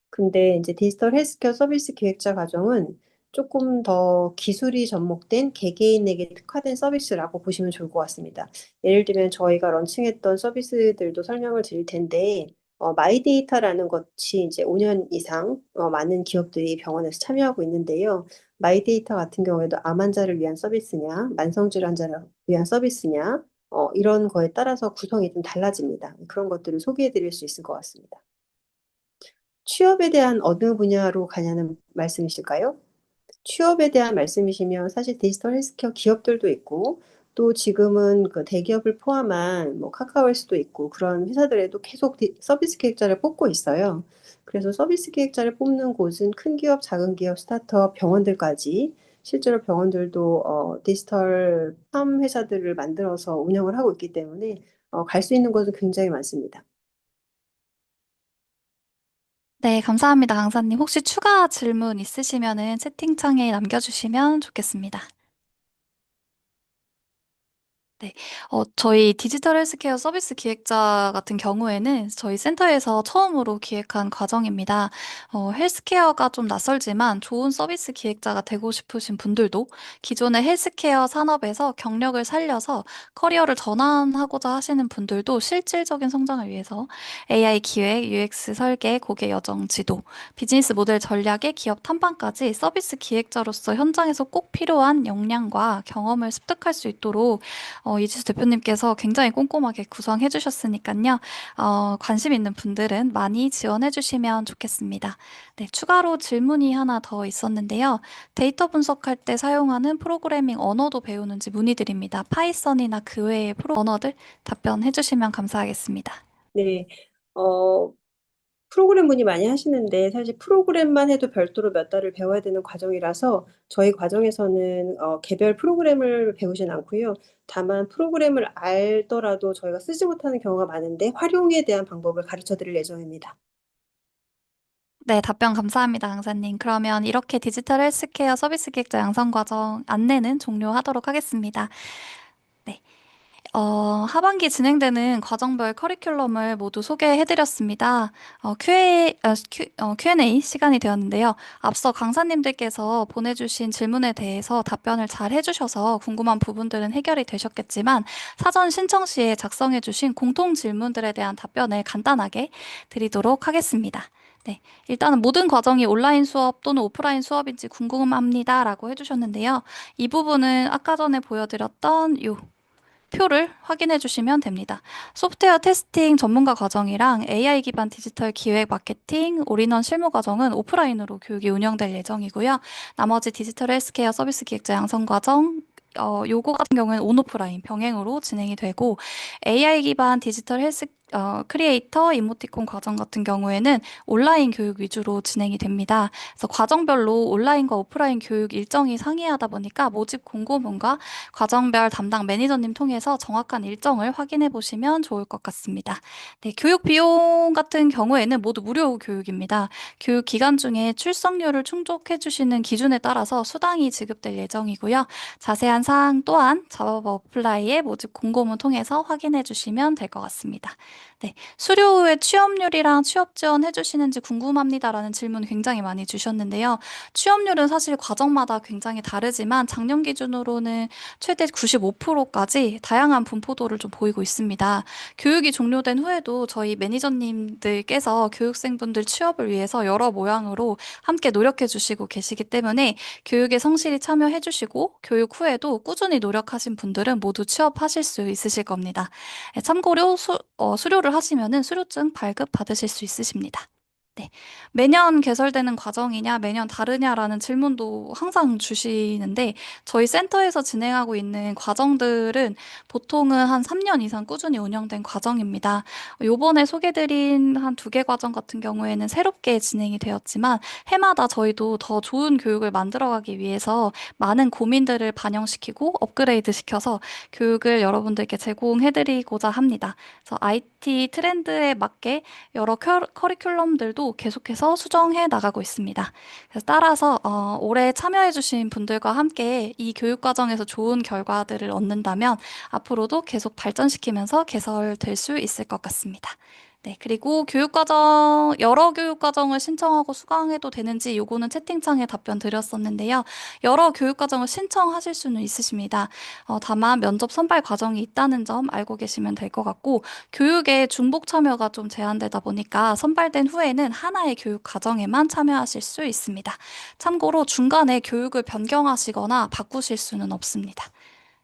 근데 이제 디지털 헬스케어 서비스 기획자 과정은 조금 더 기술이 접목된 개개인에게 특화된 서비스라고 보시면 좋을 것 같습니다. 예를 들면 저희가 런칭했던 서비스들도 설명을 드릴 텐데, 마이데이터라는 것이 이제 5년 이상 많은 기업들이 병원에서 참여하고 있는데요. 마이데이터 같은 경우에도 암 환자를 위한 서비스냐, 만성질환자를 위한 서비스냐, 이런 거에 따라서 구성이 좀 달라집니다. 그런 것들을 소개해 드릴 수 있을 것 같습니다. 취업에 대한 어느 분야로 가냐는 말씀이실까요? 취업에 대한 말씀이시면 사실 디지털 헬스케어 기업들도 있고 또 지금은 그 대기업을 포함한 카카오일 수도 있고 그런 회사들에도 계속 서비스 기획자를 뽑고 있어요. 그래서 서비스 기획자를 뽑는 곳은 큰 기업, 작은 기업, 스타트업, 병원들까지 실제로 병원들도 디지털 팜 회사들을 만들어서 운영을 하고 있기 때문에 갈 수 있는 곳은 굉장히 많습니다. 네, 감사합니다, 강사님. 혹시 추가 질문 있으시면은 채팅창에 남겨주시면 좋겠습니다. 네, 저희 디지털 헬스케어 서비스 기획자 같은 경우에는 저희 센터에서 처음으로 기획한 과정입니다. 헬스케어가 좀 낯설지만 좋은 서비스 기획자가 되고 싶으신 분들도 기존의 헬스케어 산업에서 경력을 살려서 커리어를 전환하고자 하시는 분들도 실질적인 성장을 위해서 AI 기획, UX 설계, 고객 여정 지도, 비즈니스 모델 전략의 기업 탐방까지 서비스 기획자로서 현장에서 꼭 필요한 역량과 경험을 습득할 수 있도록 이지수 대표님께서 굉장히 꼼꼼하게 구성해 주셨으니까요. 관심 있는 분들은 많이 지원해 주시면 좋겠습니다. 네, 추가로 질문이 하나 더 있었는데요. 데이터 분석할 때 사용하는 프로그래밍 언어도 배우는지 문의드립니다. 파이썬이나 그 외의 언어들 답변해 주시면 감사하겠습니다. 네, 어, 프로그램 문의 많이 하시는데 사실 프로그램만 해도 별도로 몇 달을 배워야 되는 과정이라서 저희 과정에서는 개별 프로그램을 배우진 않고요. 다만 프로그램을 알더라도 저희가 쓰지 못하는 경우가 많은데 활용에 대한 방법을 가르쳐 드릴 예정입니다. 네, 답변 감사합니다, 강사님. 그러면 이렇게 디지털 헬스케어 서비스 기획자 양성 과정 안내는 종료하도록 하겠습니다. 네. 하반기 진행되는 과정별 커리큘럼을 모두 소개해드렸습니다. Q&A 시간이 되었는데요. 앞서 강사님들께서 보내주신 질문에 대해서 답변을 잘 해주셔서 궁금한 부분들은 해결이 되셨겠지만 사전 신청 시에 작성해주신 공통 질문들에 대한 답변을 간단하게 드리도록 하겠습니다. 네, 일단은 모든 과정이 온라인 수업 또는 오프라인 수업인지 궁금합니다라고 해주셨는데요. 이 부분은 아까 전에 보여드렸던 표를 확인해 주시면 됩니다. 소프트웨어 테스팅 전문가 과정이랑 AI 기반 디지털 기획 마케팅 올인원 실무 과정은 오프라인으로 교육이 운영될 예정이고요. 나머지 디지털 헬스케어 서비스 기획자 양성 과정 요거 같은 경우는 온오프라인 병행으로 진행이 되고 AI 기반 디지털 헬스 크리에이터 이모티콘 과정 같은 경우에는 온라인 교육 위주로 진행이 됩니다. 그래서 과정별로 온라인과 오프라인 교육 일정이 상이하다 보니까 모집 공고문과 과정별 담당 매니저님 통해서 정확한 일정을 확인해 보시면 좋을 것 같습니다. 네, 교육 비용 같은 경우에는 모두 무료 교육입니다. 교육 기간 중에 출석률을 충족해 주시는 기준에 따라서 수당이 지급될 예정이고요. 자세한 사항 또한 자바바 어플라이의 모집 공고문 통해서 확인해 주시면 될 것 같습니다. 네, 수료 후에 취업률이랑 취업 지원 해주시는지 궁금합니다라는 질문 굉장히 많이 주셨는데요. 취업률은 사실 과정마다 굉장히 다르지만 작년 기준으로는 최대 95%까지 다양한 분포도를 좀 보이고 있습니다. 교육이 종료된 후에도 저희 매니저님들께서 교육생분들 취업을 위해서 여러 모양으로 함께 노력해 주시고 계시기 때문에 교육에 성실히 참여해 주시고 교육 후에도 꾸준히 노력하신 분들은 모두 취업하실 수 있으실 겁니다. 참고로 수료를 하시면은 수료증 발급 받으실 수 있으십니다. 네. 매년 개설되는 과정이냐, 매년 다르냐라는 질문도 항상 주시는데, 저희 센터에서 진행하고 있는 과정들은 보통은 한 3년 이상 꾸준히 운영된 과정입니다. 요번에 소개드린 한 두 개 과정 같은 경우에는 새롭게 진행이 되었지만, 해마다 저희도 더 좋은 교육을 만들어가기 위해서 많은 고민들을 반영시키고 업그레이드 시켜서 교육을 여러분들께 제공해드리고자 합니다. 그래서 IT 트렌드에 맞게 여러 커리큘럼들도 계속해서 수정해 나가고 있습니다. 그래서 따라서 올해 참여해주신 분들과 함께 이 교육 과정에서 좋은 결과들을 얻는다면 앞으로도 계속 발전시키면서 개설될 수 있을 것 같습니다. 네, 그리고 여러 교육과정을 신청하고 수강해도 되는지 요거는 채팅창에 답변 드렸었는데요. 여러 교육과정을 신청하실 수는 있으십니다. 다만 면접 선발 과정이 있다는 점 알고 계시면 될 것 같고, 교육에 중복 참여가 좀 제한되다 보니까 선발된 후에는 하나의 교육 과정에만 참여하실 수 있습니다. 참고로 중간에 교육을 변경하시거나 바꾸실 수는 없습니다.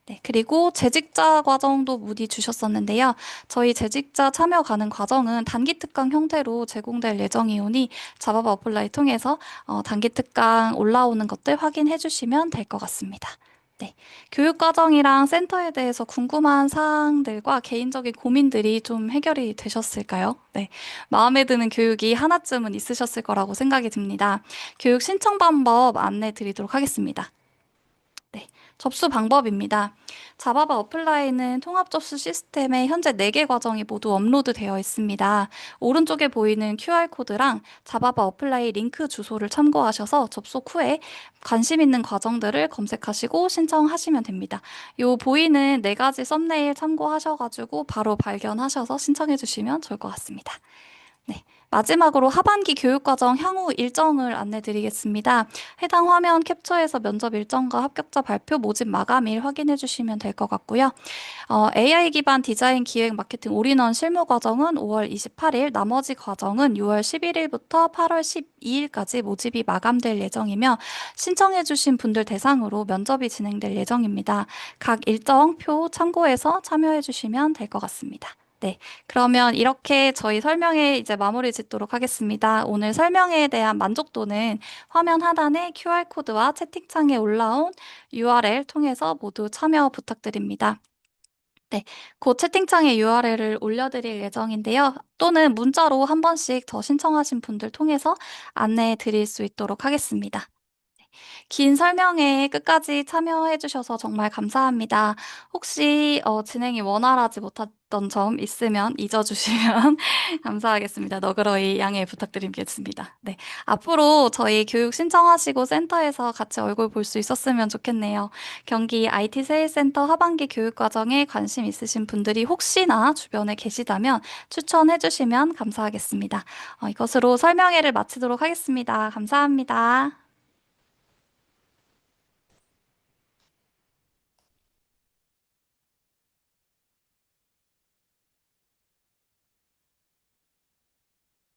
네, 그리고 재직자 과정도 문의 주셨었는데요. 저희 재직자 참여 가능 과정은 단기 특강 형태로 제공될 예정이오니 자바바 어플라이 통해서 단기 특강 올라오는 것들 확인해 주시면 될 것 같습니다. 네, 교육 과정이랑 센터에 대해서 궁금한 사항들과 개인적인 고민들이 좀 해결이 되셨을까요? 네, 마음에 드는 교육이 하나쯤은 있으셨을 거라고 생각이 듭니다. 교육 신청 방법 안내 드리도록 하겠습니다. 네, 접수 방법입니다. 자바바 어플라이는 통합 접수 시스템에 현재 4개 과정이 모두 업로드되어 있습니다. 오른쪽에 보이는 QR코드랑 자바바 어플라이 링크 주소를 참고하셔서 접속 후에 관심 있는 과정들을 검색하시고 신청하시면 됩니다. 요 보이는 4가지 썸네일 참고하셔가지고 바로 발견하셔서 신청해 주시면 좋을 것 같습니다. 네. 마지막으로 하반기 교육과정 향후 일정을 안내드리겠습니다. 해당 화면 캡처해서 면접 일정과 합격자 발표 모집 마감일 확인해 주시면 될 것 같고요. AI 기반 디자인 기획 마케팅 올인원 실무 과정은 5월 28일, 나머지 과정은 6월 11일부터 8월 12일까지 모집이 마감될 예정이며 신청해 주신 분들 대상으로 면접이 진행될 예정입니다. 각 일정표 참고해서 참여해 주시면 될 것 같습니다. 네. 그러면 이렇게 저희 설명회 이제 마무리 짓도록 하겠습니다. 오늘 설명회에 대한 만족도는 화면 하단에 QR코드와 채팅창에 올라온 URL 통해서 모두 참여 부탁드립니다. 네. 곧 채팅창에 URL을 올려드릴 예정인데요. 또는 문자로 한 번씩 더 신청하신 분들 통해서 안내해 드릴 수 있도록 하겠습니다. 긴 설명에 끝까지 참여해주셔서 정말 감사합니다. 혹시 진행이 원활하지 못했던 점 있으면 잊어주시면 감사하겠습니다. 너그러이 양해 부탁드리겠습니다. 네, 앞으로 저희 교육 신청하시고 센터에서 같이 얼굴 볼 수 있었으면 좋겠네요. 경기 IT 세일센터 하반기 교육 과정에 관심 있으신 분들이 혹시나 주변에 계시다면 추천해주시면 감사하겠습니다. 이것으로 설명회를 마치도록 하겠습니다. 감사합니다.